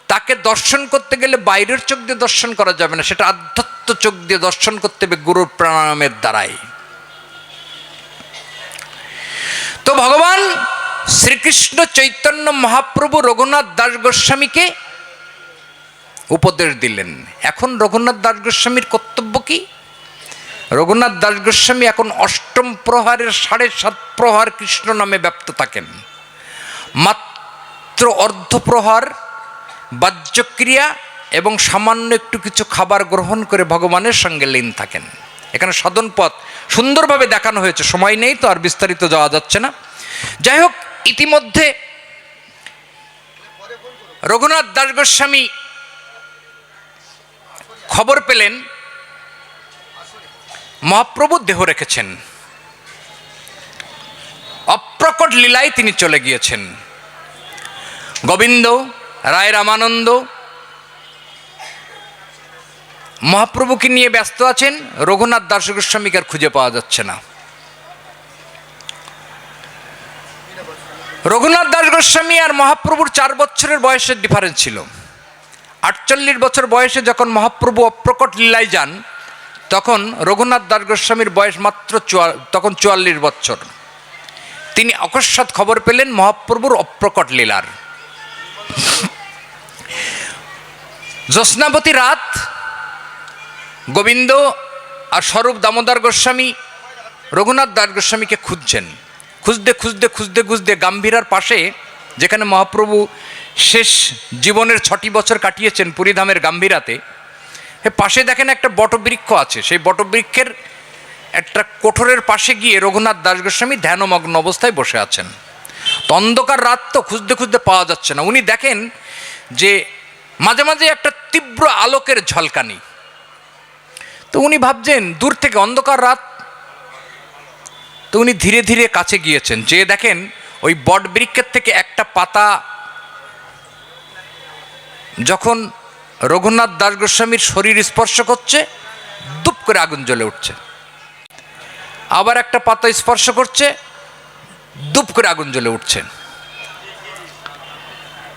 তাকে দর্শন করতে গেলে বাইরের চোখ দিয়ে দর্শন করা যাবে না, সেটা আধ্যাত্ম চোখ দিয়ে দর্শন করতে হবে গুরুর প্রাণায়ামের দ্বারাই। তো ভগবান শ্রীকৃষ্ণ চৈতন্য মহাপ্রভু রঘুনাথ দাস গোস্বামীকে উপদেশ দিলেন। এখন রঘুনাথ দাস গোস্বামীর কর্তব্য কি? রঘুনাথ দাস গোস্বামী এখন অষ্টম প্রহারের 7.5 প্রহার কৃষ্ণ নামে ব্যপ্ত থাকেন, মাত্র অর্ধপ্রহার বাহ্যক্রিয়া এবং সামান্য একটু কিছু খাবার গ্রহণ করে ভগবানের সঙ্গে লীন থাকেন। এখানে সাধন পথ সুন্দরভাবে দেখানো হয়েছে, সময় নেই তো আর বিস্তারিত যাওয়া যাচ্ছে না। যাই হোক, ইতিমধ্যে রঘুনাথ দাস গোস্বামী খবর পেলেন মহাপ্রভু দেহ রেখেছেন, অপ্রকট লীলায় তিনি চলে গিয়েছেন। গোবিন্দ রায় রামানন্দ মহাপ্রভুকে নিয়ে ব্যস্ত আছেন, রঘুনাথ দাস গোস্বামীকে আর খুঁজে পাওয়া যাচ্ছে না। রঘুনাথ দাস গোস্বামী আর মহাপ্রভুর 4 বছরের বয়সের ডিফারেন্স ছিল। 48 বছর বয়সে যখন মহাপ্রভু অপ্রকট লীলায় যান, তখন রঘুনাথ দাস গোস্বামীর বয়স মাত্র তখন 44 বছর। তিনি অকস্মাৎ খবর পেলেন মহাপ্রভুর অপ্রকট লীলার। জ্যোৎস্নাবতী রাত, গোবিন্দ আর স্বরূপ দামোদর গোস্বামী রঘুনাথ দাস গোস্বামীকে খুঁজছেন। খুঁজতে খুঁজতে খুঁজতে খুঁজতে গাম্ভীরার পাশে, যেখানে মহাপ্রভু শেষ জীবনের 6টি বছর কাটিয়েছেন পুরীধামের গাম্ভীরাতে, পাশে দেখেন একটা বটবৃক্ষ আছে। সেই বটবৃক্ষের একটা কোঠরের পাশে গিয়ে রঘুনাথ দাস গোস্বামী ধ্যানমগ্ন অবস্থায় বসে আছেন। তো অন্ধকার রাত, তো খুঁজতে খুঁজতে পাওয়া যাচ্ছে না। উনি দেখেন যে মাঝে মাঝে একটা তীব্র আলোকের ঝলকানি। তো উনি ভাবছেন দূর থেকে অন্ধকার রাত, তো উনি ধীরে ধীরে কাছে গিয়েছেন, যে দেখেন ওই বটবৃক্ষের থেকে একটা পাতা যখন রঘুনাথ দাস গোস্বামীর শরীর স্পর্শ করছে, দুপ করে আগুন জ্বলে উঠছে। আবার একটা পাতা স্পর্শ করছে, দুপ করে আগুন জ্বলে উঠছে।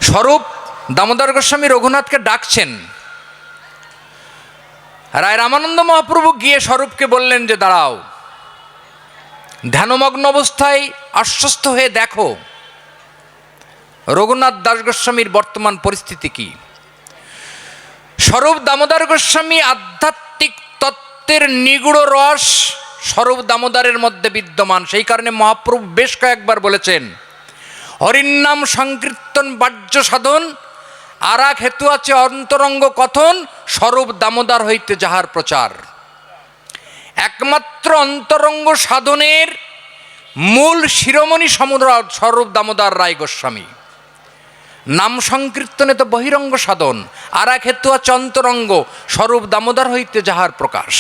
স্বরূপ দামোদর গোস্বামী রঘুনাথকে ডাকছেন। রায় রামানন্দ মহাপ্রভু গিয়ে স্বরূপকে বললেন যে দাঁড়াও, ধ্যানমগ্ন অবস্থায় আশ্বস্ত হয়ে দেখো রঘুনাথ দাস গোস্বামীর বর্তমান পরিস্থিতি কি। স্বরূপ দামোদর গোস্বামী আধ্যাত্মিক তত্ত্বের নিগুড় রস স্বরূপ দামোদরের মধ্যে বিদ্যমান। সেই কারণে মহাপ্রভু বেশ কয়েকবার বলেছেন, হরির নাম সংকীর্তন বাহ্য সাধন, আর এক হেতু আছে অন্তরঙ্গ কথন, স্বরূপ দামোদর হইতে যাহার প্রচার। একমাত্র অন্তরঙ্গ সাধনের মূল শিরোমণি সম্রাট স্বরূপ দামোদর রায় গোস্বামী। নাম সংকীর্তনে তো বহিরঙ্গ সাধন, আর এক হেতু আছে অন্তরঙ্গ, স্বরূপ দামোদর হইতে যাহার প্রকাশ।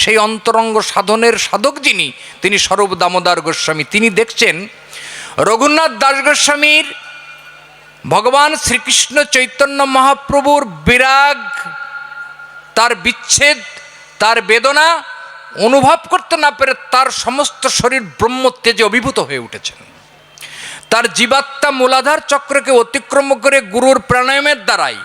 সেই অন্তরঙ্গ সাধনের সাধক যিনি, তিনি স্বরূপ দামোদর গোস্বামী। তিনি দেখছেন রঘুনাথ দাস গোস্বামীর ভগবান শ্রীকৃষ্ণ চৈতন্য মহাপ্রভুর বিরাগ, তার বিচ্ছেদ, তার বেদনা অনুভব করতে না পেরে তার সমস্ত শরীর ব্রহ্মতেজে অভিভূত হয়ে উঠেছেন। তার জীবাত্মা মূলাধার চক্রকে অতিক্রম করে গুরুর প্রাণায়ামের দ্বারাই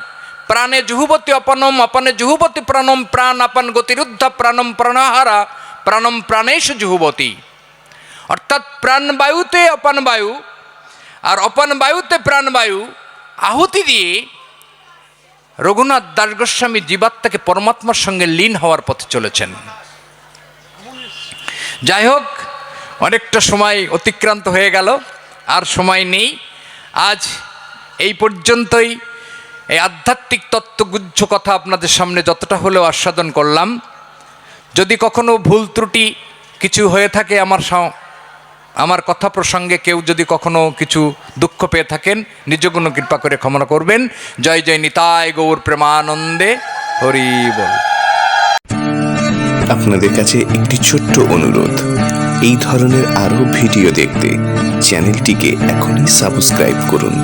প্রাণে জুহুবতী অপনম অপনে জুহুবতী প্রাণম প্রাণ আপন গতিরুদ্ধ প্রাণম প্রাণাহারা প্রাণম প্রাণেশ জুহুবতী। অর্থাৎ প্রাণবায়ুতে অপানবায়ু আর অপানবায়ুতে প্রাণবায়ু আহুতি দিয়ে রঘুনাথ দাস গোস্বামী জীবাত্মাকে পরমাত্মার সঙ্গে লীন হওয়ার পথে চলেছেন। যাই হোক, অনেকটা সময় অতিক্রান্ত হয়ে গেল, আর সময় নেই। আজ এই পর্যন্তই এই আধ্যাত্মিক তত্ত্বগুচ্ছ কথা আপনাদের সামনে যতটা হলেও আস্বাদন করলাম। যদি কখনো ভুল ত্রুটি কিছু হয়ে থাকে, আমার কথা প্রসঙ্গে কেউ যদি কখনো কিছু দুঃখ পেয়ে থাকেন, নিজ গুণ কৃপা করে ক্ষমা করবেন। জয় জয় নিতাই গৌর প্রেমানন্দে, হরি বল। আপনাদের কাছে একটি ছোট্ট অনুরোধ, এই ধরনের আরও ভিডিও দেখতে চ্যানেলটিকে এখনই সাবস্ক্রাইব করুন।